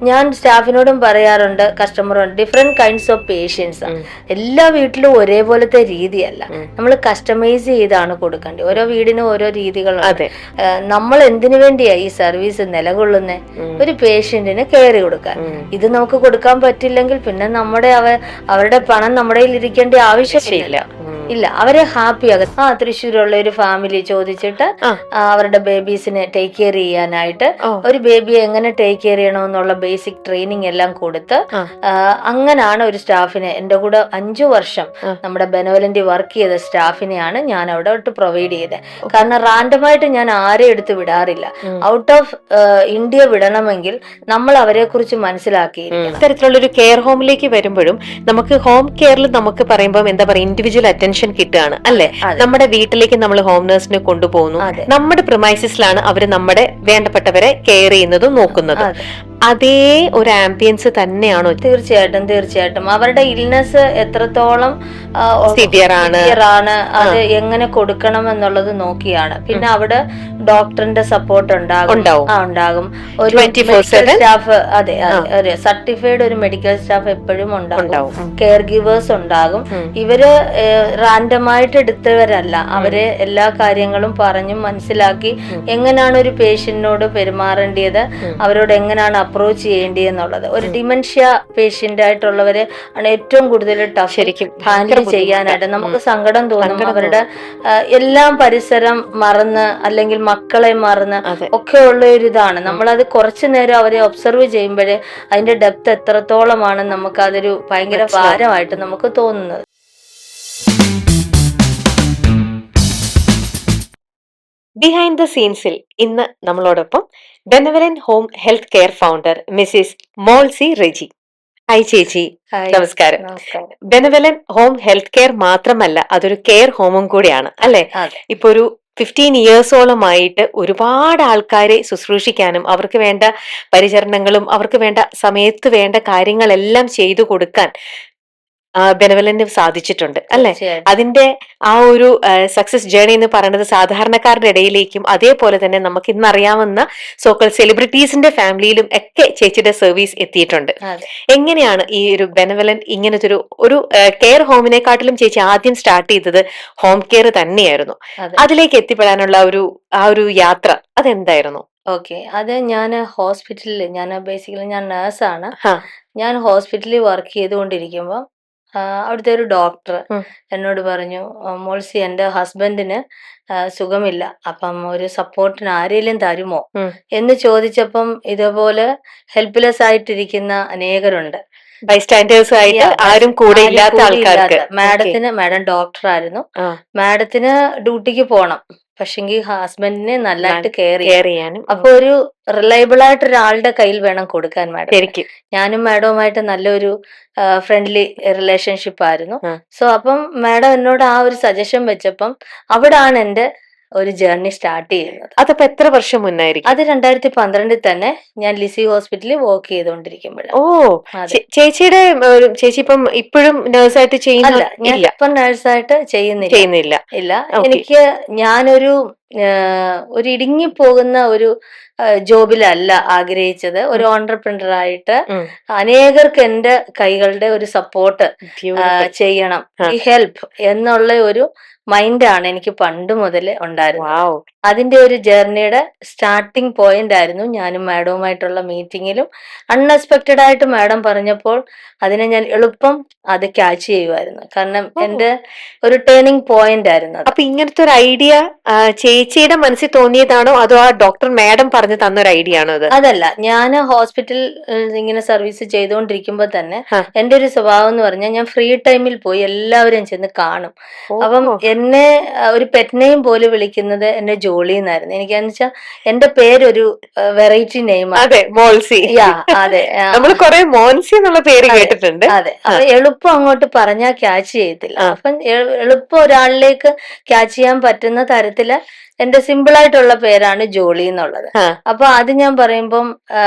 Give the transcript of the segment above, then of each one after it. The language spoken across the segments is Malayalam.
ഞാൻ സ്റ്റാഫിനോടും പറയാറുണ്ട്, കസ്റ്റമറുണ്ട്, ഡിഫറെന്റ് കൈൻഡ്സ് ഓഫ് പേഷ്യൻസ്. എല്ലാ വീട്ടിലും ഒരേപോലത്തെ രീതിയല്ല, നമ്മൾ കസ്റ്റമൈസ് ചെയ്താണ് കൊടുക്കേണ്ടത്. ഓരോ വീടിനും ഓരോ രീതികളുണ്ട്. നമ്മൾ എന്തിനു വേണ്ടിയാ ഈ സർവീസ് നിലകൊള്ളുന്നേ? ഒരു പേഷ്യന്റിന് കെയർ കൊടുക്കാൻ. ഇത് നമുക്ക് കൊടുക്കാൻ പറ്റില്ലെങ്കിൽ പിന്നെ അവരുടെ പണം നമ്മുടെ കയ്യിൽ ഇരിക്കേണ്ട ആവശ്യമില്ല. അവരെ ഹാപ്പിയാകും. തൃശ്ശൂരുള്ള ഒരു ഫാമിലി ചോദിച്ചിട്ട് അവരുടെ ബേബീസിനെ ടേക്ക് കെയർ ചെയ്യാനായിട്ട് ഒരു ബേബിയെ എങ്ങനെ ടേക്ക് കെയർ ചെയ്യണമെന്നുള്ള ബേസിക് ട്രെയിനിങ് എല്ലാം കൊടുത്ത് അങ്ങനാണ് ഒരു സ്റ്റാഫിനെ, എന്റെ കൂടെ 5 വർഷം നമ്മുടെ ബെനവലന്റ് വർക്ക് ചെയ്ത സ്റ്റാഫിനെയാണ് ഞാൻ അവിടെ പ്രൊവൈഡ് ചെയ്തത്. കാരണം റാൻഡമായിട്ട് ഞാൻ ആരെ എടുത്ത് വിടാറില്ല. ഔട്ട് ഓഫ് ഇന്ത്യ വിടണമെങ്കിൽ നമ്മൾ അവരെ കുറിച്ച് മനസ്സിലാക്കിയിരിക്കണം. ഇത്തരത്തിലുള്ളൊരു കെയർ ഹോമിലേക്ക് വരുമ്പോഴും നമുക്ക് ഹോം കെയറിൽ നമുക്ക് പറയുമ്പോൾ എന്താ പറയുക, ഇൻഡിവിജ്വൽ അറ്റൻഷൻ കിട്ടുകയാണ് അല്ലെ? നമ്മുടെ വീട്ടിലേക്ക് നമ്മൾ ഹോം നഴ്സിനെ കൊണ്ടുപോകുന്നു, നമ്മുടെ പ്രിമൈസസിലാണ് അവര് നമ്മുടെ വേണ്ടപ്പെട്ടവരെ കെയർ ചെയ്യുന്നതും നോക്കുന്നതും. അതേ ഒരു ആംബിയൻസ് തന്നെയാണോ? തീർച്ചയായിട്ടും അവരുടെ ഇൽനെസ് എത്രത്തോളം സിവിയർ ആണ്, അത് എങ്ങനെ കൊടുക്കണം എന്നുള്ളത് നോക്കിയാണ്. പിന്നെ അവിടെ ഡോക്ടറിന്റെ സപ്പോർട്ട് ഉണ്ടാകും. ഒരു സ്റ്റാഫ്, ഒരു സർട്ടിഫൈഡ് ഒരു മെഡിക്കൽ സ്റ്റാഫ് എപ്പോഴും ഉണ്ടാകും. കെയർ ഗിവേഴ്സ് ഉണ്ടാകും. ഇവര് റാൻഡമായിട്ട് എടുത്തവരല്ല, അവരെ എല്ലാ കാര്യങ്ങളും പറഞ്ഞും മനസ്സിലാക്കി എങ്ങനെയാണ് ഒരു പേഷ്യന്റിനോട് പെരുമാറേണ്ടത്, അവരോട് എങ്ങനെയാണ് അപ്രോച്ച് ചെയ്യേണ്ടതെന്നുള്ളത്. ഒരു ഡിമെൻഷ്യ പേഷ്യന്റ് ആയിട്ടുള്ളവരെ ആണ് ഏറ്റവും കൂടുതൽ ടഫ് ശരിക്കും ഹാൻഡിൽ ചെയ്യാനായിട്ട്. നമുക്ക് സങ്കടം തോന്നും. അവരുടെ എല്ലാം പരിസരം മറന്ന് അല്ലെങ്കിൽ മക്കളെ മറന്ന് ഒക്കെ ഉള്ള ഒരു ഇതാണ്. നമ്മളത് കുറച്ചു നേരം അവരെ ഒബ്സർവ് ചെയ്യുമ്പോഴേ അതിന്റെ ഡെപ്ത് എത്രത്തോളമാണ് നമുക്ക് അതൊരു ഭയങ്കര ഭാരമായിട്ട് നമുക്ക് തോന്നുന്നത്. ബിഹൈൻഡ് ദ സീൻസിൽ ഇന്ന് നമ്മളോടൊപ്പം benevolent home health care founder Mrs Molsy Reji. Hi ചേച്ചി, നമസ്കാരം. ബെനവലന്റ് ഹോം ഹെൽത്ത് കെയർ മാത്രമല്ല, അതൊരു കെയർ ഹോമും കൂടിയാണ് അല്ലെ? ഇപ്പൊ ഒരു 15 ഇയേഴ്സോളമായിട്ട് ഒരുപാട് ആൾക്കാരെ ശുശ്രൂഷിക്കാനും അവർക്ക് വേണ്ട പരിചരണങ്ങളും അവർക്ക് വേണ്ട സമയത്ത് വേണ്ട കാര്യങ്ങളെല്ലാം ചെയ്തു കൊടുക്കാൻ ബെനവലന്റ് സാധിച്ചിട്ടുണ്ട് അല്ലെ? അതിന്റെ ആ ഒരു സക്സസ് ജേർണി എന്ന് പറയുന്നത് സാധാരണക്കാരുടെ ഇടയിലേക്കും അതേപോലെ തന്നെ നമുക്ക് ഇന്നറിയാവുന്ന സോക്കൽ സെലിബ്രിറ്റീസിന്റെ ഫാമിലിയിലും ഒക്കെ ചേച്ചിയുടെ സർവീസ് എത്തിയിട്ടുണ്ട്. എങ്ങനെയാണ് ഈ ഒരു ബെനവലന്റ് ഇങ്ങനത്തെ ഒരു കെയർ ഹോമിനെക്കാട്ടിലും ചേച്ചി ആദ്യം സ്റ്റാർട്ട് ചെയ്തത് ഹോം കെയർ തന്നെയായിരുന്നു. അതിലേക്ക് എത്തിപ്പെടാനുള്ള ആ ഒരു യാത്ര അതെന്തായിരുന്നു? ഓക്കെ, അത് ഞാൻ ഹോസ്പിറ്റലിൽ, ബേസിക്കലി ഞാൻ നേഴ്സാണ്. ഞാൻ ഹോസ്പിറ്റലിൽ വർക്ക് ചെയ്തുകൊണ്ടിരിക്കുമ്പോൾ അവിടുത്തെ ഒരു ഡോക്ടർ എന്നോട് പറഞ്ഞു, മോൾസി, എൻ്റെ ഹസ്ബൻഡിന് സുഖമില്ല, അപ്പം ഒരു സപ്പോർട്ടിന് ആരെങ്കിലും തരുമോ എന്ന് ചോദിച്ചപ്പം ഇതേപോലെ ഹെൽപ്ലെസ് ആയിട്ടിരിക്കുന്ന അനേകരുണ്ട്, ബൈസ്റ്റാൻഡേഴ്സ് ആയിട്ട് ആരും കൂടെ ഇല്ലാത്ത ആൾക്കാർക്ക്. മാഡം ഡോക്ടറായിരുന്നു, മാഡത്തിന് ഡ്യൂട്ടിക്ക് പോണം, പക്ഷെങ്കിൽ ഹസ്ബൻഡിനെ നല്ലതായിട്ട് കെയർ ചെയ്യാനും. അപ്പൊ ഒരു റിലയബിൾ ആയിട്ട് ഒരാളുടെ കയ്യിൽ വേണം കൊടുക്കാൻ മാഡം. ഞാനും മാഡവുമായിട്ട് നല്ലൊരു ഫ്രണ്ട്ലി റിലേഷൻഷിപ്പ് ആയിരുന്നു. സോ അപ്പം മാഡം എന്നോട് ആ ഒരു സജഷൻ വെച്ചപ്പം അവിടാണ് എന്റെ ഒരു ജേർണി സ്റ്റാർട്ട് ചെയ്യുന്നത്. അതപ്പോ എത്ര വർഷം മുന്നായിരിക്കും? അത് 2012 തന്നെ ഞാൻ ലിസി ഹോസ്പിറ്റലിൽ വർക്ക് ചെയ്തുകൊണ്ടിരിക്കുമ്പോഴാണ്. ചേച്ചി ഇപ്പം ഇപ്പോഴും നേഴ്സായിട്ട് ചെയ്യുന്നില്ല? ഞാൻ ഇപ്പം നേഴ്സായിട്ട് ചെയ്യുന്നില്ല. എനിക്ക് ഞാനൊരു ഇടുങ്ങിപ്പോകുന്ന ഒരു ജോബിലല്ല ആഗ്രഹിച്ചത്. ഒരു ഓൺടർപ്രണർ ആയിട്ട് അനേകർക്ക് എന്റെ കൈകളുടെ ഒരു സപ്പോർട്ട് ചെയ്യണം, ഈ ഹെൽപ്പ് എന്നുള്ള ഒരു മൈൻഡാണ് എനിക്ക് പണ്ട് മുതൽ ഉണ്ടായിരുന്നത്. അതിന്റെ ഒരു ജേർണിയുടെ സ്റ്റാർട്ടിങ് പോയിന്റ് ആയിരുന്നു ഞാനും മാഡവുമായിട്ടുള്ള മീറ്റിങ്ങിലും. അൺഎക്സ്പെക്റ്റഡ് ആയിട്ട് മാഡം പറഞ്ഞപ്പോൾ അതിനെ ഞാൻ എളുപ്പം അത് ക്യാച്ച് ചെയ്യുമായിരുന്നു. കാരണം എന്റെ ഒരു ടേണിംഗ് പോയിന്റ് ആയിരുന്നു. അപ്പൊ ഇങ്ങനത്തെ ഒരു ഐഡിയ ചേച്ചിയുടെ മനസ്സിൽ തോന്നിയതാണോ അതോ ആ ഡോക്ടർ മാഡം പറഞ്ഞു തന്നൊരു ഐഡിയ ആണോ? അതല്ല, ഞാൻ ഹോസ്പിറ്റൽ ഇങ്ങനെ സർവീസ് ചെയ്തുകൊണ്ടിരിക്കുമ്പോ തന്നെ എന്റെ ഒരു സ്വഭാവം എന്ന് പറഞ്ഞാൽ ഞാൻ ഫ്രീ ടൈമിൽ പോയി എല്ലാവരെയും ചെന്ന് കാണും. അപ്പം എന്നെ ഒരു പെറ്റ് നെയിം പോലെ വിളിക്കുന്നത് എന്റെ ജോളി എന്നായിരുന്നു. എനിക്കാന്ന് വെച്ചാൽ എന്റെ പേരൊരു വെറൈറ്റി നെയിമാണ്. അതെ, മോൾസി. അതെ, നമ്മൾ കുറെ മോൻസി എന്നുള്ള പേര് കേട്ടിട്ടുണ്ട്. അതെ, അപ്പൊ എളുപ്പം അങ്ങോട്ട് പറഞ്ഞാൽ ക്യാച്ച് ചെയ്യത്തില്ല. അപ്പം എളുപ്പം ഒരാളിലേക്ക് ക്യാച്ച് ചെയ്യാൻ പറ്റുന്ന തരത്തില് എന്റെ സിമ്പിൾ ആയിട്ടുള്ള പേരാണ് ജോളി എന്നുള്ളത്. അപ്പൊ അത് ഞാൻ പറയുമ്പം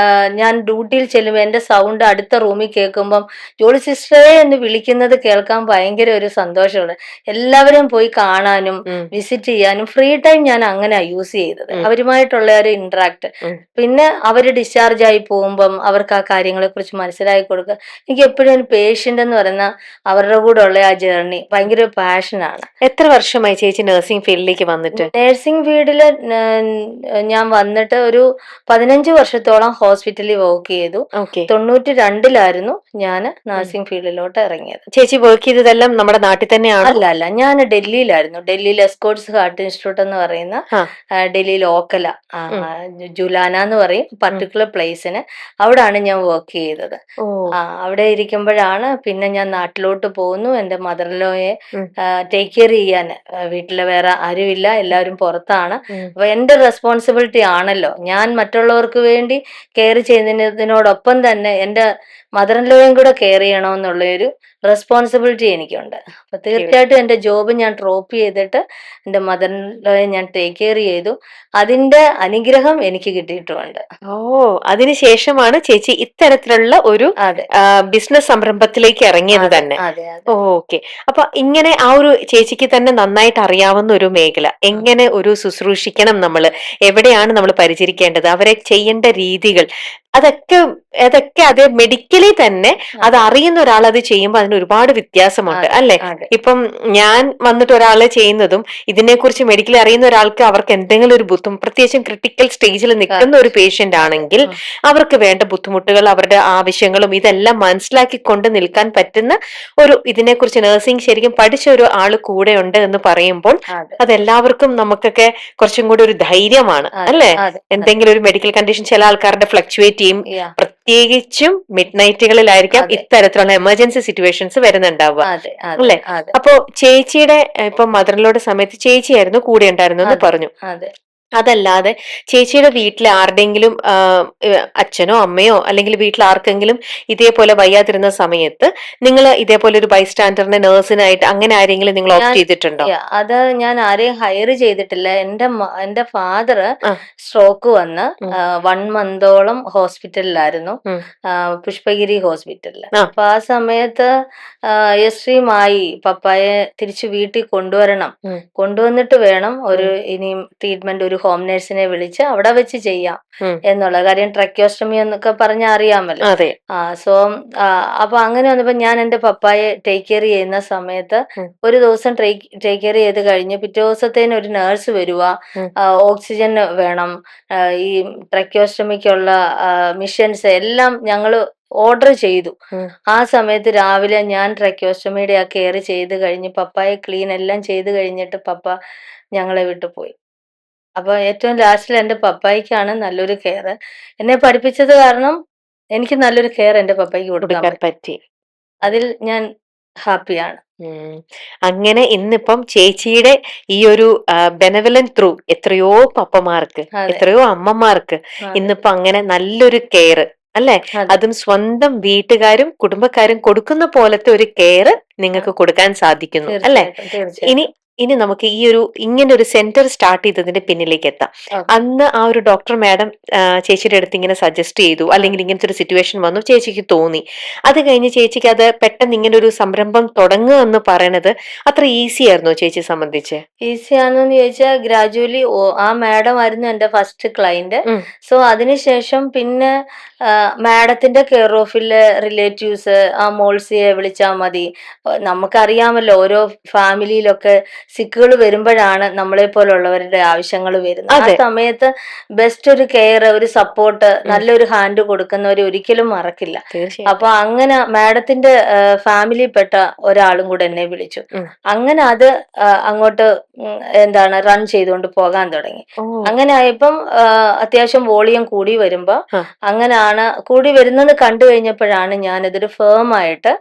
ഞാൻ ഡ്യൂട്ടിയിൽ ചെല്ലുമ്പോൾ എന്റെ സൗണ്ട് അടുത്ത റൂമിൽ കേൾക്കുമ്പം ജോളി സിസ്റ്ററെ എന്ന് വിളിക്കുന്നത് കേൾക്കാൻ ഭയങ്കര ഒരു സന്തോഷമുണ്ട്. എല്ലാവരും പോയി കാണാനും വിസിറ്റ് ചെയ്യാനും ഫ്രീ ടൈം ഞാൻ അങ്ങനെ യൂസ് ചെയ്തത്, അവരുമായിട്ടുള്ള ഒരു ഇന്ററാക്ട്. പിന്നെ അവര് ഡിസ്ചാർജ് ആയി പോകുമ്പം അവർക്ക് ആ കാര്യങ്ങളെ കുറിച്ച് മനസ്സിലാക്കി കൊടുക്കുക. എനിക്ക് എപ്പോഴും ഒരു പേഷ്യന്റ് എന്ന് പറയുന്ന അവരുടെ കൂടെ ഉള്ള ആ ജേർണി ഭയങ്കര പാഷനാണ്. എത്ര വർഷമായി ചേച്ചി നഴ്സിംഗ് ഫീൽഡിലേക്ക് വന്നിട്ട്? നഴ്സിംഗ് ഫീൽഡിൽ ഞാൻ വന്നിട്ട് ഒരു 15 വർഷത്തോളം ഹോസ്പിറ്റലിൽ വർക്ക് ചെയ്തു. 92-ലായിരുന്നു ഞാൻ നഴ്സിംഗ് ഫീൽഡിലോട്ട് ഇറങ്ങിയത്. ചേച്ചി വർക്ക് ചെയ്തതെല്ലാം നമ്മുടെ നാട്ടിൽ തന്നെയാണ്? അല്ല, ഞാൻ ഡൽഹിയിലായിരുന്നു. ഡൽഹിയിൽ എസ്കോട്സ് ഹാർട്ട് ഇൻസ്റ്റിറ്റ്യൂട്ട് എന്ന് പറയുന്ന ഡൽഹി ലോക്കല ജുലാന എന്ന് പറയും പർട്ടിക്കുലർ പ്ലേസിന്, അവിടാണ് ഞാൻ വർക്ക് ചെയ്തത്. അവിടെ ഇരിക്കുമ്പോഴാണ് പിന്നെ ഞാൻ നാട്ടിലോട്ട് പോകുന്നു. എന്റെ മദർലോയെ ടേക്ക് കെയർ ചെയ്യാൻ വീട്ടിലെ വേറെ ആരുമില്ല, എല്ലാവരും പുറത്താണ്. അപ്പൊ എന്റെ റെസ്പോൺസിബിലിറ്റി ആണല്ലോ, ഞാൻ മറ്റുള്ളവർക്ക് വേണ്ടി കെയർ ചെയ്യുന്നതിനോടൊപ്പം തന്നെ എന്റെ മദറിൻലോയും കൂടെ കെയർ ചെയ്യണമെന്നുള്ളൊരു റെസ്പോൺസിബിലിറ്റി എനിക്കുണ്ട്. അപ്പൊ തീർച്ചയായിട്ടും എന്റെ ജോബ് ഞാൻ ഡ്രോപ്പ് ചെയ്തിട്ട് എന്റെ മദറിൻലോയെ ഞാൻ ടേക്ക് കെയർ ചെയ്തു. അതിന്റെ അനുഗ്രഹം എനിക്ക് കിട്ടിയിട്ടുമുണ്ട്. അതിനുശേഷമാണ് ചേച്ചി ഇത്തരത്തിലുള്ള ഒരു ബിസിനസ് സംരംഭത്തിലേക്ക് ഇറങ്ങിയത് തന്നെ. ഓക്കെ. അപ്പൊ ഇങ്ങനെ ആ ഒരു ചേച്ചിക്ക് തന്നെ നന്നായിട്ട് അറിയാവുന്ന ഒരു മേഖല, എങ്ങനെ ഒരു ശുശ്രൂഷിക്കണം, നമ്മള് എവിടെയാണ് നമ്മൾ പരിചരിക്കേണ്ടത്, അവരെ ചെയ്യേണ്ട രീതികൾ, അതൊക്കെ അത് മെഡിക്കലി തന്നെ അത് അറിയുന്ന ഒരാൾ അത് ചെയ്യുമ്പോൾ അതിന് ഒരുപാട് വ്യത്യാസമുണ്ട് അല്ലെ? ഇപ്പം ഞാൻ വന്നിട്ട് ഒരാളെ ചെയ്യുന്നതും ഇതിനെക്കുറിച്ച് മെഡിക്കലി അറിയുന്ന ഒരാൾക്ക് അവർക്ക് എന്തെങ്കിലും ഒരു പ്രത്യേകിച്ചും ക്രിട്ടിക്കൽ സ്റ്റേജിൽ നിൽക്കുന്ന ഒരു പേഷ്യന്റ് ആണെങ്കിൽ അവർക്ക് വേണ്ട ബുദ്ധിമുട്ടുകൾ, അവരുടെ ആവശ്യങ്ങളും ഇതെല്ലാം മനസ്സിലാക്കിക്കൊണ്ട് നിൽക്കാൻ പറ്റുന്ന ഒരു ഇതിനെക്കുറിച്ച് നഴ്സിംഗ് ശരിക്കും പഠിച്ച ഒരു ആള് കൂടെ ഉണ്ട് എന്ന് പറയുമ്പോൾ അതെല്ലാവർക്കും നമുക്കൊക്കെ കുറച്ചും കൂടി ഒരു ധൈര്യമാണ് അല്ലെ? എന്തെങ്കിലും ഒരു മെഡിക്കൽ കണ്ടീഷൻ ചില ആൾക്കാരുടെ ഫ്ലക്ച്വേറ്റ് ചെയ്യും, പ്രത്യേകിച്ചും മിഡ് നൈറ്റുകളിലായിരിക്കാം ഇത്തരത്തിലുള്ള എമർജൻസി സിറ്റുവേഷൻസ് വരുന്നുണ്ടാവുക അല്ലെ? അപ്പോ ചേച്ചിയുടെ ഇപ്പൊ മദറിലോയുടെ സമയത്ത് ചേച്ചിയായിരുന്നു കൂടെ ഉണ്ടായിരുന്നു എന്ന് പറഞ്ഞു. അതല്ലാതെ ചേച്ചിയുടെ വീട്ടിലെ ആരുടെങ്കിലും അച്ഛനോ അമ്മയോ അല്ലെങ്കിൽ വീട്ടിൽ ആർക്കെങ്കിലും ഇതേപോലെ വയ്യാതിരുന്ന സമയത്ത് നിങ്ങൾ ഇതേപോലെ ഒരു ബൈസ്റ്റാൻഡറിനെ നഴ്സിനായിട്ട് അങ്ങനെ ആരെങ്കിലും നിങ്ങൾ ഓപ്റ്റ് ചെയ്തിട്ടുണ്ടോ? അത് ഞാൻ ആരെയും ഹയർ ചെയ്തിട്ടില്ല. എന്റെ ഫാദർ സ്ട്രോക്ക് വന്ന് 1 മന്തോളം ഹോസ്പിറ്റലിലായിരുന്നു, പുഷ്പഗിരി ഹോസ്പിറ്റലിൽ. അപ്പൊ ആ സമയത്ത് എക്സ്ട്രീമായി പപ്പായെ തിരിച്ചു വീട്ടിൽ കൊണ്ടുവന്നിട്ട് വേണം ഒരു ഇനിയും ട്രീറ്റ്മെന്റ്, ഒരു ഹോം നഴ്സിനെ വിളിച്ച് അവിടെ വെച്ച് ചെയ്യാം എന്നുള്ള കാര്യം. ട്രക്യോസ്റ്റമി എന്നൊക്കെ പറഞ്ഞാൽ അറിയാമല്ലോ. സോ അപ്പൊ അങ്ങനെ വന്നപ്പോ ഞാൻ എന്റെ പപ്പായെ ടേക്ക് കെയർ ചെയ്യുന്ന സമയത്ത് ഒരു ദിവസം ടേക്ക് കെയർ ചെയ്ത് കഴിഞ്ഞ് പിറ്റേ ദിവസത്തേന് ഒരു നേഴ്സ് വരുക, ഓക്സിജൻ വേണം, ഈ ട്രക്യോസ്റ്റമിക്കുള്ള മിഷൻസ് എല്ലാം ഞങ്ങള് ഓർഡർ ചെയ്തു. ആ സമയത്ത് രാവിലെ ഞാൻ ട്രക്യോസ്റ്റമിയുടെ ആ കെയർ ചെയ്ത് കഴിഞ്ഞ് പപ്പായെ ക്ലീൻ എല്ലാം ചെയ്ത് കഴിഞ്ഞിട്ട് പപ്പ ഞങ്ങളെ വിട്ടു പോയി. അപ്പൊ ഏറ്റവും ലാസ്റ്റിൽ എന്റെ പപ്പായ്ക്കാണ് നല്ലൊരു കെയർ. എന്നെ പഠിപ്പിച്ചത് കാരണം എനിക്ക് നല്ലൊരു കെയർ എന്റെ പപ്പായ്ക്ക് കൊടുക്കാൻ പറ്റി. അതിൽ ഞാൻ ഹാപ്പിയാണ്. അങ്ങനെ ഇന്നിപ്പം ചേച്ചിയുടെ ഈ ഒരു ബെനവലന്റ് ത്രൂ എത്രയോ പപ്പമാർക്ക്, എത്രയോ അമ്മമാർക്ക് ഇന്നിപ്പോ അങ്ങനെ നല്ലൊരു കെയർ അല്ലെ, അതും സ്വന്തം വീട്ടുകാരും കുടുംബക്കാരും കൊടുക്കുന്ന പോലത്തെ ഒരു കെയർ നിങ്ങൾക്ക് കൊടുക്കാൻ സാധിക്കുന്നു അല്ലെ? ഇനി നമുക്ക് ഈ ഒരു ഇങ്ങനെ ഒരു സെന്റർ സ്റ്റാർട്ട് ചെയ്തതിന്റെ പിന്നിലേക്ക് എത്താം. അന്ന് ആ ഒരു ഡോക്ടർ മാഡം ചേച്ചിയുടെ അടുത്ത് ഇങ്ങനെ സജസ്റ്റ് ചെയ്തു, അല്ലെങ്കിൽ ഇങ്ങനത്തെ ഒരു സിറ്റുവേഷൻ വന്നു, ചേച്ചിക്ക് തോന്നി. അത് കഴിഞ്ഞ് ചേച്ചിക്ക് അത് പെട്ടെന്ന് ഇങ്ങനെ ഒരു സംരംഭം തുടങ്ങുക എന്ന് പറയണത് അത്ര ഈസി ആയിരുന്നോ ചേച്ചിയെ സംബന്ധിച്ച്? ഈസി ആണെന്ന് ചോദിച്ചാൽ ഗ്രാജുവലി ആ മാഡം ആയിരുന്നു എന്റെ ഫസ്റ്റ് ക്ലയന്റ്. സോ അതിനുശേഷം പിന്നെ മാഡത്തിന്റെ കെയർ ഓഫിലെ റിലേറ്റീവ്സ് ആ മോൾസിയെ വിളിച്ചാൽ മതി. നമുക്കറിയാമല്ലോ ഓരോ ഫാമിലിയിലൊക്കെ സിക്കുകൾ വരുമ്പോഴാണ് നമ്മളെ പോലുള്ളവരുടെ ആവശ്യങ്ങൾ വരുന്നത്. ആ സമയത്ത് ബെസ്റ്റ് ഒരു കെയർ, ഒരു സപ്പോർട്ട്, നല്ലൊരു ഹാൻഡ് കൊടുക്കുന്നവരെ ഒരിക്കലും മറക്കില്ല. അപ്പൊ അങ്ങനെ മാഡത്തിന്റെ ഫാമിലിയിൽപ്പെട്ട ഒരാളും കൂടെ എന്നെ വിളിച്ചു. അങ്ങനെ അത് അങ്ങോട്ട് റൺ ചെയ്തുകൊണ്ട് പോകാൻ തുടങ്ങി. അങ്ങനെ ആയപ്പം അത്യാവശ്യം വോളിയം കൂടി വരുമ്പോ അങ്ങനെയാണ് കൂടി വരുന്നത് കണ്ടു കഴിഞ്ഞപ്പോഴാണ് ഞാനിതൊരു ഫേം ആയിട്ട്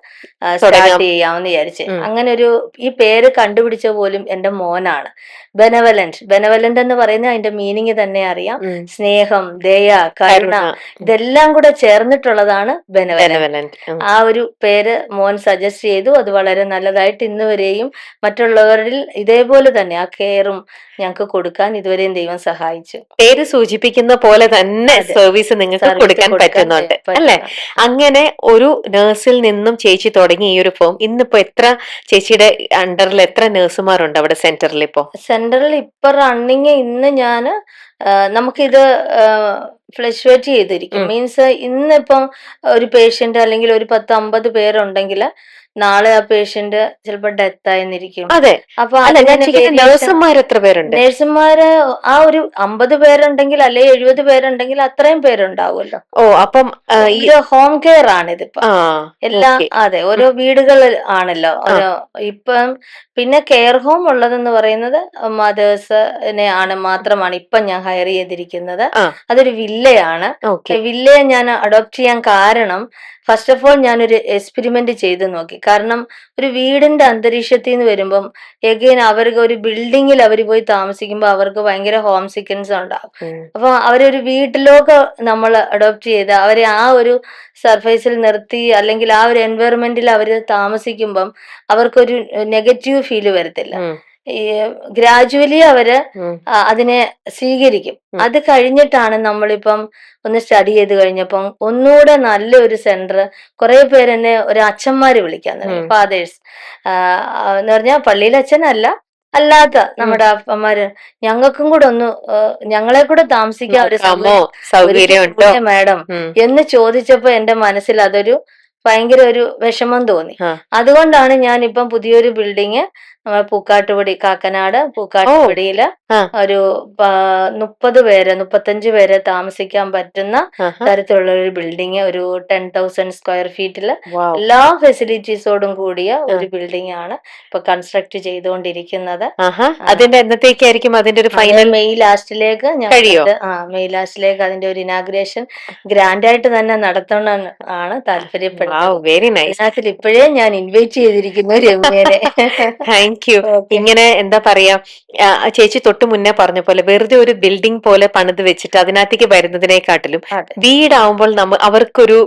സ്റ്റാർട്ട് ചെയ്യാമെന്ന് വിചാരിച്ചത്. അങ്ങനെ ഒരു ഈ പേര് കണ്ടുപിടിച്ച പോലും പോലും എൻ്റെ മോനാണ്. ബെനവലന്റ് എന്ന് പറയുന്നത് അതിന്റെ മീനിങ് തന്നെ അറിയാം. സ്നേഹം, ദയ, കരുണ, ഇതെല്ലാം കൂടെ ചേർന്നിട്ടുള്ളതാണ് ബെനവലന്റ്. ആ ഒരു പേര് മോൻ സജസ്റ്റ് ചെയ്തു. അത് വളരെ നല്ലതായിട്ട് ഇന്ന് വരെയും മറ്റുള്ളവരിൽ ഇതേപോലെ തന്നെ ആ കെയറും ഞങ്ങൾക്ക് കൊടുക്കാൻ ഇതുവരെയും ദൈവം സഹായിച്ചു. പേര് സൂചിപ്പിക്കുന്ന പോലെ തന്നെ സർവീസ് നിങ്ങൾക്ക് കൊടുക്കാൻ പറ്റുന്നുണ്ട് അല്ലെ? അങ്ങനെ ഒരു നഴ്സിൽ നിന്നും ചേച്ചി തുടങ്ങി ഈ ഒരു ഫോം. ഇന്നിപ്പോ എത്ര ചേച്ചിയുടെ അണ്ടറിൽ എത്ര നഴ്സുമാരുണ്ട് അവിടെ സെന്ററിൽ? സെന്ററിൽ ഇപ്പൊ റണ്ണിങ് ഇന്ന് ഞാന് നമുക്കിത് ഫ്ലക്ച്വേറ്റ് ചെയ്തിരിക്കും. മീൻസ് ഇന്നിപ്പം ഒരു പേഷ്യന്റ് അല്ലെങ്കിൽ ഒരു 10-50 പേരുണ്ടെങ്കിൽ നാളെ ആ പേഷ്യന്റ് ചിലപ്പോ ഡെത്ത് ആയെന്നിരിക്കും. അതെ. അപ്പൊ നഴ്സുമാർ എത്ര പേരുണ്ട്? നഴ്സുമാര് ആ ഒരു 50 പേരുണ്ടെങ്കിൽ അല്ലെ 70 പേരുണ്ടെങ്കിൽ അത്രയും പേരുണ്ടാവുമല്ലോ. ഓ, അപ്പം ഇത് ഹോം കെയർ ആണ് ഇതിപ്പോ എല്ലാം. അതെ, ഓരോ വീടുകളിൽ ആണല്ലോ ഓരോ. ഇപ്പം പിന്നെ കെയർ ഹോം ഉള്ളതെന്ന് പറയുന്നത് മദേഴ്സിനെ മാത്രമാണ് ഇപ്പൊ ഞാൻ ഹയർ ചെയ്തിരിക്കുന്നത്. അതൊരു വില്ലയാണ്. വില്ലയെ ഞാൻ അഡോപ്റ്റ് ചെയ്യാൻ കാരണം ഫസ്റ്റ് ഓഫ് ഓൾ ഞാനൊരു എക്സ്പെരിമെന്റ് ചെയ്ത് നോക്കി. കാരണം ഒരു വീടിന്റെ അന്തരീക്ഷത്തിൽ നിന്ന് വരുമ്പം എഗെയിൻ അവർക്ക് ഒരു ബിൽഡിങ്ങിൽ അവർ പോയി താമസിക്കുമ്പോൾ അവർക്ക് ഭയങ്കര ഹോം സിക്കൻസ് ഉണ്ടാകും. അപ്പൊ അവരൊരു വീട്ടിലേക്ക് നമ്മൾ അഡോപ്റ്റ് ചെയ്ത് അവരെ ആ ഒരു സർഫേസിൽ നിർത്തി അല്ലെങ്കിൽ ആ ഒരു എൻവയറമെന്റിൽ അവർ താമസിക്കുമ്പം അവർക്കൊരു നെഗറ്റീവ് ഫീല് വരത്തില്ല. ഗ്രാജുവലി അവര് അതിനെ സ്വീകരിക്കും. അത് കഴിഞ്ഞിട്ടാണ് നമ്മളിപ്പം ഒന്ന് സ്റ്റഡി ചെയ്ത് കഴിഞ്ഞപ്പം ഒന്നുകൂടെ നല്ലൊരു സെന്റർ കുറെ പേര് എന്നെ ഒരു അച്ഛന്മാര് വിളിക്കാൻ തുടങ്ങി. ഫാദേഴ്സ് എന്ന് പറഞ്ഞാൽ പള്ളിയിലെ അച്ഛനല്ല, അല്ലാത്ത നമ്മുടെ അപ്പന്മാര്, ഞങ്ങൾക്കും കൂടെ ഒന്ന് ഞങ്ങളെ കൂടെ താമസിക്കാൻ ഒരു സൗകര്യം മാഡം എന്ന് ചോദിച്ചപ്പോ എന്റെ മനസ്സിൽ അതൊരു ഭയങ്കര ഒരു വിഷമം തോന്നി. അതുകൊണ്ടാണ് ഞാൻ ഇപ്പം പുതിയൊരു ബിൽഡിങ് നമ്മൾ പൂക്കാട്ടുപടി, കാക്കനാട് പൂക്കാട്ടുപടിയില് ഒരു 35 പേരെ താമസിക്കാൻ പറ്റുന്ന തരത്തിലുള്ള ഒരു ബിൽഡിങ്, ഒരു 10,000 സ്ക്വയർ ഫീറ്റില് എല്ലാ ഫെസിലിറ്റീസോടും കൂടിയ ഒരു ബിൽഡിംഗ് ആണ് ഇപ്പൊ കൺസ്ട്രക്ട് ചെയ്തുകൊണ്ടിരിക്കുന്നത്. അതിന്റെ എന്നത്തേക്കായിരിക്കും അതിന്റെ ഒരു ഫൈനൽ? മെയ് ലാസ്റ്റിലേക്ക് മെയ് ലാസ്റ്റിലേക്ക് അതിന്റെ ഒരു ഇനാഗ്രേഷൻ ഗ്രാൻഡ് ആയിട്ട് തന്നെ നടത്തണം ആണ് താല്പര്യപ്പെടുന്നത്. അതിനകത്തിൽ ഇപ്പോഴേ ഞാൻ ഇൻവൈറ്റ് ചെയ്തിരിക്കുന്നു രമ്യനെ. Thank you. ഇങ്ങനെ എന്താ പറയാ, ചേച്ചി തൊട്ട് മുന്നേ പറഞ്ഞ പോലെ വെറുതെ ഒരു ബിൽഡിംഗ് പോലെ പണിത് വെച്ചിട്ട് അതിനകത്തേക്ക് വരുന്നതിനെക്കാട്ടിലും വീടാവുമ്പോൾ അവർക്കൊരു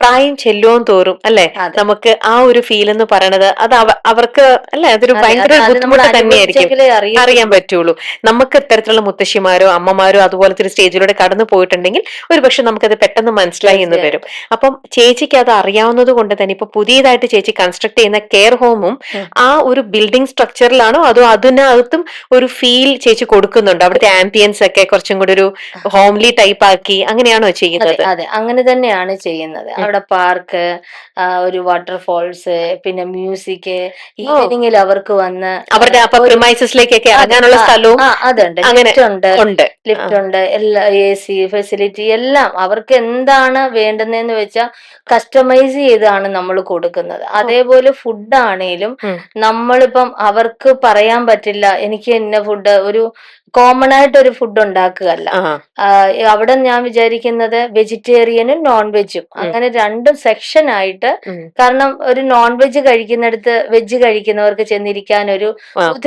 പ്രായം ചെല്ലുവും തോറും അല്ലെ, നമുക്ക് ആ ഒരു ഫീൽ എന്ന് പറയണത് അത് അവർക്ക് അല്ലെ, അതൊരു ഭയങ്കര ബുദ്ധിമുട്ട് തന്നെയായിരിക്കും. അറിയാൻ പറ്റുള്ളൂ. നമുക്ക് ഇത്തരത്തിലുള്ള മുത്തശ്ശിമാരോ അമ്മമാരോ അതുപോലത്തെ ഒരു സ്റ്റേജിലൂടെ കടന്നു പോയിട്ടുണ്ടെങ്കിൽ ഒരു പക്ഷെ നമുക്കത് പെട്ടെന്ന് മനസ്സിലായി എന്ന് വരും. അപ്പം ചേച്ചിക്ക് അത് അറിയാവുന്നത് കൊണ്ട് തന്നെ ഇപ്പൊ പുതിയതായിട്ട് ചേച്ചി കൺസ്ട്രക്ട് ചെയ്യുന്ന കെയർ ഹോമും ആ ഒരു ബിൽഡിംഗ് സ്ട്രക്ചറിലാണോ അതോ അതിനകത്തും ഒരു ഫീൽ ചേച്ചി കൊടുക്കുന്നുണ്ടോ? അവിടുത്തെ ആംബിയൻസ് ഒക്കെ കുറച്ചും കൂടി ഒരു ഹോംലി ടൈപ്പ് ആക്കി അങ്ങനെയാണോ ചെയ്യുന്നത്? അതെ, അങ്ങനെ തന്നെയാണ് ചെയ്യുന്നത്. അവിടെ പാർക്ക്, ഒരു വാട്ടർഫോൾസ്, പിന്നെ മ്യൂസിക്, ഈവനിങ്ങിൽ അവർക്ക് വന്ന് അവരുടെ പ്രിമൈസസിലേക്കൊക്കെ ഇറങ്ങാനുള്ള സ്ഥലവും അതുണ്ട്. ലിഫ്റ്റ് ഉണ്ട്, എല്ലാ AC ഫെസിലിറ്റി എല്ലാം അവർക്ക് എന്താണ് വേണ്ടുന്നതെന്ന് വെച്ചാൽ കസ്റ്റമൈസ് ചെയ്താണ് നമ്മൾ കൊടുക്കുന്നത്. അതേപോലെ ഫുഡ് ആണേലും നമ്മളിപ്പം അവർക്ക് പറയാൻ പറ്റില്ല എനിക്ക് ഇന്ന ഫുഡ്, ഒരു കോമൺ ആയിട്ട് ഒരു ഫുഡ് ഉണ്ടാക്കുകയല്ല. അവിടെ ഞാൻ വിചാരിക്കുന്നത് വെജിറ്റേറിയനും നോൺ വെജും അങ്ങനെ രണ്ടും സെക്ഷൻ ആയിട്ട്. കാരണം ഒരു നോൺ വെജ് കഴിക്കുന്നിടത്ത് വെജ് കഴിക്കുന്നവർക്ക് ചെന്നിരിക്കാൻ ഒരു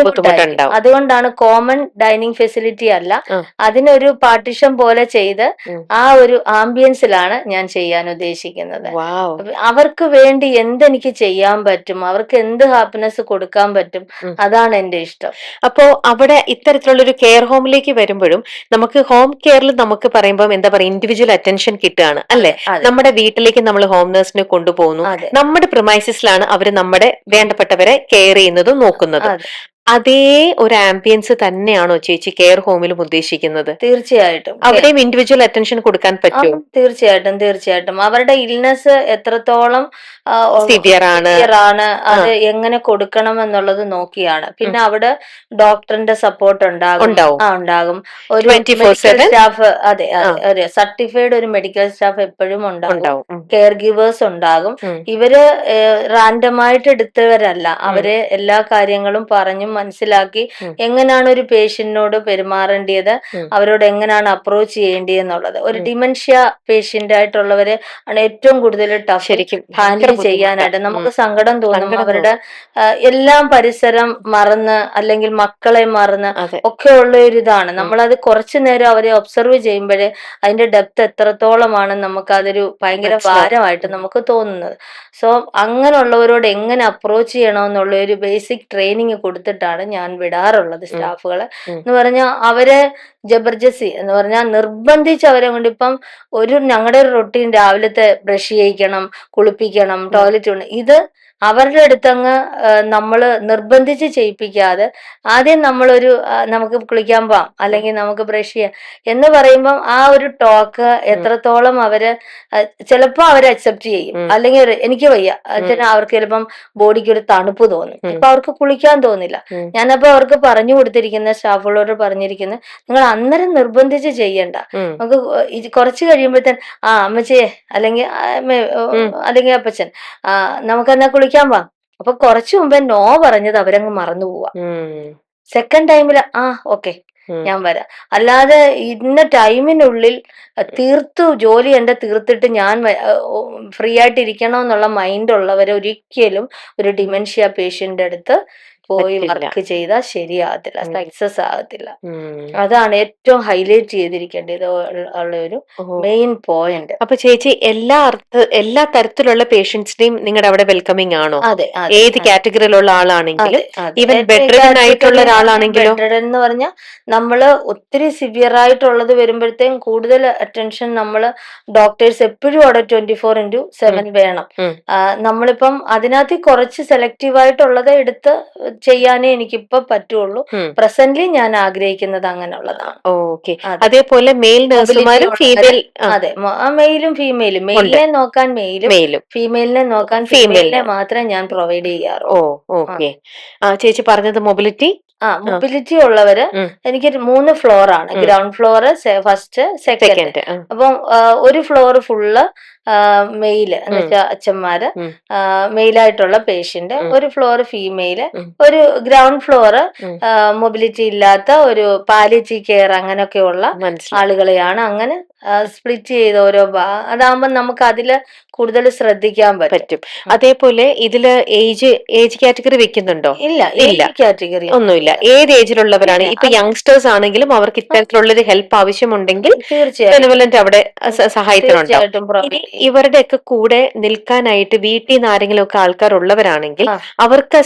ബുദ്ധിമുട്ടായിരിക്കും. അതുകൊണ്ടാണ് കോമൺ ഡൈനിങ് ഫെസിലിറ്റി അല്ല, അതിനൊരു പാർട്ടിഷൻ പോലെ ചെയ്ത് ആ ഒരു ആംബിയൻസിലാണ് ഞാൻ ചെയ്യാൻ ഉദ്ദേശിക്കുന്നത്. അവർക്ക് വേണ്ടി എന്തെനിക്ക് ചെയ്യാൻ പറ്റും, അവർക്ക് എന്ത് ഹാപ്പിനെസ് കൊടുക്കാൻ പറ്റും, അതാണ് എന്റെ ഇഷ്ടം. അപ്പോ അവിടെ ഇത്തരത്തിലുള്ള ഒരു കെയർ ഹോമിലേക്ക് വരുമ്പോഴും നമുക്ക് ഹോം കെയറിൽ നമുക്ക് പറയുമ്പോൾ എന്താ പറയുക, ഇൻഡിവിജ്വൽ അറ്റൻഷൻ കിട്ടുകയാണ് അല്ലെ. നമ്മുടെ വീട്ടിലേക്ക് നമ്മൾ ഹോം നഴ്സിനെ കൊണ്ടുപോകുന്നു, നമ്മുടെ പ്രിമൈസസിലാണ് അവര് നമ്മുടെ വേണ്ടപ്പെട്ടവരെ കെയർ ചെയ്യുന്നതും നോക്കുന്നതും. അതേ ഒരു ആംബിയൻസ് തന്നെയാണോ ചേച്ചി കെയർ ഹോമിലും ഉദ്ദേശിക്കുന്നത്? തീർച്ചയായിട്ടും അവിടെയും ഇൻഡിവിജ്വൽ അറ്റൻഷൻ കൊടുക്കാൻ പറ്റുമോ? തീർച്ചയായിട്ടും അവരുടെ ഇൽനെസ് എത്രത്തോളം സിവിയർ ആണ് അത് എങ്ങനെ കൊടുക്കണം എന്നുള്ളത് നോക്കിയാണ്. പിന്നെ അവിടെ ഡോക്ടറിന്റെ സപ്പോർട്ട് ഉണ്ടാകും. ഒരു മെഡിക്കൽ സ്റ്റാഫ്, ഒരു സർട്ടിഫൈഡ് ഒരു മെഡിക്കൽ സ്റ്റാഫ് എപ്പോഴും ഉണ്ടാകും. കെയർ ഗിവേഴ്സ് ഉണ്ടാകും. ഇവര് റാൻഡമായിട്ട് എടുത്തവരല്ല, അവര് എല്ലാ കാര്യങ്ങളും പറഞ്ഞും മനസ്സിലാക്കി എങ്ങനെയാണ് ഒരു പേഷ്യന്റിനോട് പെരുമാറേണ്ടത്, അവരോട് എങ്ങനെയാണ് അപ്രോച്ച് ചെയ്യേണ്ടത് എന്നുള്ളത്. ഒരു ഡിമെൻഷ്യ പേഷ്യന്റ് ആയിട്ടുള്ളവര് ആണ് ഏറ്റവും കൂടുതൽ ടഫ് ശരിക്കും ഹാൻഡിൽ ചെയ്യാനായിട്ട്. നമുക്ക് സങ്കടം തോന്നും. അവരുടെ എല്ലാം പരിസരം മറന്ന് അല്ലെങ്കിൽ മക്കളെ മറന്ന് ഒക്കെ ഉള്ള ഒരു ഇതാണ്. നമ്മളത് കുറച്ചു നേരം അവരെ ഒബ്സർവ് ചെയ്യുമ്പോഴേ അതിന്റെ ഡെപ്ത് എത്രത്തോളമാണ് നമുക്ക് അതൊരു ഭയങ്കര ഭാരമായിട്ട് നമുക്ക് തോന്നുന്നത്. സോ അങ്ങനെയുള്ളവരോട് എങ്ങനെ അപ്രോച്ച് ചെയ്യണമെന്നുള്ള ഒരു ബേസിക് ട്രെയിനിങ് കൊടുത്തിട്ടാണ് ഞാൻ വിടാറുള്ളത് സ്റ്റാഫുകളെ. എന്ന് പറഞ്ഞാൽ അവരെ ജബർജസ്തി എന്ന് പറഞ്ഞാൽ നിർബന്ധിച്ച് അവരെ കൊണ്ട് ഇപ്പം ഞങ്ങളുടെ ഒരു റൊട്ടീൻ രാവിലത്തെ ബ്രഷ് ചെയ്യിക്കണം, കുളിപ്പിക്കണം, ടോയ്ലറ്റ് ഇത് അവരുടെ അടുത്തങ്ങ് നമ്മൾ നിർബന്ധിച്ച് ചെയ്യിപ്പിക്കാതെ ആദ്യം നമ്മളൊരു നമുക്ക് കുളിക്കാൻ പോവാം അല്ലെങ്കിൽ നമുക്ക് ബ്രഷ് ചെയ്യാം എന്ന് പറയുമ്പം ആ ഒരു ടോക്ക് എത്രത്തോളം അവര് ചിലപ്പോ അവർ അക്സെപ്റ്റ് ചെയ്യും. അല്ലെങ്കിൽ എനിക്ക് വയ്യ അവർക്ക് ചിലപ്പം ബോഡിക്ക് ഒരു തണുപ്പ് തോന്നും, അപ്പൊ അവർക്ക് കുളിക്കാൻ തോന്നില്ല. ഞാനപ്പോ അവർക്ക് പറഞ്ഞു കൊടുത്തിരിക്കുന്ന സ്റ്റാഫുകളോട് പറഞ്ഞിരിക്കുന്നത്, നിങ്ങൾ അന്നേരം നിർബന്ധിച്ച് ചെയ്യണ്ട, നമുക്ക് കുറച്ച് കഴിയുമ്പോഴത്തേന് അമ്മച്ചിയെ അല്ലെങ്കിൽ അപ്പച്ചൻ നമുക്കെന്നാ കുളിക്കാൻ പോവാം. അപ്പൊ കുറച്ചു മുമ്പേ നോ പറഞ്ഞത് അവരങ്ങ് മറന്നു പോവാ. സെക്കൻഡ് ടൈമില് ഓക്കെ ഞാൻ വരാം. അല്ലാതെ ഇന്ന ടൈമിനുള്ളിൽ ജോലി എന്റെ തീർത്തിട്ട് ഞാൻ ഫ്രീ ആയിട്ട് ഇരിക്കണം എന്നുള്ള മൈൻഡ് ഉള്ളവരെ ഒരിക്കലും ഒരു ഡിമെൻഷ്യ പേഷ്യന്റ് അടുത്ത് പോയി വർക്ക് ചെയ്താൽ ശരിയാകത്തില്ല, സക്സസ് ആകത്തില്ല. അതാണ് ഏറ്റവും ഹൈലൈറ്റ് ചെയ്തിരിക്കേണ്ടത് ഉള്ള ഒരു മെയിൻ പോയിന്റ്. അപ്പൊ ചേച്ചി എല്ലാ തരത്തിലുള്ള പേഷ്യൻസിനെയും നിങ്ങളുടെ അവിടെ വെൽക്കമിങ് ആണോ? അതെ, ഏത് കാറ്റഗറിയിലുള്ള ആളാണെങ്കിലും, ഈവൻ ബെഡ്രിഡൻ ആയിട്ടുള്ള ഒരാളാണെങ്കിലും. ബെഡ്രിഡൻ എന്ന് പറഞ്ഞാൽ നമ്മള് ഒത്തിരി സിവിയർ ആയിട്ടുള്ളത് വരുമ്പോഴത്തേക്കും കൂടുതൽ അറ്റൻഷൻ നമ്മള് ഡോക്ടേഴ്സ് എപ്പോഴും അവിടെ 24/7 വേണം. നമ്മളിപ്പം അതിനകത്ത് കുറച്ച് സെലക്റ്റീവ് ആയിട്ടുള്ളത് എടുത്ത് ചെയ്യാനേ എനിക്കിപ്പോ പറ്റുള്ളൂ. പ്രസന്റ്ലി ഞാൻ ആഗ്രഹിക്കുന്നത് അങ്ങനെയുള്ളതാണ്. ഓക്കെ. അതേപോലെ മെയിൽ നഴ്സുമാരും ഫീമെയിൽ. അതെ, മെയിലും ഫീമെയിലും. മെയിലിനെ നോക്കാൻ മെയിലും ഫീമെയിലിനെ നോക്കാൻ ഫീമെയിലിനെ മാത്രമേ ഞാൻ പ്രൊവൈഡ് ചെയ്യാറുള്ളൂ. ഓക്കെ. ചേച്ചി പറഞ്ഞത് മൊബിലിറ്റി മൊബിലിറ്റി ഉള്ളവര് എനിക്ക് 3 ഫ്ലോർ ആണ്. Ground floor, first, second. അപ്പം ഒരു ഫ്ലോർ ഫുള്ള് മെയില് എന്ന് വെച്ചാൽ അച്ഛന്മാര്, മെയിലായിട്ടുള്ള പേഷ്യന്റ്. ഒരു ഫ്ലോർ ഫീമെയില്, ഒരു ഗ്രൗണ്ട് ഫ്ലോറ് മൊബിലിറ്റി ഇല്ലാത്ത ഒരു പാലിയേറ്റീവ് കെയർ അങ്ങനെയൊക്കെയുള്ള ആളുകളെയാണ് അങ്ങനെ സ്പ്ലിറ്റ് ചെയ്ത് ഓരോ അതാകുമ്പോ നമുക്ക് അതില് കൂടുതൽ ശ്രദ്ധിക്കാൻ പറ്റും. അതേപോലെ ഇതില് ഏജ് കാറ്റഗറി വെക്കുന്നുണ്ടോ? ഇല്ല, കാറ്റഗറി ഒന്നുമില്ല. ഏത് ഏജിലുള്ളവരാണ്? ഇപ്പൊ യങ്സ്റ്റേഴ്സ് ആണെങ്കിലും അവർക്ക് ഇത്തരത്തിലുള്ളൊരു ഹെൽപ്പ് ആവശ്യമുണ്ടെങ്കിൽ തീർച്ചയായും അവിടെ സഹായത്തിനുണ്ടാവും. ഇവരുടെ ഒക്കെ കൂടെ നിൽക്കാനായിട്ട് വീട്ടിൽ നിന്ന് ആരെങ്കിലും ഒക്കെ ആൾക്കാർ ഉള്ളവരാണെങ്കിൽ അവർക്ക്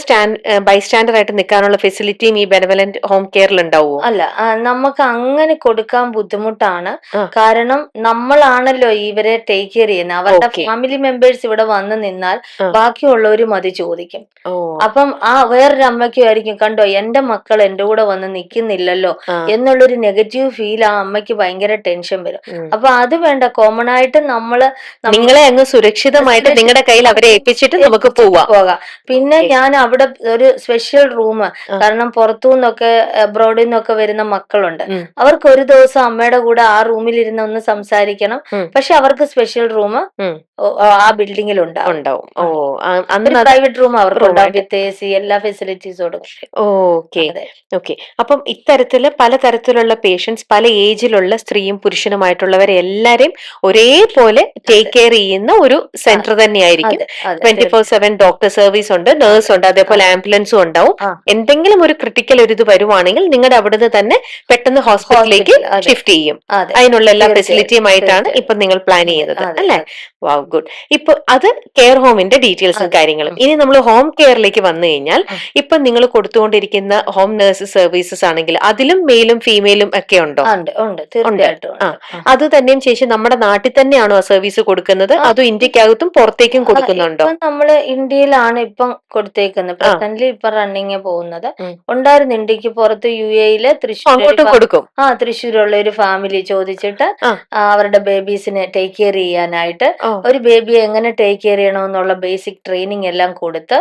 ബൈസ്റ്റാൻഡർ ആയിട്ട് നിൽക്കാനുള്ള ഫെസിലിറ്റിയും ഈ ബെനവലന്റ് ഹോം കെയറിൽ ഉണ്ടാവുമോ? അല്ല, നമുക്ക് അങ്ങനെ കൊടുക്കാൻ ബുദ്ധിമുട്ടാണ്. കാരണം നമ്മളാണല്ലോ ഇവരെ ടേക്ക് കെയർ ചെയ്യുന്നത്. അവരുടെ ഫാമിലി മെമ്പേഴ്സ് ഇവിടെ വന്ന് നിന്നാൽ ബാക്കിയുള്ളവരും അത് ചോദിക്കും. അപ്പം വേറൊരു അമ്മയ്ക്കും ആയിരിക്കും, കണ്ടോ എന്റെ മക്കൾ എന്റെ കൂടെ വന്ന് നിൽക്കുന്നില്ലല്ലോ എന്നുള്ളൊരു നെഗറ്റീവ് ഫീൽ ആ അമ്മയ്ക്ക് ഭയങ്കര ടെൻഷൻ വരും. അപ്പൊ അത് വേണ്ട, കോമൺ ആയിട്ട് നിങ്ങളെ അങ്ങ് സുരക്ഷിതമായിട്ട് നിങ്ങളുടെ കയ്യിൽ അവരെ ഏൽപ്പിച്ചിട്ട് നമുക്ക് പോകാം. പിന്നെ ഞാൻ അവിടെ ഒരു സ്പെഷ്യൽ റൂം, കാരണം പുറത്തുനിന്നൊക്കെ അബ്രോഡിൽ നിന്നൊക്കെ വരുന്ന മക്കളുണ്ട്, അവർക്ക് ഒരു ദിവസം അമ്മയുടെ കൂടെ ആ റൂമിൽ ഇരുന്ന് ഒന്ന് സംസാരിക്കണം. പക്ഷെ അവർക്ക് സ്പെഷ്യൽ റൂം ആ ബിൽഡിങ്ങിൽ ഉണ്ടാവും. പ്രൈവറ്റ് റൂം അവർക്ക് ഉണ്ടാവും, വിത്ത് AC എല്ലാ ഫെസിലിറ്റീസോടും. ഓക്കെ. അപ്പം ഇത്തരത്തില് പലതരത്തിലുള്ള പേഷ്യൻസ്, പല ഏജിലുള്ള സ്ത്രീയും പുരുഷനുമായിട്ടുള്ളവരെ എല്ലാരെയും ഒരേപോലെ ടേക്ക് കെയർ ചെയ്യുന്ന ഒരു സെന്റർ തന്നെയായിരിക്കും. 24/7 ഡോക്ടർ സർവീസ് ഉണ്ട്, നേഴ്സ് ഉണ്ട്, അതേപോലെ ആംബുലൻസും ഉണ്ടാവും. എന്തെങ്കിലും ഒരു ക്രിട്ടിക്കൽ ഒരു ഇത് വരുവാണെങ്കിൽ നിങ്ങളുടെ അവിടുന്ന് തന്നെ പെട്ടെന്ന് ഹോസ്പിറ്റലിലേക്ക് ഷിഫ്റ്റ് ചെയ്യും. അതിനുള്ള എല്ലാ ഫെസിലിറ്റിയുമായിട്ടാണ് ഇപ്പൊ നിങ്ങൾ പ്ലാൻ ചെയ്യുന്നത് അല്ലെ? വാവ്, ഗുഡ്. ഇപ്പൊ അത് കെയർ ഹോമിന്റെ ഡീറ്റെയിൽസും കാര്യങ്ങളും. ഇനി നമ്മൾ ഹോം കെയറിലേക്ക് വന്നു കഴിഞ്ഞാൽ ഇപ്പൊ നിങ്ങൾ കൊടുത്തുകൊണ്ടിരിക്കുന്ന ഹോം നഴ്സ് സർവീസസ് ആണെങ്കിൽ അതിലും മെയിലും ഫീമെയിലും ഒക്കെ ഉണ്ടോ? അത് തന്നെയും ശേഷം നമ്മുടെ നാട്ടിൽ തന്നെയാണോ ആ സർവീസ് കൊടുക്കുന്നത്, അതോ ഇന്ത്യക്കകത്തും പുറത്തേക്കും കൊടുക്കുന്നുണ്ടോ? നമ്മള് ഇന്ത്യയിലാണ് ഇപ്പം കൊടുത്തേക്കുന്നത്. പ്രസന്റ്ലി ഇപ്പൊ റണ്ണിങ് പോകുന്നത്. ഉണ്ടായിരുന്നു ഇന്ത്യക്ക് പുറത്ത്, UAE-ല് തൃശ്ശൂരുള്ള ഒരു ഫാമിലി ചോദിച്ചിട്ട് അവരുടെ ബേബീസിനെ ടേക്ക് കെയർ ചെയ്യാനായിട്ട്, ഒരു ബേബിയെ എങ്ങനെ ടേക്ക് കെയർ ചെയ്യണമെന്നുള്ള ബേസിക് ട്രെയിനിങ് എല്ലാം കൊടുത്ത്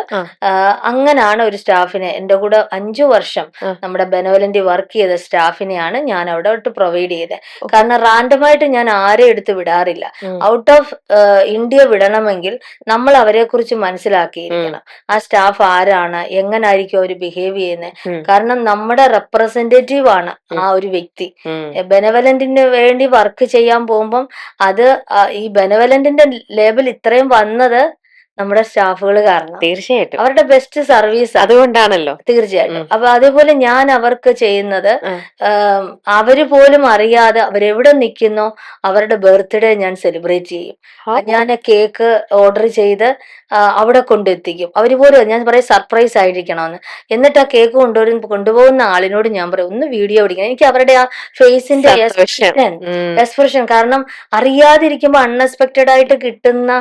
അങ്ങനാണ് ഒരു സ്റ്റാഫിനെ, എന്റെ കൂടെ 5 വർഷം നമ്മുടെ ബെനവലന്റ് വർക്ക് ചെയ്ത സ്റ്റാഫിനെയാണ് ഞാൻ അവിടെ പ്രൊവൈഡ് ചെയ്തത്. കാരണം റാൻഡമായിട്ട് ഞാൻ ആരെ എടുത്ത് വിടാറില്ല. ഔട്ട് ഓഫ് ഓഫ് ഇന്ത്യ വിടണമെങ്കിൽ നമ്മൾ അവരെ കുറിച്ച് മനസ്സിലാക്കിയിരിക്കണം. ആ സ്റ്റാഫ് ആരാണ്, എങ്ങനായിരിക്കും അവർ ബിഹേവ് ചെയ്യുന്നത്. കാരണം നമ്മുടെ റെപ്രസെന്റേറ്റീവ് ആണ് ആ ഒരു വ്യക്തി. ബെനവലന്റിന് വേണ്ടി വർക്ക് ചെയ്യാൻ പോകുമ്പം അത് ഈ ബെനവലന്റിന്റെ ലേബൽ ഇത്രയും വന്നത് നമ്മുടെ സ്റ്റാഫുകൾ കാരണം. തീർച്ചയായിട്ടും അവരുടെ ബെസ്റ്റ് സർവീസ് അതുകൊണ്ടാണല്ലോ. തീർച്ചയായിട്ടും. അപ്പൊ അതേപോലെ ഞാൻ അവർക്ക് ചെയ്യുന്നത്, അവര് പോലും അറിയാതെ അവരെവിടെ നിൽക്കുന്നോ അവരുടെ ബർത്ത്ഡേ ഞാൻ സെലിബ്രേറ്റ് ചെയ്യും. ഞാൻ കേക്ക് ഓർഡർ ചെയ്ത് അവിടെ കൊണ്ടെത്തിക്കും. അവര് പോലും, ഞാൻ പറയും സർപ്രൈസ് ആയിരിക്കണമെന്ന്. എന്നിട്ട് ആ കേക്ക് കൊണ്ടുപോകുന്ന ആളിനോട് ഞാൻ പറയും ഒന്ന് വീഡിയോ പിടിക്കണം. എനിക്ക് അവരുടെ ആ ഫേസിന്റെ എക്സ്പ്രഷൻ, കാരണം അറിയാതിരിക്കുമ്പോ അൺഎക്സ്പെക്ടഡ് ആയിട്ട് കിട്ടുന്ന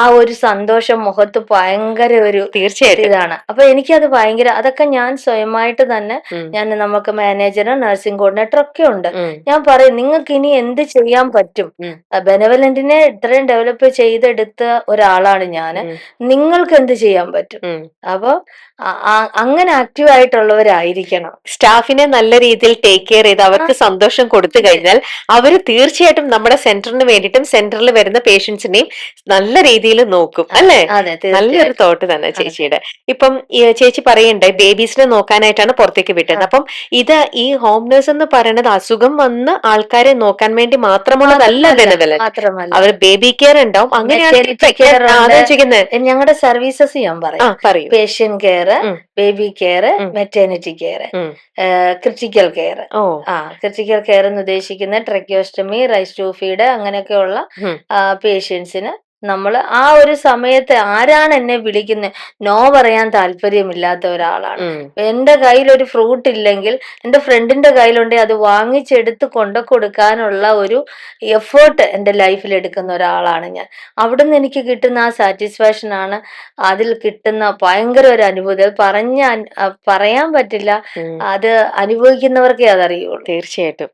ആ ഒരു സന്തോഷം മുഖത്ത് ഭയങ്കര ഒരു തീർച്ചയായിട്ടും ഇതാണ്. അപ്പൊ എനിക്കത് ഭയങ്കര, അതൊക്കെ ഞാൻ സ്വയമായിട്ട് തന്നെ, ഞാൻ നമുക്ക് മാനേജറും നഴ്സിംഗ് കോർഡിനേറ്റർ ഒക്കെ ഉണ്ട്. ഞാൻ പറയും നിങ്ങൾക്ക് ഇനി എന്ത് ചെയ്യാൻ പറ്റും, ബെനവലന്റിനെ ഇത്രയും ഡെവലപ്പ് ചെയ്തെടുത്ത ഒരാളാണ് ഞാൻ, നിങ്ങൾക്ക് എന്ത് ചെയ്യാൻ പറ്റും. അപ്പൊ അങ്ങനെ ആക്റ്റീവ് ആയിട്ടുള്ളവരായിരിക്കണം. സ്റ്റാഫിനെ നല്ല രീതിയിൽ ടേക്ക് കെയർ ചെയ്ത് അവർക്ക് സന്തോഷം കൊടുത്തു കഴിഞ്ഞാൽ അവര് തീർച്ചയായിട്ടും നമ്മുടെ സെന്ററിന് വേണ്ടിയിട്ടും സെന്ററിൽ വരുന്ന പേഷ്യൻസിനെയും നല്ല രീതിയിൽ നോക്കും അല്ലേ? നല്ലൊരു തോട്ട് തന്നെ ചേച്ചിയുടെ. ഇപ്പം ചേച്ചി പറയണ്ടേ ബേബീസിനെ നോക്കാനായിട്ടാണ് പുറത്തേക്ക് വിട്ടത്. അപ്പം ഇത് ഈ ഹോം നേഴ്സ് എന്ന് പറയുന്നത് അസുഖം വന്ന് ആൾക്കാരെ നോക്കാൻ വേണ്ടി മാത്രമുള്ളതല്ല ബെനവലന്റ്. അവർ ബേബി കെയർ ഉണ്ടാവും. അങ്ങനെയാണ് ഞങ്ങളുടെ സർവീസസ് ഞാൻ പറയും. Patient care, baby care, maternity care, critical care. Critical care എന്ന് ഉദ്ദേശിക്കുന്ന ട്രക്കിയോസ്റ്റമി, റൈസ് ടു ഫീഡ് അങ്ങനെയൊക്കെയുള്ള പേഷ്യൻസിന് നമ്മൾ ആ ഒരു സമയത്ത് ആരാണ് എന്നെ വിളിക്കുന്നത്, നോ പറയാൻ താല്പര്യമില്ലാത്ത ഒരാളാണ്. എന്റെ കയ്യിൽ ഒരു ഫ്രൂട്ട് ഇല്ലെങ്കിൽ എന്റെ ഫ്രണ്ടിന്റെ കയ്യിലുണ്ടെങ്കിൽ അത് വാങ്ങിച്ചെടുത്ത് കൊടുക്കാനുള്ള ഒരു എഫേർട്ട് എന്റെ ലൈഫിൽ എടുക്കുന്ന ഒരാളാണ് ഞാൻ. അവിടുന്ന് എനിക്ക് കിട്ടുന്ന ആ സാറ്റിസ്ഫാക്ഷൻ ആണ്, അതിൽ കിട്ടുന്ന ഭയങ്കര ഒരു അനുഭൂതി. അത് പറയാൻ പറ്റില്ല, അത് അനുഭവിക്കുന്നവർക്കേ അതറിയുള്ളൂ. തീർച്ചയായിട്ടും.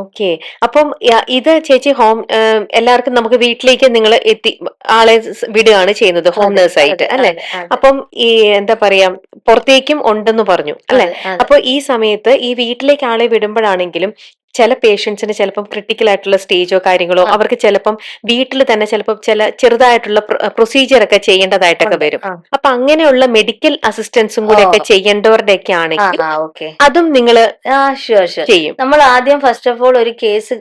ഓക്കെ. അപ്പം ഇത് ചേച്ചി എല്ലാവർക്കും നമുക്ക് വീട്ടിലേക്ക് നിങ്ങൾ ആളെ വിടുകയാണ് ചെയ്യുന്നത് ഹോം നേഴ്സ് ആയിട്ട് അല്ലെ? അപ്പം ഈ എന്താ പറയാ പുറത്തേക്കും ഉണ്ടെന്ന് പറഞ്ഞു അല്ലെ? അപ്പൊ ഈ സമയത്ത് ഈ വീട്ടിലേക്ക് ആളെ വിടുമ്പോഴാണെങ്കിലും ചില പേഷ്യൻസിന് ചിലപ്പം ക്രിട്ടിക്കൽ ആയിട്ടുള്ള സ്റ്റേജോ കാര്യങ്ങളോ അവർക്ക് ചിലപ്പം വീട്ടിൽ തന്നെ ചിലപ്പോൾ ചില ചെറുതായിട്ടുള്ള പ്രൊസീജിയർ ഒക്കെ ചെയ്യേണ്ടതായിട്ടൊക്കെ വരും. അപ്പൊ അങ്ങനെയുള്ള മെഡിക്കൽ അസിസ്റ്റൻസും കൂടെ ഒക്കെ ചെയ്യേണ്ടവരുടെ ഒക്കെ ആണെങ്കിൽ അതും നിങ്ങൾ ചെയ്യും. നമ്മൾ ആദ്യം ഫസ്റ്റ് ഓഫ് ഓൾ ഒരു കേസ്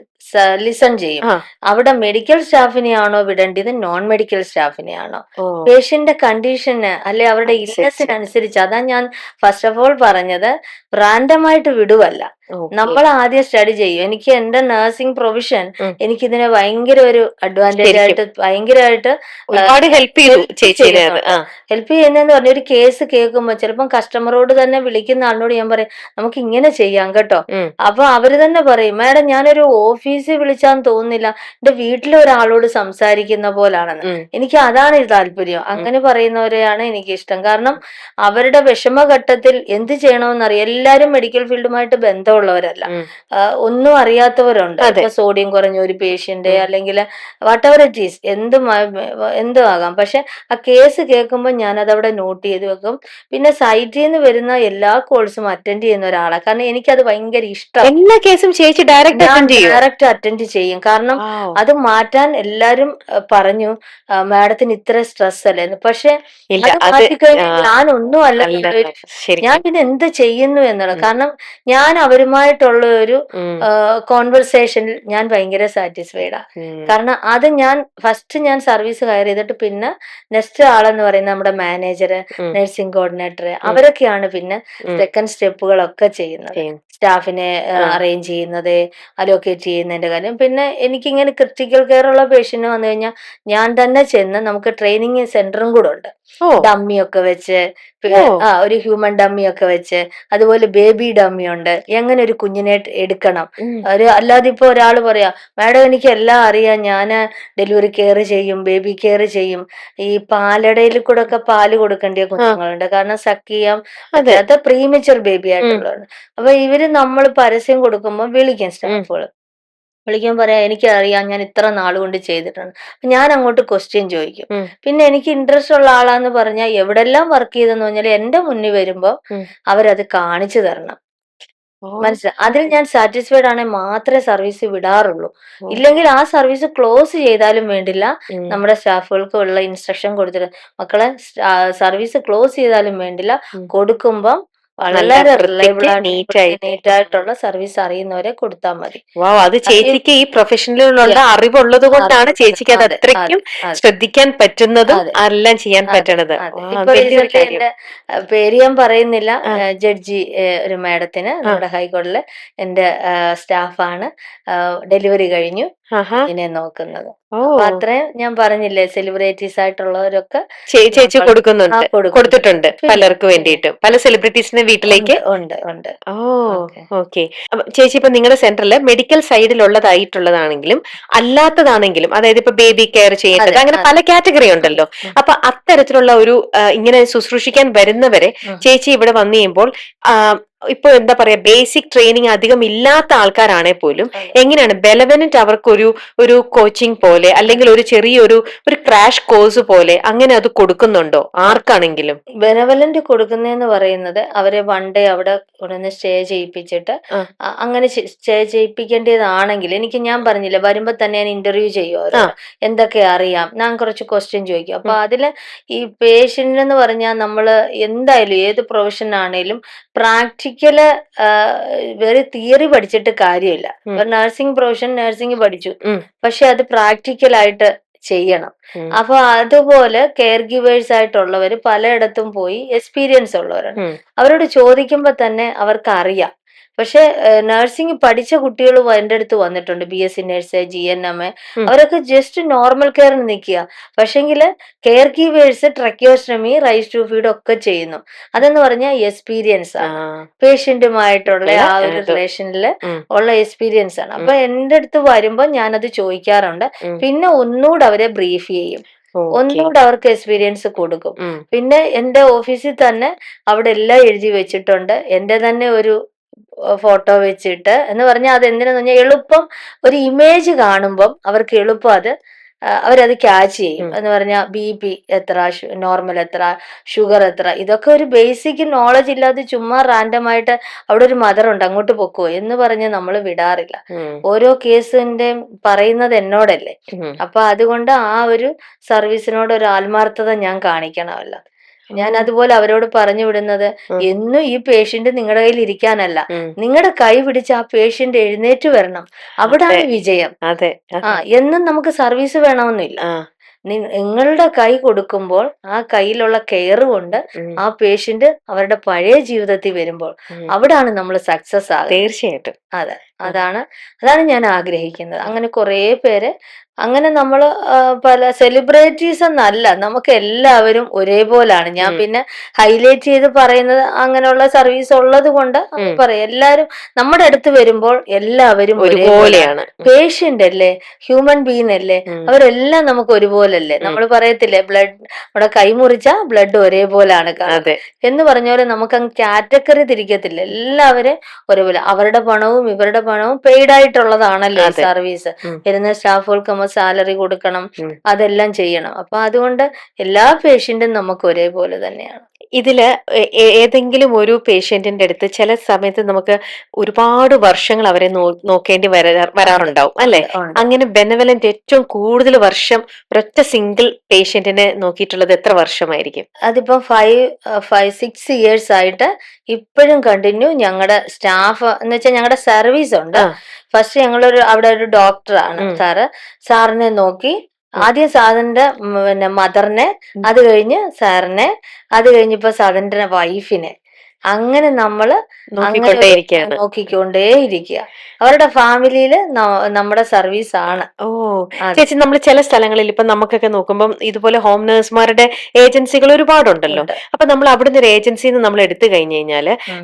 ലിസൺ ചെയ്യും. അവിടെ മെഡിക്കൽ സ്റ്റാഫിനെയാണോ വിടേണ്ടത്, നോൺ മെഡിക്കൽ സ്റ്റാഫിനെയാണോ, പേഷ്യന്റെ കണ്ടീഷന് അല്ലെ അവരുടെ ഇല്ലസിനനുസരിച്ച്. അതാ ഞാൻ ഫസ്റ്റ് ഓഫ് ഓൾ പറഞ്ഞത്, റാൻഡമായിട്ട് വിടുവല്ല. നമ്മൾ ആദ്യം സ്റ്റഡി ചെയ്യും. എനിക്ക് എന്റെ നഴ്സിംഗ് പ്രൊവിഷൻ എനിക്കിതിനെ ഭയങ്കര ഒരു അഡ്വാൻറ്റേജ് ആയിട്ട് ഭയങ്കരമായിട്ട് ഹെൽപ്പ് ചെയ്യുന്നതെന്ന് പറഞ്ഞ, ഒരു കേസ് കേൾക്കുമ്പോൾ ചിലപ്പം കസ്റ്റമറോട് തന്നെ വിളിക്കുന്ന ആളിനോട് ഞാൻ പറയും നമുക്ക് ഇങ്ങനെ ചെയ്യാം കേട്ടോ. അപ്പൊ അവര് തന്നെ പറയും മാഡം ഞാനൊരു ഓഫീസിൽ വിളിച്ചാന്ന് തോന്നുന്നില്ല, എന്റെ വീട്ടിലെ ഒരാളോട് സംസാരിക്കുന്ന പോലാണെന്ന്. എനിക്ക് അതാണ് താല്പര്യം. അങ്ങനെ പറയുന്നവരെയാണ് എനിക്ക് ഇഷ്ടം. കാരണം അവരുടെ വിഷമഘട്ടത്തിൽ എന്ത് ചെയ്യണമെന്നറിയാം. എല്ലാരും മെഡിക്കൽ ഫീൽഡുമായിട്ട് ബന്ധമുള്ളവരല്ല, ഒന്നും അറിയാത്തവരുണ്ട്. ഇപ്പൊ സോഡിയം കുറഞ്ഞ ഒരു പേഷ്യന്റ് അല്ലെങ്കിൽ വാട്ട് എവർ ഇറ്റ് ഈസ്, എന്തും ആകാം. പക്ഷെ ആ കേസ് കേൾക്കുമ്പോൾ ഞാൻ അതവിടെ നോട്ട് ചെയ്ത് വെക്കും. പിന്നെ സൈറ്റിൽ നിന്ന് വരുന്ന എല്ലാ കോൾസും അറ്റൻഡ് ചെയ്യുന്ന ഒരാളാണ്. കാരണം എനിക്കത് ഭയങ്കര ഇഷ്ടം. എല്ലാ കേസും ചേച്ചി ഡയറക്റ്റ് അറ്റൻഡ് ചെയ്യും. കാരണം അത് മാറ്റാൻ എല്ലാരും പറഞ്ഞു മാഡത്തിന് ഇത്ര സ്ട്രെസ് അല്ലേന്ന്. പക്ഷെ ഞാൻ ഒന്നും അല്ല, ഞാൻ പിന്നെ എന്ത് ചെയ്യുന്നു എന്നുള്ളത്. കാരണം ഞാൻ അവരുമായിട്ടുള്ള ഒരു കോൺവെർസേഷനിൽ ഞാൻ ഭയങ്കര സാറ്റിസ്ഫൈഡാ. കാരണം അത് ഞാൻ ഞാൻ സർവീസ് ഹയർ ചെയ്തിട്ട് പിന്നെ നെക്സ്റ്റ് ആളെന്ന് പറയുന്നത് നമ്മുടെ മാനേജർ, നഴ്സിംഗ് കോർഡിനേറ്റർ, അവരൊക്കെയാണ് പിന്നെ സെക്കൻഡ് സ്റ്റെപ്പുകളൊക്കെ ചെയ്യുന്നത്. സ്റ്റാഫിനെ അറേഞ്ച് ചെയ്യുന്നത്, അലോക്കേറ്റ് ചെയ്യുന്നതിന്റെ കാര്യം. പിന്നെ എനിക്കിങ്ങനെ ക്രിട്ടിക്കൽ കെയർ ഉള്ള പേഷ്യന്റ് വന്നു കഴിഞ്ഞാൽ ഞാൻ തന്നെ ചെന്ന്, നമുക്ക് ട്രെയിനിങ് സെന്ററും കൂടെ ഉണ്ട്, ഡമ്മിയൊക്കെ വെച്ച്, ഒരു ഹ്യൂമൻ ഡമ്മിയൊക്കെ വെച്ച്, അതുപോലെ ബേബി ഡമ്മി ഉണ്ട്, എങ്ങനെ ഒരു കുഞ്ഞിനെ എടുക്കണം. അല്ലാതെ ഇപ്പൊ ഒരാള് പറയാ മാഡം എനിക്ക് എല്ലാം അറിയാം, ഞാൻ ഡെലിവറി കെയർ ചെയ്യും, ബേബി കെയർ ചെയ്യും, ഈ പാലടയിൽ കൂടെ ഒക്കെ പാല് കൊടുക്കേണ്ട കുഞ്ഞുങ്ങളുണ്ട്, കാരണം സക്ക് ചെയ്യാൻ പറ്റാത്ത പ്രീമച്ചുർ ബേബി ആയിട്ടുള്ളതാണ്. അപ്പൊ ഇവര് നമ്മൾ പരസ്യം കൊടുക്കുമ്പോൾ വിളിക്കും, സ്റ്റാഫുകൾ വിളിക്കാൻ പറയാം എനിക്കറിയാം, ഞാൻ ഇത്ര നാളുകൊണ്ട് ചെയ്തിട്ടുണ്ട്. ഞാൻ അങ്ങോട്ട് ക്വസ്റ്റ്യൻ ചോദിക്കും. പിന്നെ എനിക്ക് ഇൻട്രസ്റ്റ് ഉള്ള ആളാന്ന് പറഞ്ഞാൽ എവിടെല്ലാം വർക്ക് ചെയ്തെന്ന് പറഞ്ഞാൽ എന്റെ മുന്നിൽ വരുമ്പോ അവരത് കാണിച്ചു തരണം. മനസ്സിലായി. അതിൽ ഞാൻ സാറ്റിസ്ഫൈഡ് ആണെങ്കിൽ മാത്രമേ സർവീസ് വിടാറുള്ളൂ. ഓ. ഇല്ലെങ്കിൽ ആ സർവീസ് ക്ലോസ് ചെയ്താലും വേണ്ടില്ല. ഉം. നമ്മുടെ സ്റ്റാഫുകൾക്ക് ഉള്ള ഇൻസ്ട്രക്ഷൻ കൊടുത്തിട്ട് മക്കളെ സർവീസ് ക്ലോസ് ചെയ്താലും വേണ്ടില്ല, ഉം. കൊടുക്കുമ്പം നല്ല വളരെ റിലയബിൾ വൃത്തിക്ക് ആയിട്ട് നീറ്റായിട്ട്. നീറ്റ് ആയിട്ടുള്ള സർവീസ് അറിയുന്നവരെ കൊടുത്താൽ മതി. വാവ്, അത് ചേച്ചിക്ക് ഈ പ്രൊഫഷനിലുള്ള അറിവുള്ളത് കൊണ്ടാണ് ചേച്ചിക്ക് അത് അതെ അതെ അത്രയ്ക്കും അതെ ശ്രദ്ധിക്കാൻ പറ്റുന്നതും അതെ എല്ലാം ചെയ്യാൻ അതെ പറ്റണത്. അതെ. വാ, ഇപ്പൊ വലിയൊരു റീസെന്റ് കാര്യം. എന്റെ പേര് ഞാൻ പറയുന്നില്ല, ആ, ജഡ്ജി ഒരു മാഡത്തിന് ആ, നമ്മുടെ ഹൈക്കോടതിയിലെ എന്റെ സ്റ്റാഫാണ്, ഡെലിവറി കഴിഞ്ഞു ആഹാ. കുഞ്ഞിനെ നോക്കുന്നത്. ഓ, അപ്പൊ അത്രയും ഞാൻ പറഞ്ഞില്ലേ, സെലിബ്രിറ്റീസ് ആയിട്ടുള്ളവരൊക്കെ ചേച്ചി നമ്മൾ കൊടുക്കുന്നുണ്ട്, കൊടുക്കുന്നുണ്ട്. കൊടുത്തിട്ടുണ്ട് പിന്നെ പലർക്ക് പിന്നെ വേണ്ടിയിട്ട്, പല സെലിബ്രിറ്റീസിന്റെ വീട്ടിലേക്ക്. ഉണ്ട് ഉണ്ട് ഉണ്ട്. ഓ, ഓക്കെ. ഓക്കെ. അപ്പൊ ചേച്ചി ഇപ്പൊ നിങ്ങളുടെ സെന്ററിൽ മെഡിക്കൽ സൈഡിലുള്ളതായിട്ടുള്ളതാണെങ്കിലും അല്ലാത്തതാണെങ്കിലും, അതായത് ഇപ്പൊ ബേബി കെയർ ചെയ്യേണ്ടത്, അതെ അങ്ങനെ അതെ പല കാറ്റഗറി അതെ. ഉണ്ടല്ലോ. അപ്പൊ അത്തരത്തിലുള്ള ഒരു ഇങ്ങനെ ശുശ്രൂഷിക്കാൻ വരുന്നവരെ ഉം. ചേച്ചി ഇവിടെ വന്നു കഴിയുമ്പോൾ ആ, ഇപ്പൊ എന്താ പറയാ, ബേസിക് ട്രെയിനിങ് അധികം ഇല്ലാത്ത ആൾക്കാരാണെ പോലും അതെ. എങ്ങനെയാണ് ബെലവനന്റ് അവർക്കൊരു ഒരു കോച്ചിങ് പോലെ, അല്ലെങ്കിൽ ഒരു ചെറിയൊരു ഒരു ക്രാഷ് കോഴ്സ് പോലെ അങ്ങനെ അത് കൊടുക്കുന്നുണ്ടോ ആർക്കാണെങ്കിലും? ബെനവലന്റ് കൊടുക്കുന്നതെന്ന് പറയുന്നത് അവരെ വൺ ഡേ അവിടെ കൊണ്ടുവന്ന് സ്റ്റേ ചെയ്യിപ്പിച്ചിട്ട്, ആ, അങ്ങനെ സ്റ്റേ ചെയ്യിപ്പിക്കേണ്ടതാണെങ്കിൽ, ഞാൻ പറഞ്ഞില്ല, വരുമ്പോ തന്നെ ഞാൻ ഇന്റർവ്യൂ ചെയ്യും ആ, അവരോട്, എന്തൊക്കെ അറിയാം, ഞാൻ കുറച്ച് ക്വസ്റ്റ്യൻ ചോദിക്കും. അപ്പൊ ഉം, അതില് ഈ പേഷ്യന്റ് എന്ന് പറഞ്ഞാൽ നമ്മള് എന്തായാലും ഏത് പ്രൊഫഷൻ ആണേലും പ്രാക്ടിക്കല്, വെറും തിയറി പഠിച്ചിട്ട് കാര്യമില്ല. ഉം, ഒരു നഴ്സിംഗ് പ്രൊഫഷൻ, നഴ്സിംഗ് പഠിച്ചു, ഉം, പക്ഷെ അത് പ്രാക്ടിക്കലായിട്ട് ചെയ്യണം. ഉം, അപ്പൊ അതുപോലെ കെയർ ഗിവേഴ്സ് ആയിട്ടുള്ളവർ പലയിടത്തും പോയി എക്സ്പീരിയൻസ് ഉള്ളവരാണ്. ഉം, അവരോട് ചോദിക്കുമ്പോൾ തന്നെ അവർക്ക് അറിയാം. പക്ഷെ നഴ്സിംഗ് പഠിച്ച കുട്ടികൾ എൻ്റെ അടുത്ത് വന്നിട്ടുണ്ട്, BSc നഴ്സ്, GNM, ഉം. അവരൊക്കെ ജസ്റ്റ് നോർമൽ കെയറിന് നിൽക്കുക. പക്ഷെങ്കിൽ care givers tracheostomy, Ryle's tube feed ഒക്കെ ചെയ്യുന്നു. അതെന്ന് പറഞ്ഞാൽ എക്സ്പീരിയൻസ് ആ, ആണ്, പേഷ്യന്റുമായിട്ടുള്ള ഉള്ള ആ ഒരു ഇത്. റിലേഷനിൽ ഉം, ഉള്ള എക്സ്പീരിയൻസ് ആണ്. ഉം, അപ്പൊ എൻ്റെ അടുത്ത് വരുമ്പോൾ ഞാനത് ചോദിക്കാറുണ്ട്. ഉം. പിന്നെ ഒന്നുകൂടെ അവരെ ബ്രീഫ് ചെയ്യും, ഓക്കെ. ഒന്നുകൂടെ അവർക്ക് എക്സ്പീരിയൻസ് കൊടുക്കും. ഉം, പിന്നെ എൻ്റെ ഓഫീസിൽ തന്നെ അവിടെ എല്ലാം എഴുതി വെച്ചിട്ടുണ്ട്. എൻ്റെ തന്നെ ഒരു ഫോട്ടോ വെച്ചിട്ട്, എന്ന് പറഞ്ഞാൽ അത് എന്തിനാന്ന് പറഞ്ഞാൽ എളുപ്പം ഒരു ഇമേജ് കാണുമ്പം അവർക്ക് എളുപ്പം അത് അവരത് ക്യാച്ച് ചെയ്യും. ഉം, എന്ന് പറഞ്ഞാൽ BP എത്ര, നോർമൽ എത്ര, ഷുഗർ എത്ര, ഇതൊക്കെ ഒരു ബേസിക് നോളജ് ഇല്ലാതെ ചുമ്മാ റാൻഡമായിട്ട് അവിടെ ഒരു മദർ ഉണ്ട് അങ്ങോട്ട് പൊക്കോ എന്ന് പറഞ്ഞ് നമ്മൾ വിടാറില്ല. ഉം, ഓരോ കേസിന്റെയും പറയുന്നത് എന്നോടല്ലേ. ഉം. അപ്പൊ അതുകൊണ്ട് ആ ഒരു സർവീസിനോട് ഒരു ആത്മാർത്ഥത ഞാൻ കാണിക്കണമല്ലോ. ഞാൻ ഓ, അതുപോലെ അവരോട് പറഞ്ഞു വിടുന്നത്, ഉം, എന്നും ഈ പേഷ്യന്റ് നിങ്ങളുടെ കയ്യിൽ ഇരിക്കാനല്ല, ഉം. നിങ്ങളുടെ കൈ പിടിച്ച് ആ പേഷ്യന്റ് എഴുന്നേറ്റ് വരണം, അതെ അവിടാണ് വിജയം. അതെ അതെ. എന്നും നമുക്ക് സർവീസ് വേണമെന്നില്ല. ആ, നിങ്ങളുടെ കൈ കൊടുക്കുമ്പോൾ ആ കയ്യിലുള്ള കെയർ കൊണ്ട് ഉം, ആ പേഷ്യന്റ് അവരുടെ പഴയ ജീവിതത്തിൽ വരുമ്പോൾ ഉം. അവിടാണ് നമ്മൾ സക്സസ് ആകുന്നത്. തീർച്ചയായിട്ടും. അതെ, ആ, അതാണ് അതാണ് ഞാൻ ആഗ്രഹിക്കുന്നത്. അങ്ങനെ കുറേ പേര്, അങ്ങനെ നമ്മൾ പല സെലിബ്രിറ്റീസ് എന്നല്ല, നമുക്ക് എല്ലാവരും ഒരേപോലാണ്. ഞാൻ ഉം, പിന്നെ ഹൈലൈറ്റ് ചെയ്ത് പറയുന്നത് അങ്ങനെയുള്ള സർവീസ് ഉള്ളത് കൊണ്ട് ഉം. പറയാം. എല്ലാവരും നമ്മുടെ അടുത്ത് വരുമ്പോൾ എല്ലാവരും ഒരേപോലെയാണ്. ഒരുപോലെയാണ്. പേഷ്യന്റ് അല്ലേ, ഹ്യൂമൻ ബീങ് അല്ലേ, ഉം, അവരെല്ലാം നമുക്ക് ഒരുപോലല്ലേ. ഉം. നമ്മൾ പറയത്തില്ലേ, ബ്ലഡ്, നമ്മുടെ കൈ മുറിച്ചാ ബ്ലഡ് ഒരേപോലെയാണ് കാണുന്നത് അതെ. എന്ന് പറഞ്ഞ പോലെ, നമുക്ക് അങ്ങ് കാറ്റഗറി തിരിക്കത്തില്ല. എല്ലാവരും ഒരുപോലെ, അവരുടെ പണവും ഇവരുടെ പണവും പെയ്ഡ് ആയിട്ടുള്ളതാണല്ലോ ഈ അതെ. സർവീസ്. ഉം, വരുന്ന സ്റ്റാഫുകൾക്ക് നമ്മൾ സാലറി കൊടുക്കണം, ഉം. അതെല്ലാം ചെയ്യണം. അപ്പൊ അതുകൊണ്ട് എല്ലാ പേഷ്യന്റും നമുക്ക് ഒരേപോലെ തന്നെയാണ്. ഇതില് ഏതെങ്കിലും ഒരു പേഷ്യന്റിന്റെ അടുത്ത് ചില സമയത്ത് നമുക്ക് ഒരുപാട് വർഷങ്ങൾ അവരെ നോക്കേണ്ടി ഉണ്ട് വരാറുണ്ടാവും അല്ലെ? ഉണ്ട് ഉണ്ട്. അങ്ങനെ ബെനവലന്റ് ഏറ്റവും കൂടുതൽ വർഷം ഒരൊറ്റ സിംഗിൾ പേഷ്യന്റിനെ നോക്കിയിട്ടുള്ളത് എത്ര വർഷമായിരിക്കും? അതിപ്പോ 5-6 years ആയിട്ട് ഇപ്പോഴും കണ്ടിന്യൂ ഞങ്ങളുടെ സ്റ്റാഫ് എന്ന് വെച്ചാൽ ഞങ്ങളുടെ സർവീസ് ഉണ്ട്. ആ, ഫസ്റ്റ് അവിടെ ഒരു ഡോക്ടറാണ് ഉം, സാറിനെ നോക്കി, ഉം, ആദ്യം സാറിന്റെ പിന്നെ മദറിനെ, ഉം. അത് കഴിഞ്ഞ് സാറിനെ, അത് കഴിഞ്ഞിപ്പോ സാറിന്റെ വൈഫിനെ, അങ്ങനെ നമ്മള് അങ്ങനെ ഒരു നോക്കിക്കൊണ്ടേയിരിക്കുകയാണ്. നോക്കിക്കൊണ്ടേയിരിക്കുക. അവരുടെ ഫാമിലിയില് നമ്മുടെ സർവീസ് ആണ്. ഓ, അതെ ചേച്ചി, നമ്മൾ ചില സ്ഥലങ്ങളിൽ ഇപ്പൊ നമുക്കൊക്കെ നോക്കുമ്പോൾ ഇതുപോലെ ഹോം നേഴ്സുമാരുടെ ഏജൻസികൾ ഒരുപാടുണ്ടല്ലോ. ഉണ്ട്. അപ്പൊ നമ്മൾ അവിടുന്ന് ഒരു ഏജൻസിന്ന് നമ്മൾ എടുത്തു കഴിഞ്ഞു കഴിഞ്ഞാല് ഉം.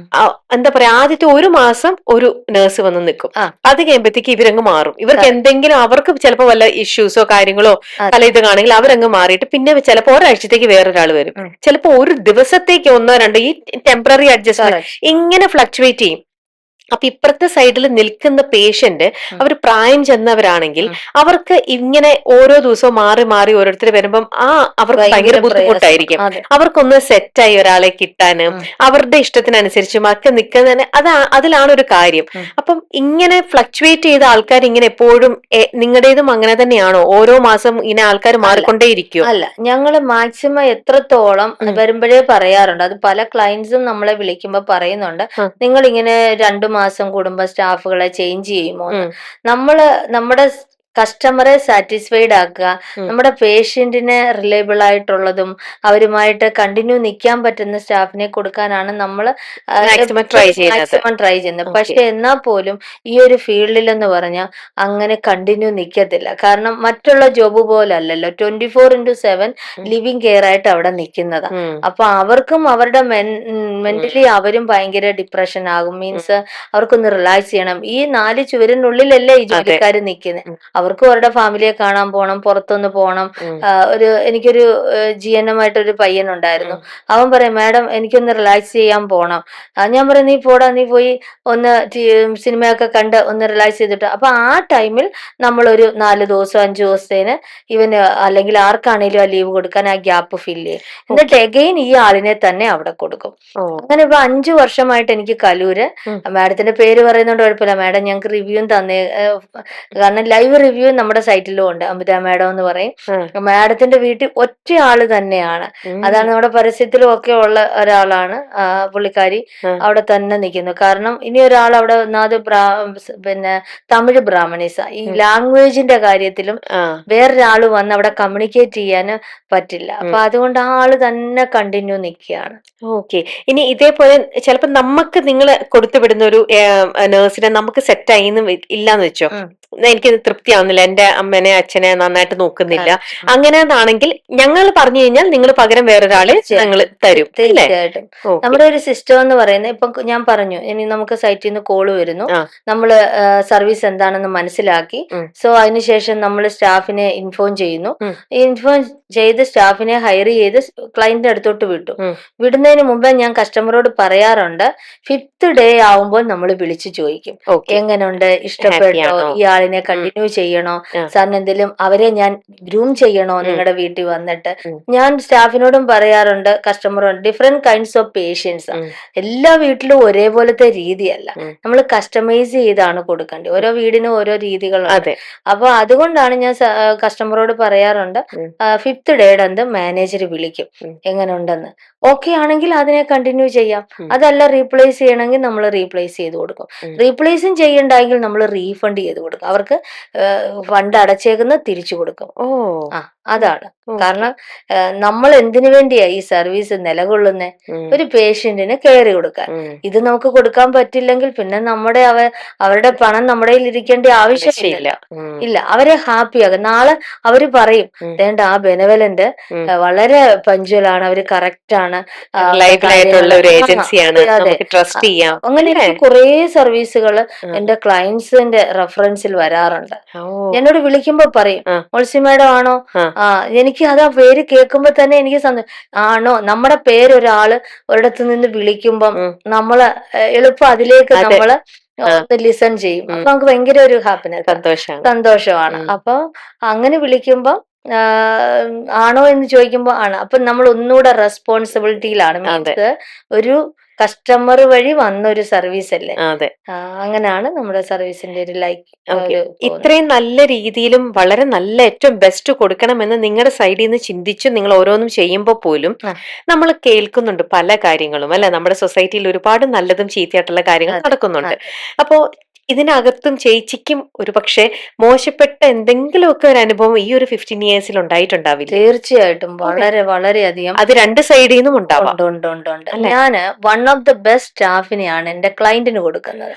എന്താ പറയാ, ആദ്യത്തെ ഒരു മാസം ഒരു നേഴ്സ് വന്ന് നിൽക്കും. ആ അത് കഴിയുമ്പോഴത്തേക്ക് ഇവരങ്ങ് മാറും. ഇവർക്ക് correct. എന്തെങ്കിലും, അവർക്ക് ചിലപ്പോൾ വല്ല ഇഷ്യൂസോ കാര്യങ്ങളോ പല അതെ. ഇത് കാണെങ്കിൽ അവരങ്ങ് മാറിയിട്ട് പിന്നെ ചിലപ്പോൾ ഒരാഴ്ചത്തേക്ക് വേറൊരാൾ വരും. ഉം. ചിലപ്പോൾ ഒരു ദിവസത്തേക്ക് ഒന്നോ രണ്ടോ, ഈ ടെമ്പററി അഡ്ജസ്റ്റ്മെന്റ് Correct. ഇങ്ങനെ ഫ്ലക്ച്വേറ്റ് ചെയ്യും. അപ്പൊ ഇപ്പുറത്തെ സൈഡിൽ നിൽക്കുന്ന പേഷ്യന്റ് അവർ പ്രായം ചെന്നവരാണെങ്കിൽ അവർക്ക് ഇങ്ങനെ ഓരോ ദിവസവും മാറി മാറി ഓരോരുത്തർ വരുമ്പം അവർക്ക് ഭയങ്കര ബുദ്ധിമുട്ടായിരിക്കും. അവർക്കൊന്ന് സെറ്റായി ഒരാളെ കിട്ടാനും അവരുടെ ഇഷ്ടത്തിനനുസരിച്ച് ഒക്കെ നിൽക്കുന്നതിന് അതിലാണ് ഒരു കാര്യം. അപ്പം ഇങ്ങനെ ഫ്ലക്ച്വേറ്റ് ചെയ്ത ആൾക്കാർ ഇങ്ങനെ എപ്പോഴും നിങ്ങളുടേതും അങ്ങനെ തന്നെയാണോ? ഓരോ മാസം ഇങ്ങനെ ആൾക്കാർ മാറിക്കൊണ്ടേയിരിക്കും? അല്ല, ഞങ്ങള് മാക്സിമം എത്രത്തോളം വരുമ്പോഴേ പറയാറുണ്ട്. അത് പല ക്ലയന്റ്സും നമ്മളെ വിളിക്കുമ്പോ പറയുന്നുണ്ട്, നിങ്ങൾ ഇങ്ങനെ 2 മാസം കൂടുമ്പോ സ്റ്റാഫുകളെ ചേഞ്ച് ചെയ്യുമോ? നമ്മുടെ കസ്റ്റമറെ സാറ്റിസ്ഫൈഡ് ആക്കുക, നമ്മുടെ പേഷ്യന്റിന് റിലയബിൾ ആയിട്ടുള്ളതും അവരുമായിട്ട് കണ്ടിന്യൂ നിൽക്കാൻ പറ്റുന്ന സ്റ്റാഫിനെ കൊടുക്കാനാണ് നമ്മൾ മാക്സിമം ട്രൈ ചെയ്യുന്നത്. പക്ഷെ എന്നാൽ പോലും ഈ ഒരു ഫീൽഡിൽ എന്ന് പറഞ്ഞാൽ അങ്ങനെ കണ്ടിന്യൂ നിൽക്കത്തില്ല. കാരണം മറ്റുള്ള ജോബ് പോലല്ലല്ലോ 24/7 ലിവിങ് കെയർ ആയിട്ട് അവിടെ നിൽക്കുന്നതാ. അപ്പൊ അവർക്കും അവരുടെ മെന്റലി അവരും ഭയങ്കര ഡിപ്രഷൻ ആകും. മീൻസ് അവർക്കൊന്ന് റിലാക്സ് ചെയ്യണം. ഈ 4 ചുവരിനുള്ളിലല്ലേ ഈ ജോലിക്കാർ നിൽക്കുന്നത്. അവർക്കും അവരുടെ ഫാമിലിയെ കാണാൻ പോണം, പുറത്തൊന്ന് പോണം. എനിക്കൊരു GNM ആയിട്ടൊരു പയ്യനുണ്ടായിരുന്നു. അവൻ പറയും, മാഡം എനിക്കൊന്ന് റിലാക്സ് ചെയ്യാൻ പോണം. ഞാൻ പറയും, നീ പോടാ, നീ പോയി ഒന്ന് സിനിമയൊക്കെ കണ്ട് ഒന്ന് റിലാക്സ് ചെയ്തിട്ട്. അപ്പൊ ആ ടൈമിൽ നമ്മളൊരു 4 ദിവസം 5 ദിവസത്തേന് ഇവന് അല്ലെങ്കിൽ ആർക്കാണേലും ആ ലീവ് കൊടുക്കാൻ ആ ഗ്യാപ്പ് ഫില്ല് ചെയ്യും. എന്നിട്ട് എഗെയിൻ ഈ ആളിനെ തന്നെ അവിടെ കൊടുക്കും. അങ്ങനെ ഇപ്പൊ 5 വർഷമായിട്ട് എനിക്ക് കലൂര്, മാഡത്തിന്റെ പേര് പറയുന്നോണ്ട് കുഴപ്പമില്ല, മാഡം ഞങ്ങൾക്ക് റിവ്യൂ തന്നേ, കാരണം ലൈവ് റിവ്യൂ നമ്മുടെ സൈറ്റിലും ഉണ്ട്. അമിത മാഡം എന്ന് പറയും. മാഡത്തിന്റെ വീട്ടിൽ ഒറ്റ ആള് തന്നെയാണ്. അതാണ് നമ്മുടെ പരസ്യത്തിലും ഒക്കെ ഉള്ള ഒരാളാണ് പുള്ളിക്കാരി. അവിടെ തന്നെ നിൽക്കുന്നു. കാരണം ഇനി ഒരാൾ അവിടെ വന്നത് പിന്നെ തമിഴ് ബ്രാഹ്മണീസ. ഈ ലാംഗ്വേജിന്റെ കാര്യത്തിലും വേറൊരാള് വന്ന് അവിടെ കമ്മ്യൂണിക്കേറ്റ് ചെയ്യാൻ പറ്റില്ല. അപ്പൊ അതുകൊണ്ട് ആ ആള് തന്നെ കണ്ടിന്യൂ നിൽക്കുകയാണ്. ഓക്കെ. ഇനി ഇതേപോലെ ചിലപ്പോ നമുക്ക് നിങ്ങൾ കൊടുത്തുവിടുന്ന ഒരു നേഴ്സിനെ നമുക്ക് സെറ്റായി ഇല്ലാന്ന് വെച്ചോ, എനിക്ക് തൃപ്തിയാവുന്നില്ല, എന്റെ അമ്മനെ അച്ഛനെ നന്നായിട്ട് നോക്കുന്നില്ല, അങ്ങനെയാണെങ്കിൽ ഞങ്ങൾ പറഞ്ഞു കഴിഞ്ഞാൽ നിങ്ങൾ പകരം വേറൊരാളെ ഞങ്ങൾ തരും. തീർച്ചയായിട്ടും. നമ്മുടെ ഒരു സിസ്റ്റം എന്ന് പറയുന്നത്, ഇപ്പൊ ഞാൻ പറഞ്ഞു, ഇനി നമുക്ക് സൈറ്റിൽ നിന്ന് കോള് വരുന്നു, നമ്മള് സർവീസ് എന്താണെന്ന് മനസ്സിലാക്കി, സോ അതിനുശേഷം നമ്മൾ സ്റ്റാഫിനെ ഇൻഫോം ചെയ്യുന്നു. ഇൻഫോം ചെയ്ത് സ്റ്റാഫിനെ ഹയർ ചെയ്ത് ക്ലയന്റിന്റെ അടുത്തോട്ട് വിട്ടു. വിടുന്നതിന് മുമ്പേ ഞാൻ കസ്റ്റമറോട് പറയാറുണ്ട്, 5th ഡേ ആവുമ്പോൾ നമ്മൾ വിളിച്ചു ചോദിക്കും, എങ്ങനെയുണ്ട്, ഇഷ്ടപ്പെട്ടോ, ഈ ആളിനെ കണ്ടിന്യൂ ചെയ്യണോ, സാറിന് എന്തെങ്കിലും അവരെ ഞാൻ ഗ്രൂം ചെയ്യണോ നിങ്ങളുടെ വീട്ടിൽ വന്നിട്ട്. ഞാൻ സ്റ്റാഫിനോടും പറയാറുണ്ട്, കസ്റ്റമറും ഡിഫറെന്റ് കൈൻഡ്സ് ഓഫ് പേഷ്യൻസ്. എല്ലാ വീട്ടിലും ഒരേപോലത്തെ രീതിയല്ല, നമ്മൾ കസ്റ്റമൈസ് ചെയ്താണ് കൊടുക്കേണ്ടത്. ഓരോ വീടിനും ഓരോ രീതികളുണ്ട്. അപ്പൊ അതുകൊണ്ടാണ് ഞാൻ കസ്റ്റമറോട് പറയാറുണ്ട്, 5th ഡേയുടെ അന്ന് മാനേജർ വിളിക്കും, എങ്ങനെ ഉണ്ടെന്ന്. ഓക്കെ ആണെങ്കിൽ അതിനെ കണ്ടിന്യൂ ചെയ്യാം. അതല്ല റീപ്ലേസ് ചെയ്യണമെങ്കിൽ നമ്മൾ റീപ്ലേസ് ചെയ്ത് കൊടുക്കും. റീപ്ലേസും ചെയ്യണ്ടെങ്കിൽ നമ്മൾ റീഫണ്ട് ചെയ്ത് കൊടുക്കും. അവർക്ക് ഫണ്ട് അടച്ചേക്കുന്ന തിരിച്ചു കൊടുക്കും. അതാണ് കാരണം നമ്മൾ എന്തിനു വേണ്ടിയാ ഈ സർവീസ് നിലകൊള്ളുന്നേ? ഒരു പേഷ്യന്റിന് കെയർ കൊടുക്കാൻ. ഇത് നമുക്ക് കൊടുക്കാൻ പറ്റില്ലെങ്കിൽ പിന്നെ അവരുടെ പണം നമ്മുടെ കയ്യിൽ ഇരിക്കേണ്ട ആവശ്യമില്ല. ഇല്ല, അവരെ ഹാപ്പിയാകും. നാളെ അവര് പറയും, വേണ്ട, ആ ബെനവലന്റ് വളരെ പഞ്ച്വലാണ്, അവര് കറക്റ്റ് ആണ്, അങ്ങനെ കുറെ സർവീസുകൾ എന്റെ ക്ലയൻസിന്റെ റെഫറൻസിൽ വരാറുണ്ട്. എന്നോട് വിളിക്കുമ്പോ പറയും, മോൾസി മാഡം ആണോ? എനിക്ക് അത് ആ പേര് കേൾക്കുമ്പോ തന്നെ എനിക്ക് ആണോ, നമ്മുടെ പേര് ഒരാള് ഒരിടത്ത് നിന്ന് വിളിക്കുമ്പം നമ്മള് എളുപ്പം അതിലേക്ക് നമ്മള് ലിസൺ ചെയ്യും. അപ്പൊ നമുക്ക് ഭയങ്കര ഒരു ഹാപ്പിനെസ്, സന്തോഷമാണ്. അപ്പൊ അങ്ങനെ വിളിക്കുമ്പോ ആണോ എന്ന് ചോദിക്കുമ്പോ ആണ്. അപ്പൊ നമ്മൾ ഒന്നുകൂടെ റെസ്പോൺസിബിലിറ്റിയിലാണ്. മീൻസ് ഒരു കസ്റ്റമർ വഴി വന്ന ഒരു സർവീസ് അല്ലേ. അങ്ങനെയാണ് നമ്മുടെ സർവീസിന്റെ ഒരു ഇത്രയും നല്ല രീതിയിലും വളരെ നല്ല ഏറ്റവും ബെസ്റ്റ് കൊടുക്കണമെന്ന് നിങ്ങളുടെ സൈഡിൽ നിന്ന് ചിന്തിച്ച് നിങ്ങൾ ഓരോന്നും ചെയ്യുമ്പോൾ പോലും നമ്മൾ കേൾക്കുന്നുണ്ട് പല കാര്യങ്ങളും അല്ലെ. നമ്മുടെ സൊസൈറ്റിയിൽ ഒരുപാട് നല്ലതും ചീത്തയായിട്ടുള്ള കാര്യങ്ങൾ നടക്കുന്നുണ്ട്. അപ്പോ ഇതിനകത്തും ചേച്ചിക്കും ഒരു പക്ഷെ മോശപ്പെട്ട എന്തെങ്കിലുമൊക്കെ ഒരു അനുഭവം ഈ ഒരു 15 ഇയേഴ്സിൽ ഉണ്ടായിട്ടുണ്ടാവില്ല? തീർച്ചയായിട്ടും, വളരെ വളരെയധികം. അത് 2 സൈഡിൽ നിന്നും ഉണ്ടാവും. ഞാന് വൺ ഓഫ് ദ ബെസ്റ്റ് സ്റ്റാഫിനെയാണ് എന്റെ ക്ലയന്റിന് കൊടുക്കുന്നത്.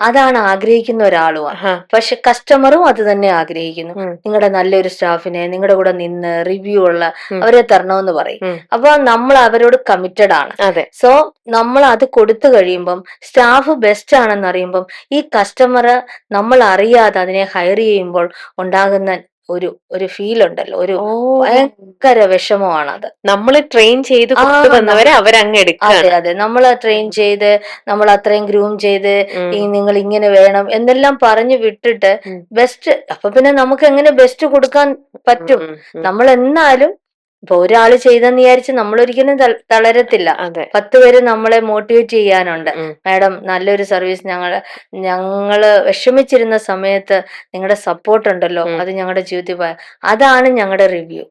അതാണ് ആഗ്രഹിക്കുന്ന ഒരാളുമാണ്. പക്ഷെ കസ്റ്റമറും അത് തന്നെ ആഗ്രഹിക്കുന്നു. നിങ്ങളുടെ നല്ലൊരു സ്റ്റാഫിനെ നിങ്ങളുടെ കൂടെ നിന്ന് റിവ്യൂ ഉള്ള അവരെ തരണമെന്ന് പറയും. അപ്പൊ നമ്മൾ അവരോട് കമ്മിറ്റഡ് ആണ്. സോ നമ്മൾ അത് കൊടുത്തു കഴിയുമ്പം സ്റ്റാഫ് ബെസ്റ്റ് ആണെന്ന് അറിയുമ്പം ഈ കസ്റ്റമർ നമ്മൾ അറിയാതെ അതിനെ ഹയർ ചെയ്യുമ്പോൾ ഉണ്ടാകുന്ന ഒരു ഫീൽ ഉണ്ടല്ലോ, ഒരു ഓ ഭയങ്കര വിഷമമാണത്. നമ്മള് ട്രെയിൻ ചെയ്ത് കൊണ്ടുവന്നവരെ അവരങ്ങ് അതെ എടുക്കുകയാണ്. അതെ, നമ്മൾ ട്രെയിൻ ചെയ്ത്, നമ്മൾ അത്രയും ഗ്രൂം ചെയ്ത്, ഉം, ഈ നിങ്ങൾ ഇങ്ങനെ വേണം എന്നെല്ലാം പറഞ്ഞു വിട്ടിട്ട് ഉം, ബെസ്റ്റ്, അപ്പൊ പിന്നെ നമുക്ക് എങ്ങനെ ബെസ്റ്റ് കൊടുക്കാൻ പറ്റും? ഉം, ഉം. നമ്മൾ എന്നാലും ഇപ്പൊ ഒരാള് ചെയ്തെന്ന് വിചാരിച്ച് നമ്മൾ ഒരിക്കലും തളരത്തില്ല. അതെ. 10 പേര് നമ്മളെ മോട്ടിവേറ്റ് ചെയ്യാനുണ്ട്. ഉം, മാഡം നല്ലൊരു സർവീസ്, ഞങ്ങള് വിഷമിച്ചിരുന്ന സമയത്ത് നിങ്ങളുടെ സപ്പോർട്ട് ഉണ്ടല്ലോ, ഉം, അത് ഞങ്ങളുടെ ജീവിതത്തിൽ അതാണ് ഞങ്ങളുടെ റിവ്യൂ.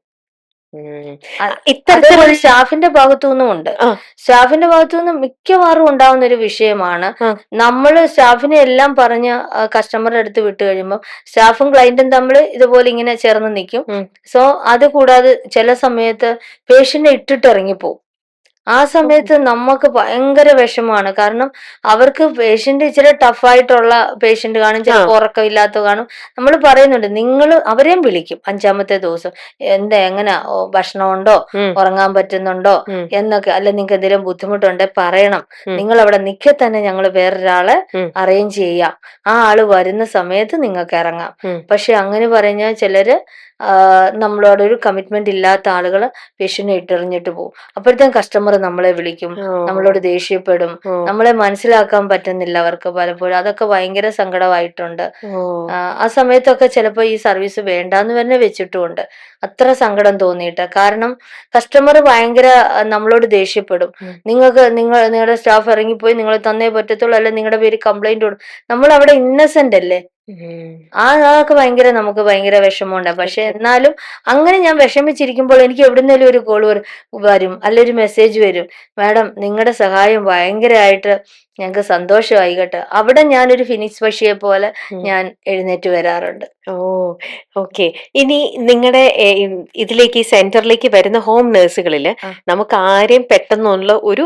ഉം. അതേപോലെ ഇത്തരത്തിലുള്ള സ്റ്റാഫിന്റെ ഭാഗത്തു നിന്നും ഉണ്ട്. ആ, സ്റ്റാഫിന്റെ ഭാഗത്തു നിന്നും മിക്കവാറും ഉണ്ടാവുന്ന ഒരു വിഷയമാണ്, ആ, നമ്മള് സ്റ്റാഫിനെ എല്ലാം പറഞ്ഞ് കസ്റ്റമറുടെ അടുത്ത് വിട്ട് കഴിയുമ്പോൾ സ്റ്റാഫും ക്ലയന്റും തമ്മിൽ ഇതുപോലെ ഇങ്ങനെ ചേർന്ന് നിൽക്കും. ഉം. സോ അത് കൂടാതെ ചില സമയത്ത് പേഷ്യന്റിനെ ഇട്ടിട്ട് ഇറങ്ങിപ്പോവും. ആ സമയത്ത് നമുക്ക് ഭയങ്കര വിഷമമാണ്. കാരണം അവർക്ക് പേഷ്യന്റ് ഇച്ചിരി ടഫായിട്ടുള്ള പേഷ്യന്റ് കാണും, ആ, ചിലപ്പോൾ ഉറക്കമില്ലാത്ത കാണും. നമ്മൾ പറയുന്നുണ്ട്, നിങ്ങൾ അവരെയും വിളിക്കും 5ാമത്തെ ദിവസം, എങ്ങനെ ഭക്ഷണം ഉണ്ടോ, ഉം, ഉറങ്ങാൻ പറ്റുന്നുണ്ടോ ഉം, എന്നൊക്കെ, അല്ല നിങ്ങൾക്ക് എന്തെങ്കിലും ബുദ്ധിമുട്ടുണ്ടെ പറയണം, ഉം, നിങ്ങൾ അവിടെ നിൽക്കെ തന്നെ ഞങ്ങൾ വേറൊരാളെ ഉം, അറേഞ്ച് ചെയ്യാം, ആ ആള് വരുന്ന സമയത്ത് നിങ്ങൾക്ക് ഇറങ്ങാം. ഉം. പക്ഷെ അങ്ങനെ പറഞ്ഞാൽ ചിലര് നമ്മളോട് ഒരു കമ്മിറ്റ്മെന്റ് ഇല്ലാത്ത ആളുകൾ പേഷ്യന്റിനെ ഇട്ടെറിഞ്ഞിട്ട് പോകും. അപ്പോഴത്തേക്കും കസ്റ്റമർ നമ്മളെ വിളിക്കും, ഓ, നമ്മളോട് ദേഷ്യപ്പെടും, ഓ, നമ്മളെ മനസ്സിലാക്കാൻ പറ്റുന്നില്ല അവർക്ക് പലപ്പോഴും. അതൊക്കെ ഭയങ്കര സങ്കടമായിട്ടുണ്ട്. ഓ. ആ സമയത്തൊക്കെ ചിലപ്പോൾ ഈ സർവീസ് വേണ്ടാന്ന് തന്നെ വെച്ചിട്ടുമുണ്ട്. അത്ര സങ്കടം തോന്നിയിട്ട്. കാരണം കസ്റ്റമർ ഭയങ്കര നമ്മളോട് ദേഷ്യപ്പെടും. ഉം, നിങ്ങളുടെ സ്റ്റാഫ് ഇറങ്ങിപ്പോയി, നിങ്ങൾ തന്നേ പറ്റത്തുള്ളൂ, അല്ലെ നിങ്ങളുടെ പേര് കംപ്ലൈന്റ് കൊടുക്കും. നമ്മൾ അവിടെ ഇന്നസെന്റ് അല്ലേ. ഉം. അതൊക്കെ നമുക്ക് ഭയങ്കര വിഷമമുണ്ട്. പക്ഷെ സത്യം. എന്നാലും അങ്ങനെ ഞാൻ വിഷമിച്ചിരിക്കുമ്പോൾ എനിക്ക് എവിടുന്നേലും ഒരു കോൾ വരും, അല്ലെ ഒരു മെസ്സേജ് വരും, മാഡം നിങ്ങളുടെ സഹായം ഭയങ്കരമായിട്ട് ഞങ്ങൾക്ക് സന്തോഷമായി കേട്ടോ. അവിടെ ഞാനൊരു ഫിനിക്സ് പക്ഷിയെ പോലെ ഉം. ഞാൻ എഴുന്നേറ്റ് വരാറുണ്ട്. ഓ, ഓക്കെ. ഇനി നിങ്ങളുടെ ഇതിലേക്ക് ഈ സെന്ററിലേക്ക് വരുന്ന ഹോം നേഴ്സുകളില് ആ. നമുക്ക് ആരെയും പെട്ടെന്നുള്ള ഒരു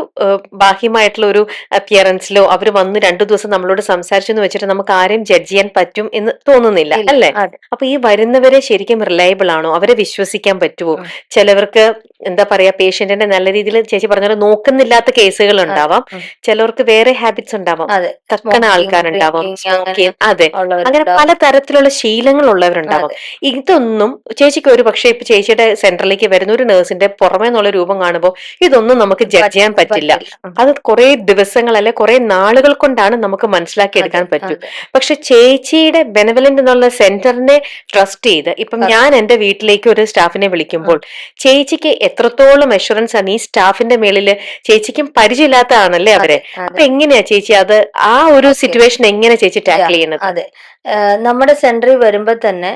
ബാഹ്യമായിട്ടുള്ള ഒരു അപ്പിയറൻസിലോ അവർ വന്ന് 2 ദിവസം നമ്മളോട് സംസാരിച്ചു എന്ന് വെച്ചിട്ട് നമുക്ക് ആരെയും ജഡ്ജ് ചെയ്യാൻ പറ്റും എന്ന് തോന്നുന്നില്ല, ഇല്ല. അല്ലേ? അതെ. അപ്പൊ ഈ വരുന്നവരെ ശരിക്കും റിലയബിൾ ആണോ? അവരെ വിശ്വസിക്കാൻ പറ്റുമോ? ഉം. ചിലവർക്ക് എന്താ പറയാ, പേഷ്യന്റിന്റെ നല്ല രീതിയിൽ ചേച്ചി പറഞ്ഞ പോലെ നോക്കുന്നില്ലാത്ത കേസുകൾ അതെ. ഉണ്ടാവാം, ചിലർക്ക് വേറെ ഹാബിറ്റ്സ് ഉണ്ടാവാം, അതെ. കക്കണ സ്മോക്കിംഗ്, ആൾക്കാരുണ്ടാവാം, ഡ്രിങ്കിങ് അങ്ങനെ സ്മോക്കിംഗ്, അതെ, അങ്ങനെ ഉള്ളവരുണ്ടാവും. പലതരത്തിലുള്ള ശീലങ്ങൾ ഉള്ളവരുണ്ടാവാം. അതെ. ഇതൊന്നും ചേച്ചിക്ക് ഒരു പക്ഷേ ഇപ്പൊ ചേച്ചിയുടെ സെന്ററിലേക്ക് വരുന്ന ഒരു നേഴ്സിന്റെ പുറമേ നിന്നുള്ള രൂപം കാണുമ്പോൾ ഇതൊന്നും നമുക്ക് ജഡ്ജ് ചെയ്യാൻ പറ്റില്ല. പറ്റില്ല. അത് കുറെ ദിവസങ്ങൾ അല്ലെ കുറെ നാളുകൾ കൊണ്ടാണ് നമുക്ക് മനസ്സിലാക്കി അതെ. എടുക്കാൻ പറ്റൂ. അതെ. പക്ഷെ ചേച്ചിയുടെ ബെനവലന്റ് എന്നുള്ള സെന്ററിനെ ട്രസ്റ്റ് ചെയ്ത് ഇപ്പം ഞാൻ എന്റെ വീട്ടിലേക്ക് ഒരു സ്റ്റാഫിനെ വിളിക്കുമ്പോൾ ചേച്ചിക്ക് എത്രത്തോളം അഷുറൻസ് ആണ് ഈ സ്റ്റാഫിന്റെ മേളില്? ചേച്ചിക്കും പരിചയമില്ലാത്ത ആണല്ലേ അവരെ. അപ്പൊ എങ്ങനെയാ ചേച്ചി അത് ആ ഒരു സിറ്റുവേഷൻ എങ്ങനെ ചേച്ചി ടാക്കിൾ ചെയ്യുന്നത്? അതെ. നമ്മുടെ സെന്ററിൽ വരുമ്പോ തന്നെ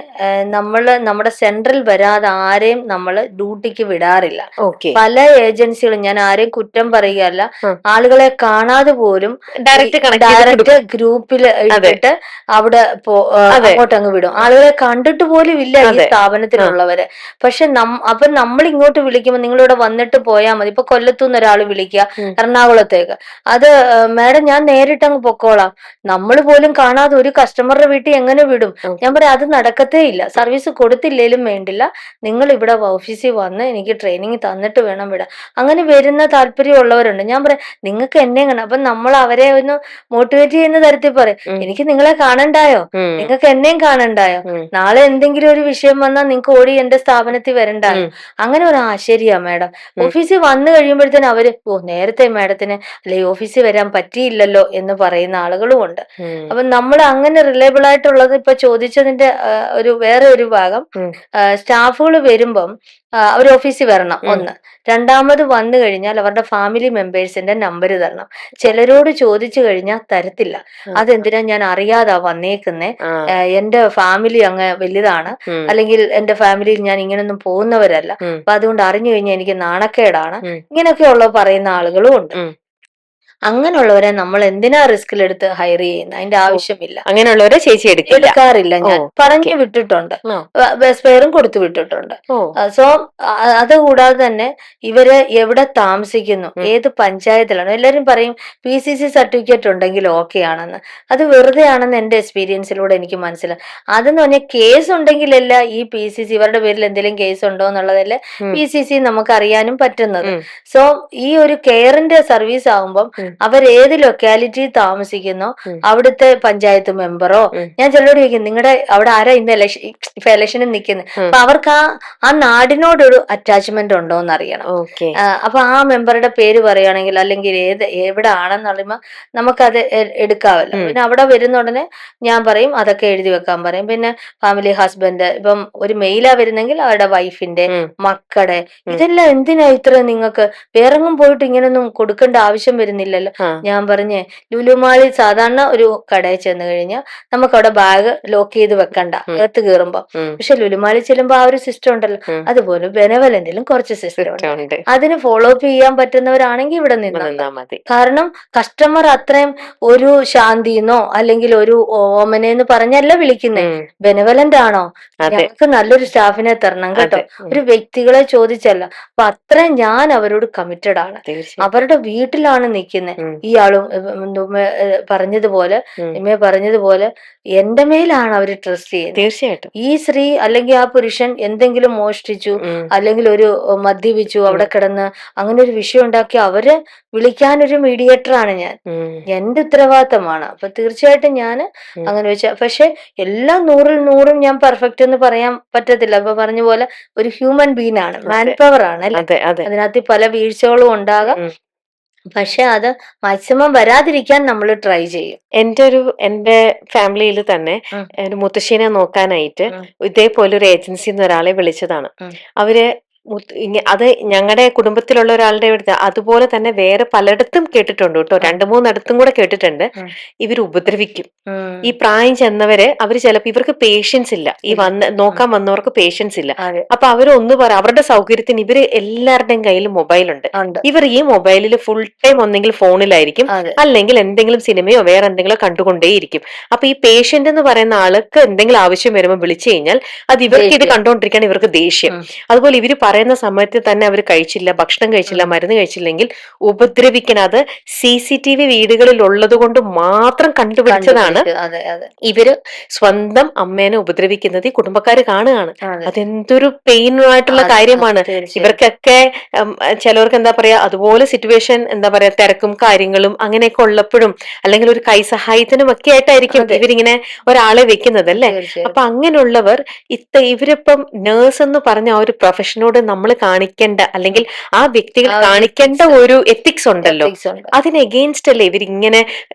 നമ്മുടെ സെന്ററിൽ വരാതെ ആരെയും നമ്മൾ ഡ്യൂട്ടിക്ക് വിടാറില്ല. ഓക്കെ. പല ഏജൻസികളും, ഞാൻ ആരെയും കുറ്റം പറയുകയല്ല, ഉം. ആളുകളെ കാണാതെ പോലും ഡയറക്റ്റ് ഗ്രൂപ്പിൽ ഇട്ടിട്ട് അവിടെ അതെ. അങ്ങോട്ട് അങ്ങ് വിടും. ആളുകളെ കണ്ടിട്ട് പോലും ഇല്ല ഈ അതെ. സ്ഥാപനത്തിലുള്ളവരെ. പക്ഷെ അപ്പൊ നമ്മൾ ഇങ്ങോട്ട് വിളിക്കുമ്പോൾ നിങ്ങളിവിടെ വന്നിട്ട് പോയാൽ മതി. ഇപ്പൊ കൊല്ലത്തുനിന്ന് ഒരാൾ വിളിക്കുക ഉം. എറണാകുളത്തേക്ക്, അത് മാഡം ഞാൻ നേരിട്ട് അങ്ങ് പൊക്കോളാം. നമ്മൾ പോലും കാണാതെ ഒരു കസ്റ്റമറുടെ വീട്ടിൽ എങ്ങനെ വിടും? ഞാൻ പറയാം, അത് നടക്കത്തേ ഇല്ല. സർവീസ് കൊടുത്തില്ലേലും വേണ്ടില്ല, നിങ്ങൾ ഇവിടെ ഓഫീസിൽ വന്ന് എനിക്ക് ട്രെയിനിങ് തന്നിട്ട് വേണം വിടാൻ. അങ്ങനെ വരുന്ന താല്പര്യമുള്ളവരുണ്ട്. ഞാൻ പറയാം, നിങ്ങൾക്ക് എന്നെ കാണാം. അപ്പൊ നമ്മൾ അവരെ ഒന്ന് മോട്ടിവേറ്റ് ചെയ്യുന്ന തരത്തിൽ പറയും, എനിക്ക് നിങ്ങളെ കാണണ്ടായോ, നിങ്ങൾക്ക് എന്നെയും കാണണ്ടായോ, നാളെ എന്തെങ്കിലും ഒരു വിഷയം വന്നാൽ നിങ്ങൾക്ക് ഓടി എന്റെ സ്ഥാപനത്തിൽ വരണ്ടായോ? അങ്ങനെ ഒരു ശരിയാ മാഡം. ഓഫീസിൽ വന്നു കഴിയുമ്പോഴത്തേനും അവര് നേരത്തെ മാഡത്തിന് അല്ലെ ഓഫീസിൽ വരാൻ പറ്റിയില്ലല്ലോ എന്ന് പറയുന്ന ആളുകളും ഉണ്ട്. അപ്പൊ നമ്മൾ അങ്ങനെ റിലയബിൾ ആയിട്ടുള്ളത്, ഇപ്പൊ ചോദിച്ചതിന്റെ വേറെ ഒരു ഭാഗം, സ്റ്റാഫുകൾ വരുമ്പം അവർ ഓഫീസിൽ വരണം, ഒന്ന്. രണ്ടാമത് വന്നു കഴിഞ്ഞാൽ അവരുടെ ഫാമിലി മെമ്പേഴ്സിന്റെ നമ്പർ തരണം. ചിലരോട് ചോദിച്ചു കഴിഞ്ഞാൽ തരത്തില്ല. അതെന്തിനാ, ഞാൻ അറിയാതാ വന്നേക്കുന്നേ, എന്റെ ഫാമിലി അങ്ങ് വലുതാണ്, അല്ലെങ്കിൽ എന്റെ ഫാമിലിയിൽ ഞാൻ ഇങ്ങനൊന്നും പോകുന്നവരല്ല, അപ്പൊ അതുകൊണ്ട് അറിഞ്ഞു കഴിഞ്ഞാൽ എനിക്ക് നാണക്കേടാണ്, ഇങ്ങനെയൊക്കെയുള്ള പറയുന്ന ആളുകളും ഉണ്ട്. അങ്ങനെയുള്ളവരെ നമ്മൾ എന്തിനാ റിസ്കിലെടുത്ത് ഹയർ ചെയ്യുന്നത്? അതിന്റെ ആവശ്യമില്ല. അങ്ങനെയുള്ളവരെ ചേച്ചി എടുക്കാറില്ല. ഞാൻ പറഞ്ഞു വിട്ടിട്ടുണ്ട്, സ്പെയറും കൊടുത്തു വിട്ടിട്ടുണ്ട്. സോ അതുകൂടാതെ തന്നെ ഇവര് എവിടെ താമസിക്കുന്നു, ഏത് പഞ്ചായത്തിലാണ്. എല്ലാരും പറയും PCC സർട്ടിഫിക്കറ്റ് ഉണ്ടെങ്കിൽ ഓക്കെ ആണെന്ന്. അത് വെറുതെ ആണെന്ന് എന്റെ എക്സ്പീരിയൻസിലൂടെ എനിക്ക് മനസ്സിലായി. അതെന്ന് പറഞ്ഞാൽ കേസ് ഉണ്ടെങ്കിലല്ല ഈ PCC, ഇവരുടെ പേരിൽ എന്തെങ്കിലും കേസ് ഉണ്ടോ എന്നുള്ളതല്ലേ PCC നമുക്ക് അറിയാനും പറ്റുന്നത്. സോ ഈ ഒരു കെയറിന്റെ സർവീസ് ആകുമ്പം അവരേത് ലൊക്കാലിറ്റി താമസിക്കുന്നോ അവിടുത്തെ പഞ്ചായത്ത് മെമ്പറോ, ഞാൻ ചിലരോട് ചോദിക്കും നിങ്ങളുടെ അവിടെ ആരാ ഇന്ന് ഇപ്പൊ ഇലക്ഷന് നിൽക്കുന്നത്, അപ്പൊ അവർക്ക് ആ നാടിനോടൊരു അറ്റാച്ച്മെന്റ് ഉണ്ടോ എന്ന് അറിയണം. അപ്പൊ ആ മെമ്പറുടെ പേര് പറയുകയാണെങ്കിൽ അല്ലെങ്കിൽ എവിടെ ആണെന്ന് പറയുമ്പോൾ നമുക്കത് എടുക്കാമല്ലോ. പിന്നെ അവിടെ വരുന്ന ഉടനെ ഞാൻ പറയും അതൊക്കെ എഴുതി വെക്കാൻ പറയും. പിന്നെ ഫാമിലി, ഹസ്ബൻഡ്, ഇപ്പം ഒരു മെയിലാ വരുന്നെങ്കിൽ അവരുടെ വൈഫിന്റെ, മക്കളുടെ, ഇതെല്ലാം എന്തിനാ ഇത്ര നിങ്ങൾക്ക് വേറെങ്ങും പോയിട്ട് ഇങ്ങനൊന്നും കൊടുക്കേണ്ട ആവശ്യം വരുന്നില്ലല്ലോ. ഞാൻ പറഞ്ഞേ ലുലുമാളി സാധാരണ ഒരു കടയിൽ ചെന്ന് കഴിഞ്ഞാൽ നമുക്ക് അവിടെ ബാഗ് ലോക്ക് ചെയ്ത് വെക്കണ്ട അകത്ത് കയറുമ്പോ. പക്ഷെ ലുലുമാളി ചെല്ലുമ്പോ ആ ഒരു സിസ്റ്റം ഉണ്ടല്ലോ. അതുപോലെ ബെനവലന്റിലും കുറച്ച് സിസ്റ്റം ഉണ്ട്. അതിന് ഫോളോ അപ്പ് ചെയ്യാൻ പറ്റുന്നവരാണെങ്കിൽ ഇവിടെ നിന്നാ മതി. കാരണം കസ്റ്റമർ അത്രയും ഒരു ശാന്തിന്നോ അല്ലെങ്കിൽ ഒരു ഓമനെന്ന് പറഞ്ഞല്ല വിളിക്കുന്നേ, ബെനവലന്റ് ആണോ, ഞങ്ങൾക്ക് നല്ലൊരു സ്റ്റാഫിനെ തരണം കേട്ടോ, ഒരു വ്യക്തികളെ ചോദിച്ചല്ല. അപ്പൊ അത്രയും ഞാൻ അവരോട് കമ്മിറ്റഡ് ആണ്. അവരുടെ വീട്ടിലാണ് നിൽക്കുന്നത്. ഇയാളും പറഞ്ഞതുപോലെ എന്റെ മേലാണ് അവര് ട്രസ്റ്റ് ചെയ്യുന്നത്. തീർച്ചയായിട്ടും ഈ സ്ത്രീ അല്ലെങ്കിൽ ആ പുരുഷൻ എന്തെങ്കിലും മോഷ്ടിച്ചു അല്ലെങ്കിൽ ഒരു മദ്യപിച്ചു അവിടെ കിടന്ന് അങ്ങനെ ഒരു വിഷയം ഉണ്ടാക്കി അവരെ വിളിക്കാനൊരു മീഡിയേറ്ററാണ് ഞാൻ. എന്റെ ഉത്തരവാദിത്തമാണ്. അപ്പൊ തീർച്ചയായിട്ടും ഞാൻ അങ്ങനെ വെച്ചാൽ, പക്ഷെ എല്ലാം 100% ഞാൻ പെർഫെക്റ്റ് എന്ന് പറയാൻ പറ്റത്തില്ല. അപ്പൊ പറഞ്ഞ പോലെ ഒരു ഹ്യൂമൻ ബീങ് ആണ്, മാൻ പവർ ആണ് അല്ലെ, അതിനകത്ത് പല വീഴ്ചകളും ഉണ്ടാകാം. പക്ഷെ അത് മാക്സിമം വരാതിരിക്കാൻ നമ്മൾ ട്രൈ ചെയ്യും. എന്റെ ഫാമിലിയിൽ തന്നെ ഒരു മുത്തശ്ശീനെ നോക്കാനായിട്ട് ഇതേപോലെ ഒരു ഏജൻസിന്ന് ഒരാളെ വിളിച്ചതാണ്. അവര് അത് ഞങ്ങളുടെ കുടുംബത്തിലുള്ള ഒരാളുടെ അടുത്ത് അതുപോലെ തന്നെ വേറെ പലയിടത്തും കേട്ടിട്ടുണ്ട് കേട്ടോ, 2-3 കൂടെ കേട്ടിട്ടുണ്ട്. ഇവർ ഉപദ്രവിക്കും. ഈ പ്രായം ചെന്നവര് അവര് ചിലപ്പോ ഇവർക്ക് പേഷ്യൻസ് ഇല്ല, ഈ നോക്കാൻ വന്നവർക്ക് പേഷ്യൻസ് ഇല്ല. അപ്പൊ അവരൊന്ന് അവരുടെ സൗകര്യത്തിന് ഇവര് എല്ലാവരുടെയും കയ്യിൽ മൊബൈലുണ്ട്. ഇവർ ഈ മൊബൈലിൽ ഫുൾ ടൈം ഒന്നെങ്കിൽ ഫോണിലായിരിക്കും അല്ലെങ്കിൽ എന്തെങ്കിലും സിനിമയോ വേറെ എന്തെങ്കിലും കണ്ടുകൊണ്ടേയിരിക്കും. അപ്പൊ ഈ പേഷ്യന്റ് എന്ന് പറയുന്ന ആൾക്ക് എന്തെങ്കിലും ആവശ്യം വരുമ്പോൾ വിളിച്ചു കഴിഞ്ഞാൽ അത് ഇവർക്ക് ഇത് കണ്ടുകൊണ്ടിരിക്കാൻ ഇവർക്ക് ദേഷ്യം. അതുപോലെ ഇവര് പറയുന്ന സമയത്ത് തന്നെ അവർ കഴിച്ചില്ല, ഭക്ഷണം കഴിച്ചില്ല, മരുന്ന് കഴിച്ചില്ലെങ്കിൽ ഉപദ്രവിക്കണം. അത് CCTV വീടുകളിൽ ഉള്ളത് കൊണ്ട് മാത്രം കണ്ടുപിടിച്ചതാണ് ഇവര് സ്വന്തം അമ്മേനെ ഉപദ്രവിക്കുന്നത് ഈ കുടുംബക്കാര് കാണുകയാണ്. അതെന്തൊരു പെയിനായിട്ടുള്ള കാര്യമാണ്. ഇവർക്കൊക്കെ ചിലവർക്ക് എന്താ പറയാ അതുപോലെ സിറ്റുവേഷൻ എന്താ പറയാ തിരക്കും കാര്യങ്ങളും അങ്ങനെയൊക്കെ ഉള്ളപ്പോഴും അല്ലെങ്കിൽ ഒരു കൈസഹായത്തിനും ഒക്കെ ആയിട്ടായിരിക്കും ഇവരിങ്ങനെ ഒരാളെ വെക്കുന്നത് അല്ലേ. അപ്പൊ അങ്ങനെയുള്ളവർ ഇവരിപ്പം നേഴ്സ് എന്ന് പറഞ്ഞ ആ ഒരു പ്രൊഫഷനോട് നമ്മൾ കാണിക്കേണ്ട അല്ലെങ്കിൽ ആ വ്യക്തികൾ കാണിക്കേണ്ട ഒരു എത്തിക്സ് ഉണ്ടല്ലോ, അതിന് എഗെയിൻസ്റ്റ് അല്ലേ ഇവരിങ്ങനെ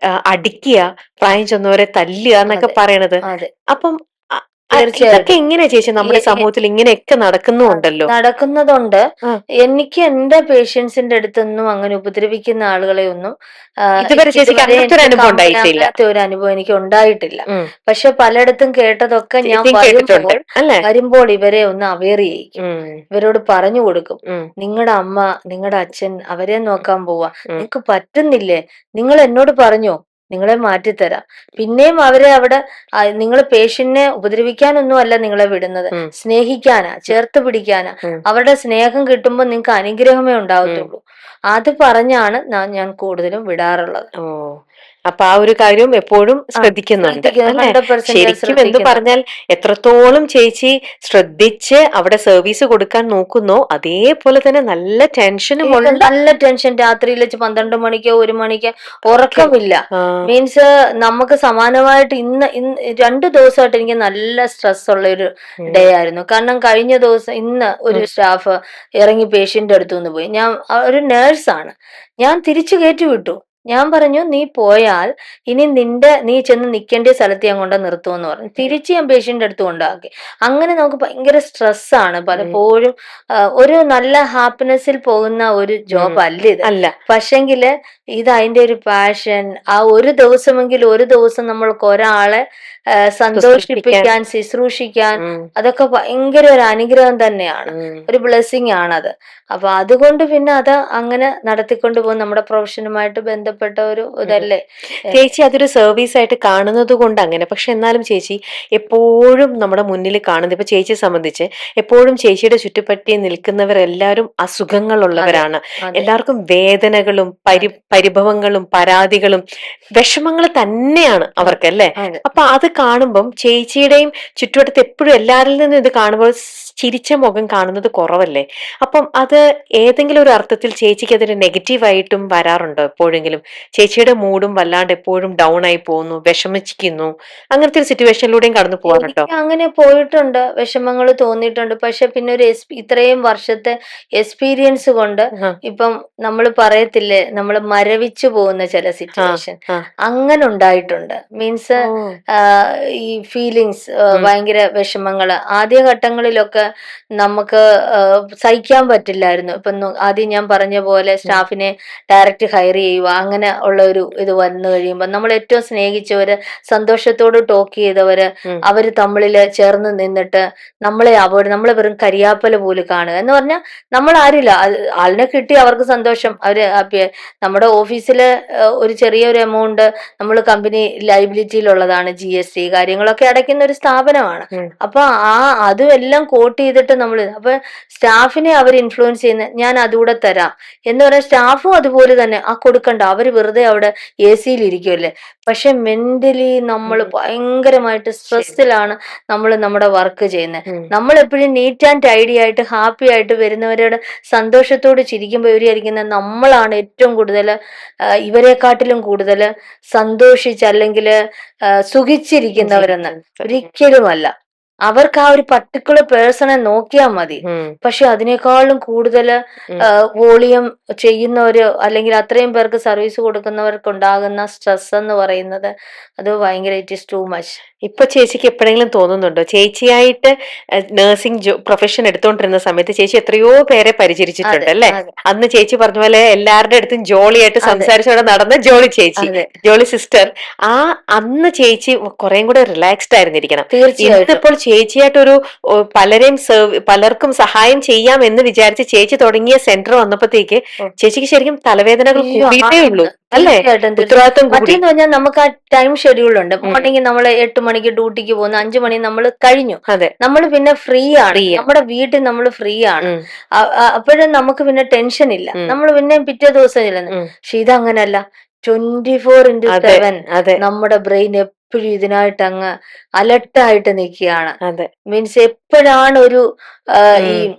അടിക്കുക, പ്രായം ചെന്നവരെ തല്ലുക എന്നൊക്കെ പറയണത്. അപ്പം ഇതൊക്കെ എങ്ങനെയാ ചേച്ചി നമ്മുടെ സമൂഹത്തിൽ ഇങ്ങനെയൊക്കെ നടക്കുന്നതുണ്ട്. എനിക്ക് എന്റെ പേഷ്യൻസിന്റെ അടുത്തൊന്നും അങ്ങനെ ഉപദ്രവിക്കുന്ന ആളുകളെ ഒന്നും ഇതുവരെ അങ്ങനത്തെ ഒരു അനുഭവം എനിക്ക് ഉണ്ടായിട്ടില്ല. പക്ഷെ പലയിടത്തും കേട്ടതൊക്കെ ഞാൻ വരുമ്പോൾ ഇവരെ ഒന്ന് അവെയർ ചെയ്യിക്കും, ഇവരോട് പറഞ്ഞു കൊടുക്കും, നിങ്ങളുടെ അമ്മ നിങ്ങളുടെ അച്ഛൻ അവരെ നോക്കാൻ പോവാ, നിങ്ങക്ക് പറ്റുന്നില്ലേ, നിങ്ങൾ എന്നോട് പറഞ്ഞോ, നിങ്ങളെ മാറ്റിത്തരാം. പിന്നെയും അവരെ അവിടെ നിങ്ങൾ പേഷ്യന്റിനെ ഉപദ്രവിക്കാനൊന്നും അല്ല നിങ്ങളെ വിടുന്നത്, സ്നേഹിക്കാനാ, ചേർത്ത് പിടിക്കാനാ. അവരുടെ സ്നേഹം കിട്ടുമ്പോൾ നിങ്ങൾക്ക് അനുഗ്രഹമേ ഉണ്ടാവത്തുള്ളൂ. അത് പറഞ്ഞാണ് ഞാൻ കൂടുതലും വിടാറുള്ളത്. അപ്പൊ ആ ഒരു കാര്യം എപ്പോഴും ശ്രദ്ധിക്കുന്നുണ്ട്. ശരിക്കും എന്ത് പറഞ്ഞാൽ എത്രത്തോളം ചേച്ചി ശ്രദ്ധിച്ച് അവിടെ സർവീസ് കൊടുക്കാൻ നോക്കുന്നോ അതേപോലെ തന്നെ നല്ല ടെൻഷനും നല്ല ടെൻഷൻ. രാത്രിയിൽ 12 മണിക്കോ 1 മണിക്കോ ഉറക്കമില്ല. മീൻസ് നമുക്ക് സമാനമായിട്ട് ഇന്ന് 2 ദിവസമായിട്ട് എനിക്ക് നല്ല സ്ട്രെസ് ഉള്ള ഒരു ഡേ ആയിരുന്നു. കാരണം കഴിഞ്ഞ ദിവസം ഇന്ന് ഒരു സ്റ്റാഫ് ഇറങ്ങി പേഷ്യന്റ് അടുത്തു നിന്ന് പോയി. ഞാൻ ഒരു നേഴ്സാണ്, ഞാൻ തിരിച്ചു കയറ്റി വിട്ടു. ഞാൻ പറഞ്ഞു നീ പോയാൽ ഇനി നീ ചെന്ന് നിൽക്കേണ്ട സ്ഥലത്ത് ഞാൻ കൊണ്ട് നിർത്തുമെന്ന് പറഞ്ഞു. തിരിച്ച് ഞാൻ പേഷ്യന്റ് അടുത്ത് കൊണ്ടാക്കി. അങ്ങനെ നമുക്ക് ഭയങ്കര സ്ട്രെസ്സാണ് പലപ്പോഴും. ഒരു നല്ല ഹാപ്പിനെസ്സിൽ പോകുന്ന ഒരു ജോബ് അല്ല ഇത്. പക്ഷെങ്കില് ഇത് അതിന്റെ ഒരു പാഷൻ. ആ ഒരു ദിവസം നമ്മൾക്ക് ഒരാളെ സന്തോഷിപ്പിക്കാൻ, ശുശ്രൂഷിക്കാൻ, അതൊക്കെ ഭയങ്കര ഒരു അനുഗ്രഹം തന്നെയാണ്, ഒരു ബ്ലെസ്സിങ് ആണത്. അപ്പൊ അതുകൊണ്ട് പിന്നെ അത് അങ്ങനെ നടത്തിക്കൊണ്ട് പോകും. നമ്മുടെ പ്രൊഫഷനുമായിട്ട് ബന്ധപ്പെട്ട ഒരു ഇതല്ലേ ചേച്ചി. അതൊരു സർവീസ് ആയിട്ട് കാണുന്നത് കൊണ്ട് അങ്ങനെ. പക്ഷെ എന്നാലും ചേച്ചി എപ്പോഴും നമ്മുടെ മുന്നിൽ കാണുന്നത്, ഇപ്പൊ ചേച്ചിയെ സംബന്ധിച്ച് എപ്പോഴും ചേച്ചിയുടെ ചുറ്റുപറ്റി നിൽക്കുന്നവരെല്ലാവരും അസുഖങ്ങളുള്ളവരാണ്. എല്ലാവർക്കും വേദനകളും പരിഭവങ്ങളും പരാതികളും വിഷമങ്ങൾ തന്നെയാണ് അവർക്കല്ലേ. അപ്പൊ അത് കാണുമ്പം ചേച്ചിയുടെയും ചുറ്റുവട്ടത്ത് എപ്പോഴും എല്ലാരിൽ നിന്നും ഇത് കാണുമ്പോൾ ചിരിച്ച മുഖം കാണുന്നത് കുറവല്ലേ? അപ്പം അത് ഏതെങ്കിലും ഒരു അർത്ഥത്തിൽ ചേച്ചിക്ക് അതൊരു നെഗറ്റീവായിട്ടും വരാറുണ്ടോ എപ്പോഴെങ്കിലും? ചേച്ചിയുടെ മൂഡും വല്ലാണ്ട് എപ്പോഴും ഡൗൺ ആയി പോകുന്നു, വിഷമിച്ചിരിക്കുന്നു, അങ്ങനത്തെ ഒരു സിറ്റുവേഷനിലൂടെയും കടന്നു പോവാറുണ്ടോ? എനിക്ക് അങ്ങനെ പോയിട്ടുണ്ട്, വിഷമങ്ങൾ തോന്നിയിട്ടുണ്ട്. പക്ഷെ പിന്നെ ഒരു ഇത്രയും വർഷത്തെ എക്സ്പീരിയൻസ് കൊണ്ട് ആ, ഇപ്പം നമ്മൾ പറയത്തില്ലേ, നമ്മൾ മരവിച്ചു പോകുന്ന ചില ആ, സിറ്റുവേഷൻ ആ. അങ്ങനെ ഉണ്ടായിട്ടുണ്ട്. മീൻസ് ഓ. ഈ ഫീലിങ്സ്, ഉം, ഭയങ്കര വിഷമങ്ങൾ ആദ്യ ഘട്ടങ്ങളിലൊക്കെ നമുക്ക് സഹിക്കാൻ പറ്റില്ലായിരുന്നു. ഇപ്പം ആദ്യം ഞാൻ പറഞ്ഞ പോലെ ഉം, സ്റ്റാഫിനെ ഡയറക്റ്റ് ഹയർ ചെയ്യുക, അങ്ങനെ ഉള്ള ഒരു ഇത് വന്നു കഴിയുമ്പോൾ നമ്മൾ ഏറ്റവും സ്നേഹിച്ചവര്, സന്തോഷത്തോട് ടോക്ക് ചെയ്തവര്, ഉം, അവര് തമ്മില് ചേർന്ന് നിന്നിട്ട് നമ്മളെ വെറും കരിയാപ്പല പോലെ കാണുക എന്ന് പറഞ്ഞാൽ നമ്മൾ ആരില്ല, ആളിനെ കിട്ടി അവർക്ക് സന്തോഷം, അവര് ഹാപ്പിയായി. നമ്മുടെ ഓഫീസില് ഒരു ചെറിയൊരു എമൗണ്ട് നമ്മൾ കമ്പനി ലൈബിലിറ്റിയിലുള്ളതാണ്, GST കാര്യങ്ങളൊക്കെ അടയ്ക്കുന്ന ഒരു സ്ഥാപനമാണ്. ഉം. അപ്പൊ അതും എല്ലാം കോട്ട് ചെയ്തിട്ട് നമ്മൾ, അപ്പൊ സ്റ്റാഫിനെ അവർ ഇൻഫ്ലുവൻസ് ചെയ്യുന്ന, ഞാൻ അതുകൂടെ തരാം എന്ന് പറയാൻ, സ്റ്റാഫും അതുപോലെ തന്നെ കൊടുക്കണ്ട, അവര് വെറുതെ അവിടെ AC-യിൽ ഇരിക്കുമല്ലേ. പക്ഷെ മെന്റലി നമ്മൾ ഉം. ഭയങ്കരമായിട്ട് ശരി. സ്ട്രെസ്സിലാണ് നമ്മൾ നമ്മുടെ വർക്ക് ചെയ്യുന്നത്. ഉം. നമ്മൾ എപ്പോഴും നീറ്റ് ആൻഡ് ടൈഡി ആയിട്ട് ഹാപ്പി ആയിട്ട് വരുന്നവരോട് സന്തോഷത്തോട് ചിരിക്കുമ്പോൾ ഇവരിയിരിക്കുന്ന നമ്മളാണ് ഏറ്റവും കൂടുതൽ ഇവരെക്കാട്ടിലും കൂടുതൽ സന്തോഷിച്ച് അല്ലെങ്കിൽ സുഖിച്ചിരിക്കുന്നവരെന്ന്. ഒരിക്കലുമല്ല. അവർക്ക് ആ ഒരു പർട്ടിക്കുലർ പേഴ്സണെ നോക്കിയാൽ മതി. ഉം, പക്ഷെ അതിനേക്കാളും കൂടുതൽ ഉം. വോളിയം ചെയ്യുന്നവര് അല്ലെങ്കിൽ അത്രയും പേർക്ക് സർവീസ് കൊടുക്കുന്നവർക്ക് ഉണ്ടാകുന്ന സ്ട്രെസ് എന്ന് പറയുന്നത് അത് ഭയങ്കര, ഇറ്റ് ഇസ് ടു മച്ച്. ഇപ്പൊ ചേച്ചിക്ക് എപ്പോഴെങ്കിലും തോന്നുന്നുണ്ടോ, ചേച്ചിയായിട്ട് നഴ്സിംഗ് പ്രൊഫഷൻ എടുത്തോണ്ടിരുന്ന സമയത്ത് ചേച്ചി എത്രയോ പേരെ പരിചരിച്ചിട്ടുണ്ട് അതെ, അല്ലെ? അതെ, അന്ന് ചേച്ചി പറഞ്ഞ പോലെ എല്ലാവരുടെ അടുത്തും ജോളിയായിട്ട് അതെ, സംസാരിച്ചോടെ നടന്ന ജോളി ചേച്ചി, അതെ, ജോളി സിസ്റ്റർ. ആ അന്ന് ചേച്ചി കുറേം കൂടെ റിലാക്സ്ഡ് ആയിരുന്നിരിക്കണം. തീർച്ചയായിട്ടും. ഇന്നിപ്പോൾ ചേച്ചിയായിട്ടൊരു പലർക്കും സഹായം ചെയ്യാം എന്ന് വിചാരിച്ച് ചേച്ചി തുടങ്ങിയ സെന്റർ വന്നപ്പോഴത്തേക്ക് ഓ. ചേച്ചിക്ക് ശരിക്കും തലവേദനകൾ അയ്യോ, കൂടിയിട്ടേ ഉള്ളൂ അല്ലേ? തീർച്ചയായിട്ടും. ഉത്തരവാദിത്വം കൂടി. മറ്റേന്ന് പറഞ്ഞാൽ നമുക്ക് ആ ടൈം ഷെഡ്യൂൾ ഉണ്ട്. ഉം. മോർണിംഗ് നമ്മൾ 8 മണിക്ക് ഡ്യൂട്ടിക്ക് പോകുന്നു, 5 മണി നമ്മൾ കഴിഞ്ഞു, അതെ. നമ്മൾ പിന്നെ ഫ്രീ ആണ്, ഫ്രീ. നമ്മുടെ വീട്ടിൽ നമ്മൾ ഫ്രീ ആണ്. ഉം, അപ്പോഴും നമുക്ക് പിന്നെ ടെൻഷൻ ഇല്ല, ഉം, നമ്മൾ പിന്നെ പിറ്റേ ദിവസം ചെല്ലുന്നു. ഉം. പക്ഷെ ഇതങ്ങനല്ല, 24/7 അതെ, നമ്മുടെ ബ്രെയിൻ എപ്പോഴും ഇതിനായിട്ട് അങ്ങ് അലർട്ടായിട്ട് നിൽക്കുകയാണ്. അതെ. മീൻസ് എപ്പോഴാണ് ഒരു ഈ ഉം,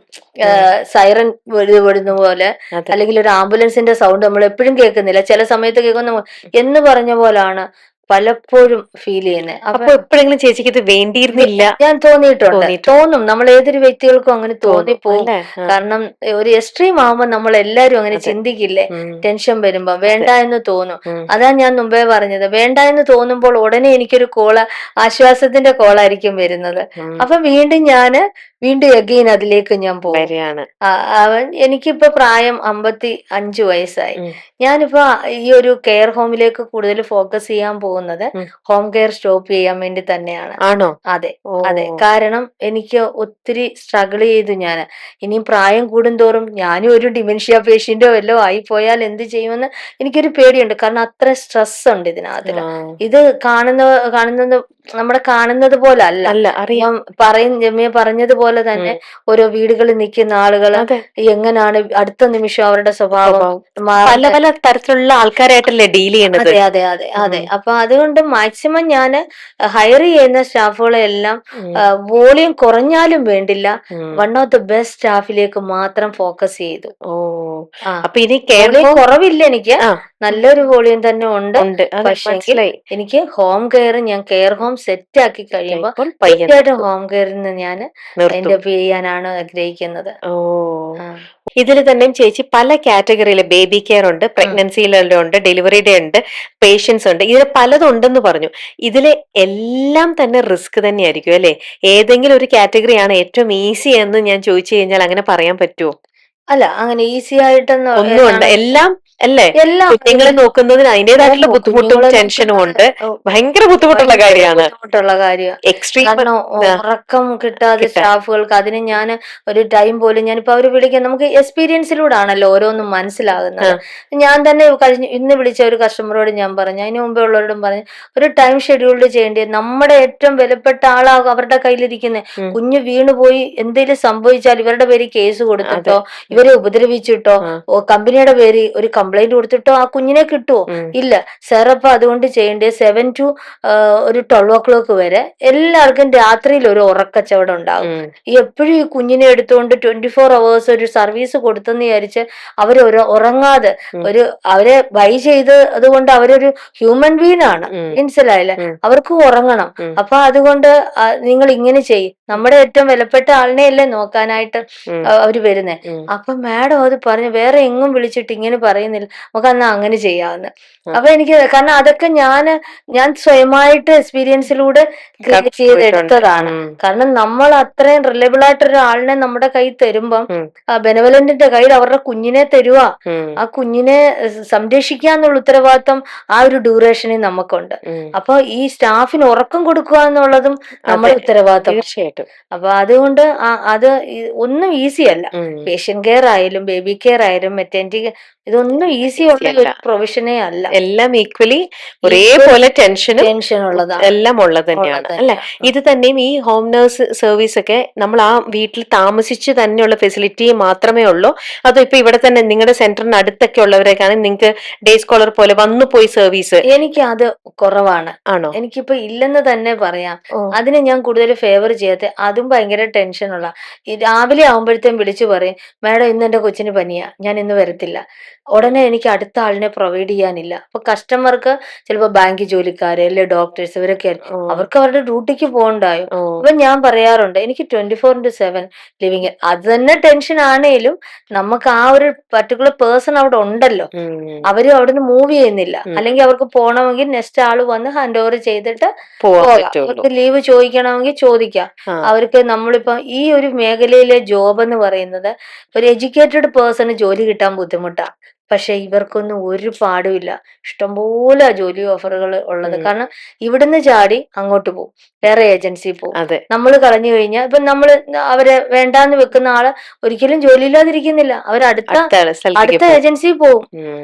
ഉം. സൈറൻ വിടുന്ന പോലെ, അതെ. അല്ലെങ്കിൽ ഒരു ആംബുലൻസിന്റെ സൗണ്ട് നമ്മൾ എപ്പോഴും കേൾക്കുന്നില്ല, ചില സമയത്ത് കേൾക്കുന്ന എന്ന് പറഞ്ഞ പോലാണ് പലപ്പോഴും ഫീൽ ചെയ്യുന്നത്. അപ്പൊ എപ്പോഴെങ്കിലും ചേച്ചിക്ക് ഇത് വേണ്ടിയിരുന്നില്ല ഞാൻ തോന്നിയിട്ടുണ്ട്, തോന്നിയിട്ടുണ്ട്? തോന്നും, നമ്മൾ ഏതൊരു വ്യക്തികൾക്കും അങ്ങനെ തോന്നും തോന്നിപ്പോവും. അല്ലേ? ആ, കാരണം ഒരു എക്സ്ട്രീം ആവുമ്പോൾ നമ്മൾ എല്ലാരും അങ്ങനെ അതെ. ചിന്തിക്കില്ലേ, ഉം, ടെൻഷൻ വരുമ്പോ അതെ. വേണ്ട എന്ന് തോന്നും. ഉം, അതാ ഞാൻ മുമ്പേ പറഞ്ഞത്, വേണ്ട എന്ന് തോന്നുമ്പോൾ ഉടനെ എനിക്കൊരു ആശ്വാസത്തിന്റെ കോളായിരിക്കും വരുന്നത്. ഉം. അപ്പൊ വീണ്ടും എഗെയിൻ അതിലേക്ക് ഞാൻ പോകും. വരികയാണ്. എനിക്കിപ്പോ പ്രായം 55 വയസ്സായി. ഉം, ഞാനിപ്പോ ഈ ഒരു കെയർ ഹോമിലേക്ക് കൂടുതൽ ഫോക്കസ് ചെയ്യാൻ പോകുന്നത് ഉം. ഹോം കെയർ സ്റ്റോപ്പ് ചെയ്യാൻ വേണ്ടി തന്നെയാണ്. ആണോ? അതെ, ഓ. അതെ. കാരണം എനിക്ക് ഒത്തിരി സ്ട്രഗിൾ ചെയ്തു ഞാൻ. ഇനിയും പ്രായം കൂടുന്തോറും ഞാനും ഒരു ഡിമെൻഷ്യ പേഷ്യന്റോ വല്ലോ ആയിപ്പോയാൽ എന്ത് ചെയ്യുമെന്ന് എനിക്കൊരു പേടിയുണ്ട്. കാരണം അത്ര സ്ട്രെസ് ഉണ്ട് ഇതിനകത്തില്. ആ. ഇത് കാണുന്നത് നമ്മളെ കാണുന്നത് പോലെ അല്ല. അല്ല, അറിയാം. രമ്യ പറഞ്ഞതുപോലെ തന്നെ ഉം. ഓരോ വീടുകളിൽ നിൽക്കുന്ന ആളുകള് അതെ. എങ്ങനാണ് അടുത്ത നിമിഷം അവരുടെ സ്വഭാവം സ്വഭാവം. പല മാറുന്നത്. പല തരത്തിലുള്ള ആൾക്കാരായിട്ടല്ലേ ഡീൽ ചെയ്യണത്. അതെ, അതെ, അതെ, അതെ. ഉം, അപ്പൊ അതുകൊണ്ട് മാക്സിമം ഞാൻ ഹയർ ചെയ്യുന്ന സ്റ്റാഫുകളെ എല്ലാം ഉം, വോളിയം കുറഞ്ഞാലും വേണ്ടില്ല, ഉം. വൺ ഓഫ് ദ ബെസ്റ്റ് സ്റ്റാഫിലേക്ക് മാത്രം ഫോക്കസ് ചെയ്തു. ഓ. ആ, അപ്പൊ ഇനി കെയർ വോളിയം ഹോം കുറവില്ല, എനിക്ക് ആ നല്ലൊരു വോളിയം തന്നെ ഉണ്ട്. ഉണ്ട്. അതെ, പക്ഷെങ്കിൽ മനസ്സിലായി. എനിക്ക് ഹോം കെയർ, ഞാൻ കെയർ ഹോം സെറ്റ് ആക്കി കഴിയുമ്പോൾ ഇപ്പോൾ പയ്യൻ തീർച്ചയായിട്ടും ഹോം കെയറിൽ നിന്ന് ഞാൻ നിർത്തും. എൻഡ് അപ്പ് ചെയ്യാനാണ് ആഗ്രഹിക്കുന്നത്. ഓ. ആ. ഇതിൽ തന്നെയും ചേച്ചി പല കാറ്റഗറിയില് ബേബി കെയർ ഉണ്ട്, പ്രഗ്നൻസിയിലുള്ള ഉണ്ട്, ഡെലിവറിയുടെ ഉണ്ട്, പേഷ്യൻസ് ഉണ്ട്, ഇതിൽ പലതും ഉണ്ടെന്ന് പറഞ്ഞു. ഇതിലെ എല്ലാം തന്നെ റിസ്ക് തന്നെയായിരിക്കും അല്ലെ? ഏതെങ്കിലും ഒരു കാറ്റഗറിയാണ് ഏറ്റവും ഈസി എന്ന് ഞാൻ ചോദിച്ചു കഴിഞ്ഞാൽ അങ്ങനെ പറയാൻ പറ്റുമോ? അല്ല, അങ്ങനെ ഈസി ആയിട്ടൊന്നും ഒന്നും ഉണ്ട്, എല്ലാം അല്ലേ? എല്ലാം കുഞ്ഞുങ്ങളെ നോക്കുന്നതിന് അതിൻ്റെതായിട്ടുള്ള ബുദ്ധിമുട്ടും കുഞ്ഞുങ്ങളെ ടെൻഷനും ഉണ്ട്. നോക്കുന്നത് ഭയങ്കര ബുദ്ധിമുട്ടുള്ള ഭയങ്കര കാര്യമാണ്. ബുദ്ധിമുട്ടുള്ള കാര്യമാണ്. എക്സ്ട്രീം കാരണം ഉറക്കം കിട്ടാതെ കിട്ടാൻ. സ്റ്റാഫുകൾക്ക്, അതിന് ഞാൻ ഒരു ടൈം പോലും, ഞാനിപ്പോ അവര് വിളിക്കാൻ, നമുക്ക് എക്സ്പീരിയൻസിലൂടെ ആണല്ലോ ഓരോന്നും മനസ്സിലാകുന്നത്. ഞാൻ തന്നെ ഇന്ന് വിളിച്ച ഒരു കസ്റ്റമറോട് ഞാൻ പറഞ്ഞു, അതിന് മുമ്പേ ഉള്ളവരോടും പറഞ്ഞു, ഒരു ടൈം ഷെഡ്യൂൾഡ് ചെയ്യേണ്ടത്, നമ്മുടെ ഏറ്റവും വിലപ്പെട്ട ആളാകും അവരുടെ കയ്യിലിരിക്കുന്നത്. കുഞ്ഞ് വീണുപോയി എന്തെങ്കിലും സംഭവിച്ചാൽ ഇവരുടെ പേര് കേസ് കൊടുത്തിട്ടോ, ഇവരെ ഉപദ്രവിച്ചിട്ടോ, കമ്പനിയുടെ പേര് ഒരു കംപ്ലൈന്റ് കൊടുത്തിട്ടോ ആ കുഞ്ഞിനെ കിട്ടുമോ? ഇല്ല സാർ. അപ്പൊ അതുകൊണ്ട് ചെയ്യേണ്ടത് 7 to ഒരു 12 o'clock വരെ എല്ലാവർക്കും രാത്രിയിൽ ഒരു ഉറക്കച്ചവടം ഉണ്ടാകും. ഈ എപ്പോഴും ഈ കുഞ്ഞിനെ എടുത്തുകൊണ്ട് 24 hours ഒരു സർവീസ് കൊടുത്തെന്ന് വിചാരിച്ച് അവരൊരു ഉറങ്ങാതെ അവരെ ബൈ ചെയ്ത് അതുകൊണ്ട് അവരൊരു ഹ്യൂമൻ ബീങ് ആണ്, മനസ്സിലായില്ലേ? അവർക്ക് ഉറങ്ങണം. അപ്പൊ അതുകൊണ്ട് നിങ്ങൾ ഇങ്ങനെ ചെയ്യും. നമ്മുടെ ഏറ്റവും വിലപ്പെട്ട ആളിനെ അല്ലേ നോക്കാനായിട്ട് അവര് വരുന്നേ. അപ്പൊ മാഡം അത് പറഞ്ഞു വേറെ എങ്ങും വിളിച്ചിട്ട് ഇങ്ങനെ പറയുന്നില്ല, നമുക്ക് എന്നാ അങ്ങനെ ചെയ്യാവുന്ന. അപ്പൊ എനിക്ക് കാരണം അതൊക്കെ ഞാൻ സ്വയമായിട്ട് എക്സ്പീരിയൻസിലൂടെ ക്രിയേറ്റ് ചെയ്തെടുത്തതാണ്. കാരണം നമ്മൾ അത്രയും റിലയബിൾ ആയിട്ട് ഒരാളിനെ നമ്മുടെ കയ്യിൽ തരുമ്പം ബെനവലന്റിന്റെ കയ്യിൽ അവരുടെ കുഞ്ഞിനെ തരുക, ആ കുഞ്ഞിനെ സംരക്ഷിക്കാന്നുള്ള ഉത്തരവാദിത്വം ആ ഒരു ഡ്യൂറേഷനിൽ നമുക്കുണ്ട്. അപ്പൊ ഈ സ്റ്റാഫിന് ഉറക്കം കൊടുക്കുക എന്നുള്ളതും നമ്മുടെ ഉത്തരവാദിത്വം. തീർച്ചയായിട്ടും. അപ്പൊ അതുകൊണ്ട് അത് ഒന്നും ഈസി അല്ല. പേഷ്യന്റ് കെയർ ആയാലും ബേബി കെയർ ആയാലും മെറ്റേണിറ്റി ഇതൊന്നും ഈസി ഉള്ള ഒരു പ്രൊവിഷനേ അല്ല. എല്ലാം ഈക്വലി ഒരേപോലെ ടെൻഷൻ ഉള്ളതാണ്, എല്ലാം ഉള്ളത് തന്നെയാണ് അല്ലെ. ഇത് തന്നെയും ഈ ഹോം നേഴ്സ് സർവീസ് ഒക്കെ നമ്മൾ ആ വീട്ടിൽ താമസിച്ച് തന്നെയുള്ള ഫെസിലിറ്റി മാത്രമേ ഉള്ളൂ? അതോ ഇപ്പൊ ഇവിടെ തന്നെ നിങ്ങളുടെ സെന്ററിന് അടുത്തൊക്കെ ഉള്ളവരൊക്കെയാണ് നിങ്ങൾക്ക് ഡേ സ്കോളർ പോലെ വന്നു പോയി സർവീസ്? എനിക്ക് അത് കുറവാണ്. ആണോ? എനിക്കിപ്പോ ഇല്ലെന്ന് തന്നെ പറയാം. അതിന് ഞാൻ കൂടുതൽ ഫേവർ ചെയ്യാത്ത, അതും ഭയങ്കര ടെൻഷനുള്ള. ഈ രാവിലെ ആകുമ്പോഴത്തേക്കും വിളിച്ചു പറയും മാഡം ഇന്ന് എന്റെ കൊച്ചിന് പനിയാ, ഞാൻ ഇന്ന് വരത്തില്ല. ഉടനെ എനിക്ക് അടുത്ത ആളിനെ പ്രൊവൈഡ് ചെയ്യാനില്ല. അപ്പൊ കസ്റ്റമർക്ക് ചിലപ്പോ ബാങ്ക് ജോലിക്കാര് അല്ലെ ഡോക്ടേഴ്സ് ഇവരൊക്കെ അവർക്ക് അവരുടെ ഡ്യൂട്ടിക്ക് പോകണ്ടായോ. അപ്പൊ ഞാൻ പറയാറുണ്ട് എനിക്ക് 24/7 ലിവിങ്. അത് തന്നെ ടെൻഷൻ ആണേലും നമുക്ക് ആ ഒരു പർട്ടിക്കുലർ പേഴ്സൺ അവിടെ ഉണ്ടല്ലോ, അവര് അവിടുന്ന് മൂവ് ചെയ്യുന്നില്ല. അല്ലെങ്കിൽ അവർക്ക് പോകണമെങ്കിൽ നെക്സ്റ്റ് ആള് വന്ന് ഹാൻഡ് ഓവർ ചെയ്തിട്ട് പോകാം. അവർക്ക് ലീവ് ചോദിക്കണമെങ്കിൽ ചോദിക്കാം. അവർക്ക് നമ്മളിപ്പോ ഈ ഒരു മേഖലയിലെ ജോബ് എന്ന് പറയുന്നത് ഒരു എഡ്യൂക്കേറ്റഡ് പേഴ്സണ് ജോലി കിട്ടാൻ ബുദ്ധിമുട്ടാണ്. പക്ഷെ ഇവർക്കൊന്നും ഒരു പാടുമില്ല, ഇഷ്ടംപോലെ ജോലി ഓഫറുകൾ ഉള്ളത്. കാരണം ഇവിടുന്ന് ചാടി അങ്ങോട്ട് പോകും, വേറെ ഏജൻസി പോകും. നമ്മൾ കളഞ്ഞു കഴിഞ്ഞാൽ ഇപ്പൊ നമ്മള് അവരെ വേണ്ടാന്ന് വെക്കുന്ന ആള് ഒരിക്കലും ജോലിയില്ലാതിരിക്കുന്നില്ല, അടുത്ത ഏജൻസി പോകും.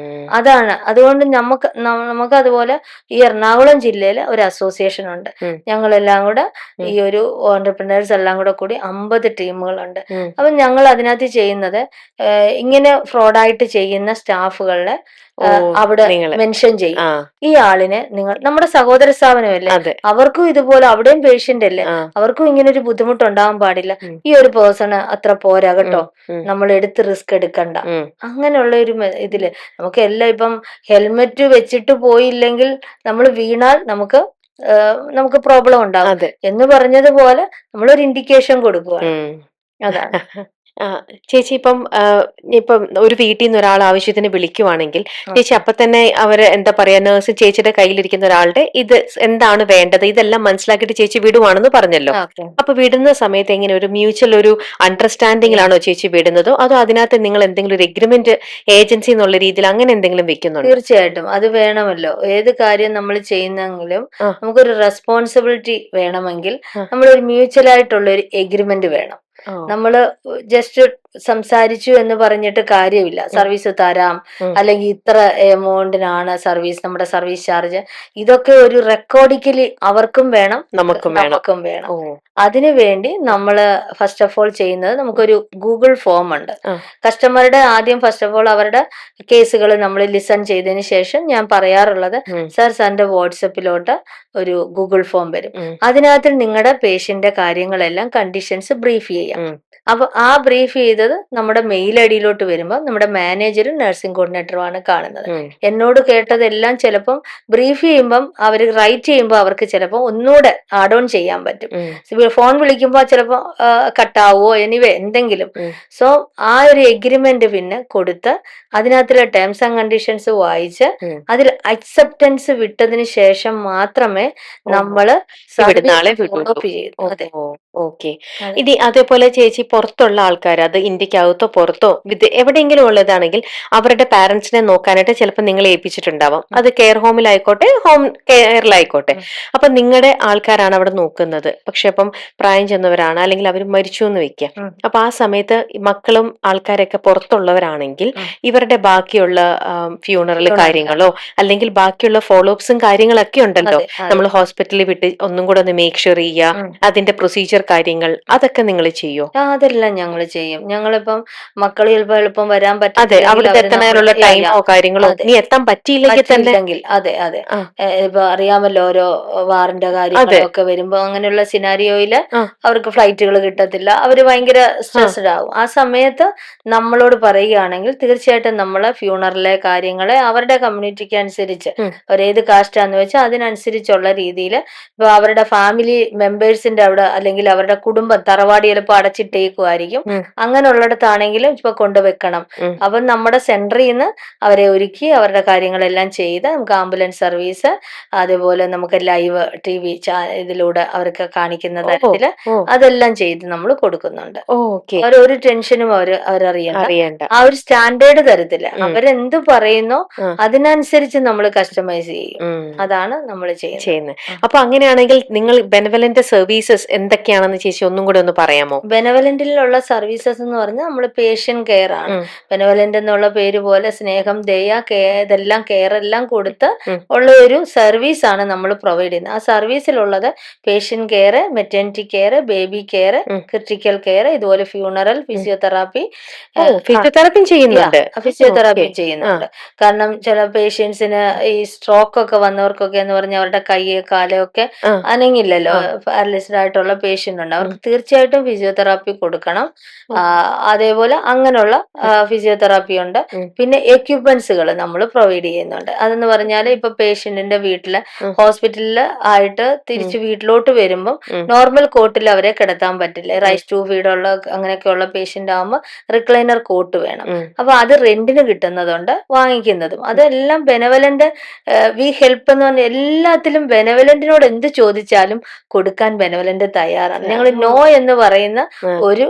അതാണ്. അതുകൊണ്ട് നമുക്ക് അതുപോലെ ഈ എറണാകുളം ജില്ലയിൽ ഒരു അസോസിയേഷൻ ഉണ്ട്. ഞങ്ങളെല്ലാം കൂടെ ഈ ഒരു ഓൺടർപ്രണേഴ്സ് എല്ലാം കൂടി 50 ടീമുകളുണ്ട്. അപ്പൊ ഞങ്ങൾ അതിനകത്ത് ചെയ്യുന്നത് ഇങ്ങനെ ഫ്രോഡായിട്ട് ചെയ്യുന്ന സ്റ്റാഫുകളെ അവിടെ മെൻഷൻ ചെയ്യും. ഈ ആളിനെ നിങ്ങൾ നമ്മുടെ സഹോദര സ്ഥാപനമല്ലേ, അവർക്കും ഇതുപോലെ അവിടെയും പേഷ്യന്റ് അല്ലേ, അവർക്കും ഇങ്ങനെ ഒരു ബുദ്ധിമുട്ടുണ്ടാവാൻ പാടില്ല. ഈ ഒരു പേഴ്സണ് അത്ര പോരാ കേട്ടോ, നമ്മൾ എടുത്ത് റിസ്ക് എടുക്കണ്ട. അങ്ങനെയുള്ള ഒരു ഇതില് നമുക്ക് എല്ലാം ഇപ്പം ഹെൽമെറ്റ് വെച്ചിട്ട് പോയില്ലെങ്കിൽ നമ്മൾ വീണാൽ നമുക്ക് പ്രോബ്ലം ഉണ്ടാവും എന്ന് പറഞ്ഞതുപോലെ നമ്മളൊരു ഇൻഡിക്കേഷൻ കൊടുക്കുക. അതാണ്. ചേച്ചി ഇപ്പം ഒരു വീട്ടിൽ നിന്ന് ഒരാൾ ആവശ്യത്തിന് വിളിക്കുവാണെങ്കിൽ ചേച്ചി അപ്പൊ തന്നെ അവര് എന്താ പറയാ നേഴ്സ് ചേച്ചിയുടെ കയ്യിലിരിക്കുന്ന ഒരാളുടെ ഇത് എന്താണ് വേണ്ടത് ഇതെല്ലാം മനസ്സിലാക്കിയിട്ട് ചേച്ചി വിടുവാണെന്ന് പറഞ്ഞല്ലോ. അപ്പൊ വിടുന്ന സമയത്ത് എങ്ങനെ ഒരു മ്യൂച്വൽ ഒരു അണ്ടർസ്റ്റാൻഡിങ്ങിലാണോ ചേച്ചി വിടുന്നതോ അതോ അതിനകത്ത് നിങ്ങൾ എന്തെങ്കിലും ഒരു എഗ്രിമെന്റ് ഏജൻസി എന്നുള്ള രീതിയിൽ അങ്ങനെ എന്തെങ്കിലും വെക്കുന്നുണ്ടോ? തീർച്ചയായിട്ടും അത് വേണമല്ലോ. ഏത് കാര്യം നമ്മൾ ചെയ്യുന്നെങ്കിലും നമുക്കൊരു റെസ്പോൺസിബിലിറ്റി വേണമെങ്കിൽ നമ്മളൊരു മ്യൂച്വൽ ആയിട്ടുള്ള ഒരു എഗ്രിമെന്റ് വേണം. നമ്മള് ജസ്റ്റ് സംസാരിച്ചു എന്ന് പറഞ്ഞിട്ട് കാര്യമില്ല. സർവീസ് തരാം അല്ലെങ്കിൽ ഇത്ര എമൗണ്ടിനാണ് സർവീസ്, നമ്മുടെ സർവീസ് ചാർജ്, ഇതൊക്കെ ഒരു റെക്കോർഡിക്കലി അവർക്കും വേണം നമുക്കും വേണം. അതിനു വേണ്ടി നമ്മള് ഫസ്റ്റ് ഓഫ് ഓൾ ചെയ്യുന്നത് നമുക്കൊരു ഗൂഗിൾ ഫോം ഉണ്ട്. കസ്റ്റമറുടെ ആദ്യം ഫസ്റ്റ് ഓഫ് ഓൾ അവരുടെ കേസുകൾ നമ്മൾ ലിസൺ ചെയ്തതിന് ശേഷം ഞാൻ പറയാറുള്ളത് സാറിന്റെ വാട്സപ്പിലോട്ട് ഒരു ഗൂഗിൾ ഫോം വരും. അതിനകത്ത് നിങ്ങളുടെ പേഷ്യന്റെ കാര്യങ്ങളെല്ലാം കണ്ടീഷൻസ് ബ്രീഫ് ചെയ്യാം. അപ്പൊ ആ ബ്രീഫ് ചെയ്തത് നമ്മുടെ മെയിൽ ഐ ഡിയിലോട്ട് വരുമ്പോൾ നമ്മുടെ മാനേജറും നഴ്സിംഗ് കോർഡിനേറ്ററുമാണ് കാണുന്നത്. എന്നോട് കേട്ടതെല്ലാം ചിലപ്പം ബ്രീഫ് ചെയ്യുമ്പം അവര് റൈറ്റ് ചെയ്യുമ്പോൾ അവർക്ക് ചിലപ്പോൾ ഒന്നുകൂടെ ആഡ് ഓൺ ചെയ്യാൻ പറ്റും. ഫോൺ വിളിക്കുമ്പോൾ ചിലപ്പോൾ കട്ടാവോ എനിവേ എന്തെങ്കിലും. സോ ആ ഒരു എഗ്രിമെന്റ് പിന്നെ കൊടുത്ത് അതിനകത്തുള്ള ടേംസ് ആൻഡ് കണ്ടീഷൻസ് വായിച്ച് അതിൽ അക്സെപ്റ്റൻസ് വിട്ടതിന് ശേഷം മാത്രമേ നമ്മള് ഇനി അതേപോലെ ചേച്ചി പുറത്തുള്ള ആൾക്കാർ, അത് ഇന്ത്യക്കകത്തോ പുറത്തോ എവിടെയെങ്കിലും ഉള്ളതാണെങ്കിൽ അവരുടെ പാരന്റ്സിനെ നോക്കാനായിട്ട് ചിലപ്പോൾ നിങ്ങൾ ഏൽപ്പിച്ചിട്ടുണ്ടാവാം. അത് കെയർ ഹോമിലായിക്കോട്ടെ ഹോം കെയറിലായിക്കോട്ടെ. അപ്പൊ നിങ്ങളുടെ ആൾക്കാരാണ് അവിടെ നോക്കുന്നത്. പക്ഷെ അപ്പം പ്രായം ചെന്നവരാണ് അല്ലെങ്കിൽ അവർ മരിച്ചു എന്ന് വെക്കുക. അപ്പൊ ആ സമയത്ത് മക്കളും ആൾക്കാരൊക്കെ പുറത്തുള്ളവരാണെങ്കിൽ ഇവരുടെ ബാക്കിയുള്ള ഫ്യൂണറൽ കാര്യങ്ങളോ അല്ലെങ്കിൽ ബാക്കിയുള്ള ഫോളോ അപ്സും കാര്യങ്ങളൊക്കെ ഉണ്ടല്ലോ, നമ്മൾ ഹോസ്പിറ്റലിൽ വിട്ട് ഒന്നും കൂടെ ഒന്ന് മേക്ക് ഷുവർ ചെയ്യുക, അതിന്റെ പ്രൊസീജിയർ കാര്യങ്ങൾ അതൊക്കെ നിങ്ങൾ ചെയ്യോ? അതെല്ലാം ഞങ്ങൾ ചെയ്യും. ഞങ്ങളിപ്പം മക്കൾ ചിലപ്പോൾ എളുപ്പം വരാൻ അതെ, പറ്റത്തില്ലെങ്കിൽ അവിടുത്തെ അവരെ നമ്മൾ എത്തണതിനുള്ള ടൈമോ കാര്യങ്ങളോ അതെ നീ എത്താൻ പറ്റിയില്ലെങ്കിൽ തന്നെ പറ്റിയില്ലെങ്കിൽ അതെ അതെ ആ ഇപ്പൊ അറിയാമല്ലോ ഓരോ വാറിന്റെ അതെ കാര്യങ്ങളും ഒക്കെ വരുമ്പോ അങ്ങനെയുള്ള സിനാരിയോയില് ആ അവർക്ക് ഫ്ലൈറ്റുകൾ കിട്ടത്തില്ല, അവര് ഭയങ്കര ആ സ്ട്രെസ്ഡ് ആവും. ആ സമയത്ത് നമ്മളോട് പറയുകയാണെങ്കിൽ തീർച്ചയായിട്ടും നമ്മളെ ഫ്യൂണറലെ കാര്യങ്ങളെ അവരുടെ കമ്മ്യൂണിറ്റിക്ക് അനുസരിച്ച് ഉം, അവരേത് കാസ്റ്റാന്ന് വെച്ചാൽ അതിനനുസരിച്ചുള്ള രീതിയിൽ ഇപ്പൊ അവരുടെ ഫാമിലി മെമ്പേഴ്സിന്റെ അവിടെ അല്ലെങ്കിൽ അവരുടെ കുടുംബം തറവാട് ചിലപ്പോൾ അടച്ചിട്ടേക്കുമായിരിക്കും. ഉം, അങ്ങനെയുള്ളിടത്താണെങ്കിലും ഇപ്പൊ കൊണ്ടുവെക്കണം. ഉം. അപ്പം നമ്മുടെ സെന്ററിൽ നിന്ന് അവരെ ഒരുക്കി അവരുടെ കാര്യങ്ങളെല്ലാം ചെയ്ത് നമുക്ക് ആംബുലൻസ് സർവീസ്, അതേപോലെ നമുക്ക് ലൈവ് TV ഇതിലൂടെ അവർക്ക് കാണിക്കുന്ന ഓ തരത്തില് ഓ അതെല്ലാം ചെയ്ത് നമ്മൾ കൊടുക്കുന്നുണ്ട്. ഓക്കെ. അവരൊരു ടെൻഷനും അവരറിയണ്ട. അറിയണ്ട. ആ ഒരു സ്റ്റാൻഡേർഡ് തരത്തില് ഉം, അവരെന്ത് പറയുന്നോ ആ, അതിനനുസരിച്ച് നമ്മൾ കസ്റ്റമൈസ് ചെയ്യും. ഉം. അതാണ് നമ്മൾ ചെയ്യുന്നത്. ചെയ്യുന്നത്. അപ്പൊ അങ്ങനെയാണെങ്കിൽ നിങ്ങൾ ബെനവലന്റ് സർവീസസ് എന്തൊക്കെയാണെന്ന് ചേച്ചി ഒന്നും കൂടെ ഒന്ന് പറയാമോ? ബെനവലന്റിലുള്ള സർവീസസ് എന്ന് പറഞ്ഞാൽ നമ്മൾ പേഷ്യന്റ് കെയർ ആണ്. ഉം, ബെനവലന്റ് എന്നുള്ള പേര് പോലെ സ്നേഹം, ദയ, ഇതെല്ലാം കെയർ എല്ലാം കൊടുത്ത് ഉം, ഉള്ള ഒരു സർവീസ് ആണ് നമ്മൾ പ്രൊവൈഡ് ചെയ്യുന്നത്. ആ സർവീസിലുള്ളത് patient care, maternity care, baby care, ഉം. ക്രിട്ടിക്കൽ കെയർ, ഇതുപോലെ ഫ്യൂണറൽ, ഉം. ഫിസിയോതെറാപ്പി. ഓ, ഫിസിയോതെറാപ്പിയും ചെയ്യുന്നുണ്ട്. ഓക്കെ. ഫിസിയോതെറാപ്പി ആ ചെയ്യുന്നുണ്ട്. കാരണം ചില പേഷ്യൻസിന് ഈ സ്ട്രോക്ക് ഒക്കെ വന്നവർക്കൊക്കെ എന്ന് പറഞ്ഞാൽ അവരുടെ കൈ കാലൊക്കെ ആ അനങ്ങില്ലല്ലോ, ആ പാരലൈസ്ഡ് ആയിട്ടുള്ള പേഷ്യന്റ് ഉണ്ട്, ഉം, അവർക്ക് തീർച്ചയായിട്ടും ഫിസിയോതെറാപ്പി കൊടുക്കണം. ഉം, അതേപോലെ അങ്ങനെയുള്ള ഫിസിയോതെറാപ്പി ഉണ്ട്. ഉം, പിന്നെ എക്യുപ്മെന്റ്സുകൾ നമ്മൾ പ്രൊവൈഡ് ചെയ്യുന്നുണ്ട്. അതെന്ന് പറഞ്ഞാൽ ഇപ്പൊ പേഷ്യന്റിന്റെ വീട്ടില് ഉം, ഹോസ്പിറ്റലിൽ ആയിട്ട് ഉം, തിരിച്ച് വീട്ടിലോട്ട് വരുമ്പം ഉം, നോർമൽ കോട്ടിൽ അവരെ കിടത്താൻ പറ്റില്ല. ഉം, റൈസ് ടു ഫീഡ് ഉള്ള അങ്ങനെയൊക്കെയുള്ള പേഷ്യന്റ് ആകുമ്പോൾ റിക്ലൈനർ കോട്ട് വേണം. ഉം. അപ്പൊ അത് റെന്റിന് കിട്ടുന്നതുണ്ട്, വാങ്ങിക്കുന്നതും. അതെല്ലാം ബെനവലന്റ് വി ഹെൽപ്പ് എന്ന് പറഞ്ഞ എല്ലാത്തിലും ബെനവലന്റിനോട് എന്ത് ചോദിച്ചാലും കൊടുക്കാൻ ബെനവലന്റ് തയ്യാറാണ്. ഞങ്ങൾ നോ എന്ന് പറയുന്ന ആ. ഒരു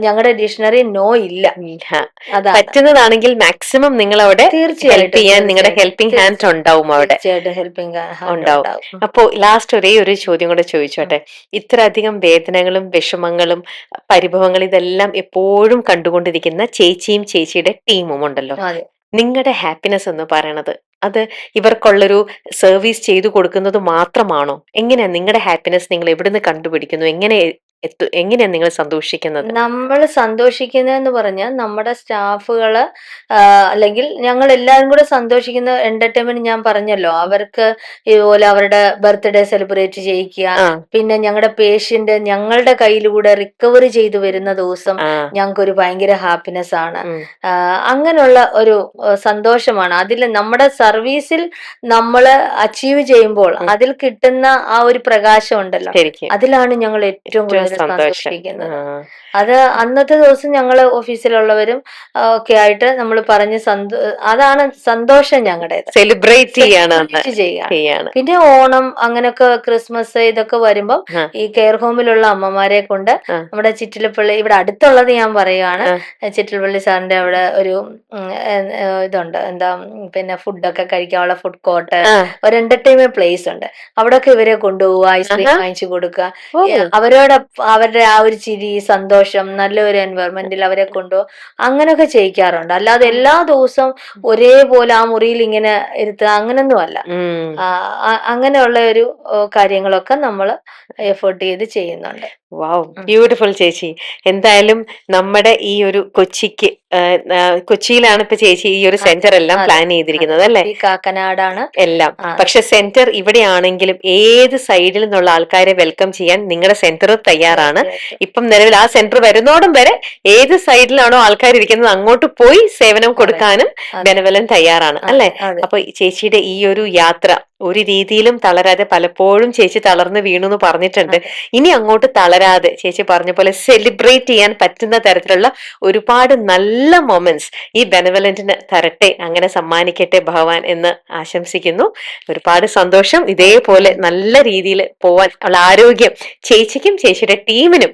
ഞങ്ങളുടെ ഡിക്ഷണറി നോ ഇല്ല. ഇല്ല. അതാണ്. പറ്റുന്നതാണെങ്കിൽ മാക്സിമം നിങ്ങൾ അവിടെ ഹെൽപ്പ് തീർച്ചയായിട്ടും ചെയ്യാൻ നിങ്ങളുടെ തീർച്ചയായിട്ടും ഹെൽപ്പിംഗ് ഹാൻഡ് ഉണ്ടാവും അവിടെ. തീർച്ചയായിട്ടും ഹെൽപ്പിംഗ് ഹാൻഡ് ഉണ്ടാവും. ഉണ്ടാവും. അപ്പോ ലാസ്റ്റ് ഒരേ ഒരു ചോദ്യം കൂടെ ചോദിച്ചോട്ടെ. ഇത്രയധികം വേദനകളും വിഷമങ്ങളും പരിഭവങ്ങളും ഇതെല്ലാം എപ്പോഴും കണ്ടുകൊണ്ടിരിക്കുന്ന ചേച്ചിയും ചേച്ചിയുടെ ടീമും ഉണ്ടല്ലോ. അതെ. നിങ്ങളുടെ ഹാപ്പിനെസ് എന്ന് പറയണത് അത് ഇവർക്കുള്ളൊരു സർവീസ് ചെയ്തു കൊടുക്കുന്നത് മാത്രമാണോ? എങ്ങനെയാ നിങ്ങളുടെ ഹാപ്പിനെസ് നിങ്ങൾ എവിടുന്ന് കണ്ടുപിടിക്കുന്നു? എങ്ങനെയാ നിങ്ങൾ സന്തോഷിക്കുന്നത്? നമ്മൾ സന്തോഷിക്കുന്നതെന്ന് പറഞ്ഞാൽ നമ്മുടെ സ്റ്റാഫുകള് അല്ലെങ്കിൽ ഞങ്ങൾ എല്ലാവരും കൂടെ സന്തോഷിക്കുന്ന എന്റർടൈൻമെന്റ് ഞാൻ പറഞ്ഞല്ലോ, അവർക്ക് ഇതുപോലെ അവരുടെ ബർത്ത്ഡേ സെലിബ്രേറ്റ് ചെയ്യിക്കുക, ആ പിന്നെ ഞങ്ങളുടെ പേഷ്യന്റ് ഞങ്ങളുടെ കയ്യിലൂടെ റിക്കവറി ചെയ്തു വരുന്ന ദിവസം ആ ഞങ്ങൾക്കൊരു ഭയങ്കര ഹാപ്പിനെസ് ആണ്. ഉം, അങ്ങനെയുള്ള ഒരു സന്തോഷമാണ്. അതിൽ നമ്മുടെ സർവീസിൽ നമ്മൾ അച്ചീവ് ചെയ്യുമ്പോൾ ഉം. അതിൽ കിട്ടുന്ന ആ ഒരു പ്രകാശം ഉണ്ടല്ലോ, ശരിക്കും അതിലാണ് ഞങ്ങൾ ഏറ്റവും ഏറ്റവും കൂടുതൽ സന്തോഷം. സന്തോഷിക്കുന്നത്. ആ അത് അന്നത്തെ ദിവസം ഞങ്ങൾ ഓഫീസിലുള്ളവരും ഒക്കെ ആയിട്ട് നമ്മൾ പറഞ്ഞ് അതാണ് സന്തോഷം ഞങ്ങളുടേത്. സെലിബ്രേറ്റ് ചെയ്യാണ് അന്ന് സെലിബ്രേറ്റ് ചെയ്യുകയാണ്. ചെയ്യാണ്. പിന്നെ ഓണം അങ്ങനെയൊക്കെ ക്രിസ്മസ് ഇതൊക്കെ വരുമ്പം ആ ഈ കെയർ ഹോമിലുള്ള അമ്മമാരെ കൊണ്ട് ആ നമ്മുടെ ചിറ്റിലപ്പള്ളി ഇവിടെ അടുത്തുള്ളത് ഞാൻ പറയുകയാണ്, ആ ചിറ്റിലപ്പള്ളി സാറിന്റെ അവിടെ ഒരു ഇതുണ്ട്, എന്താ പിന്നെ ഫുഡൊക്കെ കഴിക്കാനുള്ള ഫുഡ് കോർട്ട്, ആ ഒരു എന്റർടൈൻമെന്റ് പ്ലേസ് ഉണ്ട്. അവിടെയൊക്കെ ഇവരെ കൊണ്ടുപോവുക, ഐസ്ക്രീം ആഹാ. വാങ്ങിച്ചു കൊടുക്കുക. ഓ അവരുടെ ആ ഒരു ചിരി, സന്തോഷം, നല്ലൊരു എൻവയറമെന്റിൽ അവരെ കൊണ്ടുപോകും. അങ്ങനെയൊക്കെ ചെയ്യിക്കാറുണ്ട്. അല്ലാതെ എല്ലാ ദിവസവും ഒരേപോലെ ആ മുറിയിൽ ഇങ്ങനെ ഇരുത്തുക അങ്ങനൊന്നും അല്ല. ഉം അങ്ങനെയുള്ള ഒരു കാര്യങ്ങളൊക്കെ നമ്മൾ എഫേർട്ട് ചെയ്ത് ചെയ്യുന്നുണ്ട്. വാവ് ബ്യൂട്ടിഫുൾ ചേച്ചി. എന്തായാലും നമ്മുടെ ഈ ഒരു കൊച്ചിക്ക് കൊച്ചിയിലാണ് ഇപ്പൊ ചേച്ചി ഈ ഒരു അതെ സെന്റർ എല്ലാം അതെ പ്ലാൻ അതെ. ചെയ്തിരിക്കുന്നത് അല്ലേ? ഈ കാക്കനാടാണ്. എല്ലാം. ആ പക്ഷെ സെന്റർ ഇവിടെയാണെങ്കിലും ഏത് സൈഡിൽ നിന്നുള്ള ആൾക്കാരെ വെൽക്കം ചെയ്യാൻ നിങ്ങളുടെ സെന്റർ തയ്യാറാണ്. തീർച്ചയായിട്ടും. ഇപ്പം നിലവിൽ ആ സെന്റർ വരുന്നോടം വരെ ഏത് സൈഡിലാണോ ആൾക്കാർ ഇരിക്കുന്നത് അങ്ങോട്ട് പോയി സേവനം അതെ കൊടുക്കാനും അതെ ബെനവലൻ തയ്യാറാണ് അതെ അല്ലെ? അതെ. അപ്പൊ ചേച്ചിയുടെ ഈ ഒരു യാത്ര ഒരു രീതിയിലും തളരാതെ, പലപ്പോഴും ചേച്ചി തളർന്ന് വീണു എന്ന് പറഞ്ഞിട്ടുണ്ട്. അതെ ഇനി അങ്ങോട്ട് തളരാതെ ചേച്ചി പറഞ്ഞ പോലെ സെലിബ്രേറ്റ് ചെയ്യാൻ പറ്റുന്ന തരത്തിലുള്ള ഒരുപാട് നല്ല മൊമെന്റ്സ് ഈ ബെനവലന്റിന് തരട്ടെ, അങ്ങനെ സമ്മാനിക്കട്ടെ ഭഗവാൻ എന്ന് ആശംസിക്കുന്നു. ഒരുപാട് സന്തോഷം. ഇതേപോലെ നല്ല രീതിയിൽ പോവാൻ ഉള്ള ആരോഗ്യം ചേച്ചിക്കും ചേച്ചിയുടെ ടീമിനും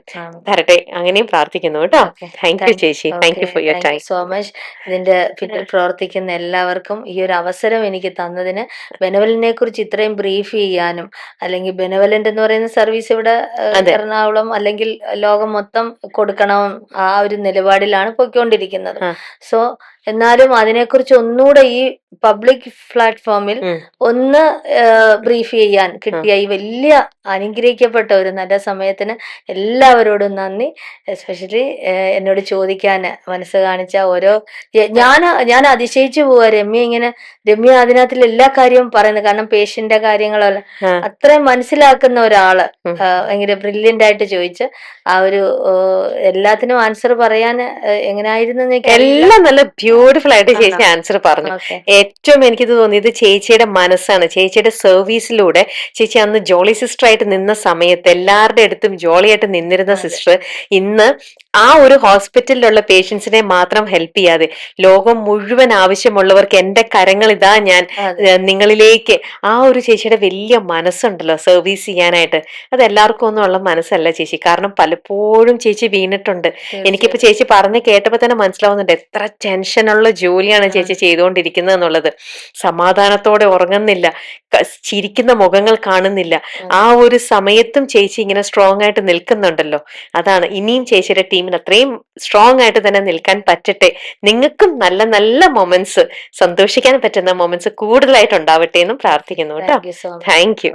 തരട്ടെ, അങ്ങനെയും പ്രാർത്ഥിക്കുന്നു കേട്ടോ. ഓക്കെ. താങ്ക് യു ചേച്ചി. Thank you for your thank you time. So much. ഇതിന്റെ പിന്നിൽ പ്രവർത്തിക്കുന്ന എല്ലാവർക്കും ഈ ഒരു അവസരം എനിക്ക് തന്നതിന്, ബെനവലന്റിനെ കുറിച്ച് ഇത്രയും ബ്രീഫ് ചെയ്യാനും, അല്ലെങ്കിൽ ബെനവലന്റ് എന്ന് പറയുന്ന സർവീസ് ഇവിടെ അതെ. എറണാകുളം അല്ലെങ്കിൽ ലോകം മൊത്തം കൊടുക്കണം, ആ ഒരു നിലപാടിലാണ് പൊയ്ക്കൊണ്ടിരിക്കുന്നത്. ആ. സോ എന്നാലും അതിനെക്കുറിച്ച് ഒന്നുകൂടെ ഈ പബ്ലിക് പ്ലാറ്റ്ഫോമിൽ ഒന്ന് ബ്രീഫ് ചെയ്യാൻ കിട്ടിയ ഈ വലിയ അനുഗ്രഹിക്കപ്പെട്ട ഒരു നല്ല സമയത്തിന് എല്ലാവരോടും നന്ദി. എസ്പെഷ്യലി എന്നോട് ചോദിക്കാൻ മനസ്സ് കാണിച്ച ഓരോ ഞാൻ അതിശയിച്ചു പോവാ രമ്യ അതിനകത്തിൽ എല്ലാ കാര്യവും പറയുന്നത്. കാരണം പേഷ്യന്റെ കാര്യങ്ങളല്ല അത്രയും മനസ്സിലാക്കുന്ന ഒരാള് ഭയങ്കര ബ്രില്യന്റ് ആയിട്ട് ചോദിച്ച് ആ ഒരു എല്ലാത്തിനും ആൻസർ പറയാൻ എങ്ങനെയായിരുന്നു എല്ലാം നല്ല ബ്യൂട്ടിഫുൾ ആയിട്ട് ചേച്ചി ആൻസർ പറഞ്ഞു. ഏറ്റവും എനിക്കിത് തോന്നിയത് ചേച്ചിയുടെ മനസ്സാണ്. ചേച്ചിയുടെ സർവീസിലൂടെ ചേച്ചി അന്ന് ജോളി സിസ്റ്റർ ആയിട്ട് നിന്ന സമയത്ത് എല്ലാവരുടെ അടുത്തും ജോളിയായിട്ട് നിന്നിരുന്ന സിസ്റ്റർ ഇന്ന് ആ ഒരു ഹോസ്പിറ്റലിലുള്ള പേഷ്യൻസിനെ മാത്രം ഹെൽപ്പ് ചെയ്യാതെ ലോകം മുഴുവൻ ആവശ്യമുള്ളവർക്ക് എന്റെ കരങ്ങൾ ഇതാ ഞാൻ നിങ്ങളിലേക്ക്, ആ ഒരു ചേച്ചിയുടെ വലിയ മനസ്സുണ്ടല്ലോ സർവീസ് ചെയ്യാനായിട്ട്, അത് എല്ലാവർക്കും ഒന്നും ഉള്ള മനസ്സല്ല ചേച്ചി. കാരണം പലപ്പോഴും ചേച്ചി വീണിട്ടുണ്ട്. എനിക്കിപ്പോ ചേച്ചി പറഞ്ഞ് കേട്ടപ്പോ തന്നെ മനസ്സിലാവുന്നുണ്ട് എത്ര ടെൻഷനുള്ള ജോലിയാണ് ചേച്ചി ചെയ്തുകൊണ്ടിരിക്കുന്നത് എന്നുള്ളത്. സമാധാനത്തോടെ ഉറങ്ങുന്നില്ല, ചിരിക്കുന്ന മുഖങ്ങൾ കാണുന്നില്ല. ആ ഒരു സമയത്തും ചേച്ചി ഇങ്ങനെ സ്ട്രോങ് ആയിട്ട് നിൽക്കുന്നുണ്ടല്ലോ. അതാണ് ഇനിയും ചേച്ചിയുടെ ടീമിന് അത്രയും സ്ട്രോങ് ആയിട്ട് തന്നെ നിൽക്കാൻ പറ്റട്ടെ. നിങ്ങൾക്കും നല്ല നല്ല മൊമെന്റ്സ്, സന്തോഷിക്കാൻ പറ്റുന്ന മൊമെന്റ്സ് കൂടുതലായിട്ട് ഉണ്ടാവട്ടെ എന്നും പ്രാർത്ഥിക്കുന്നു കേട്ടോ. Thank you.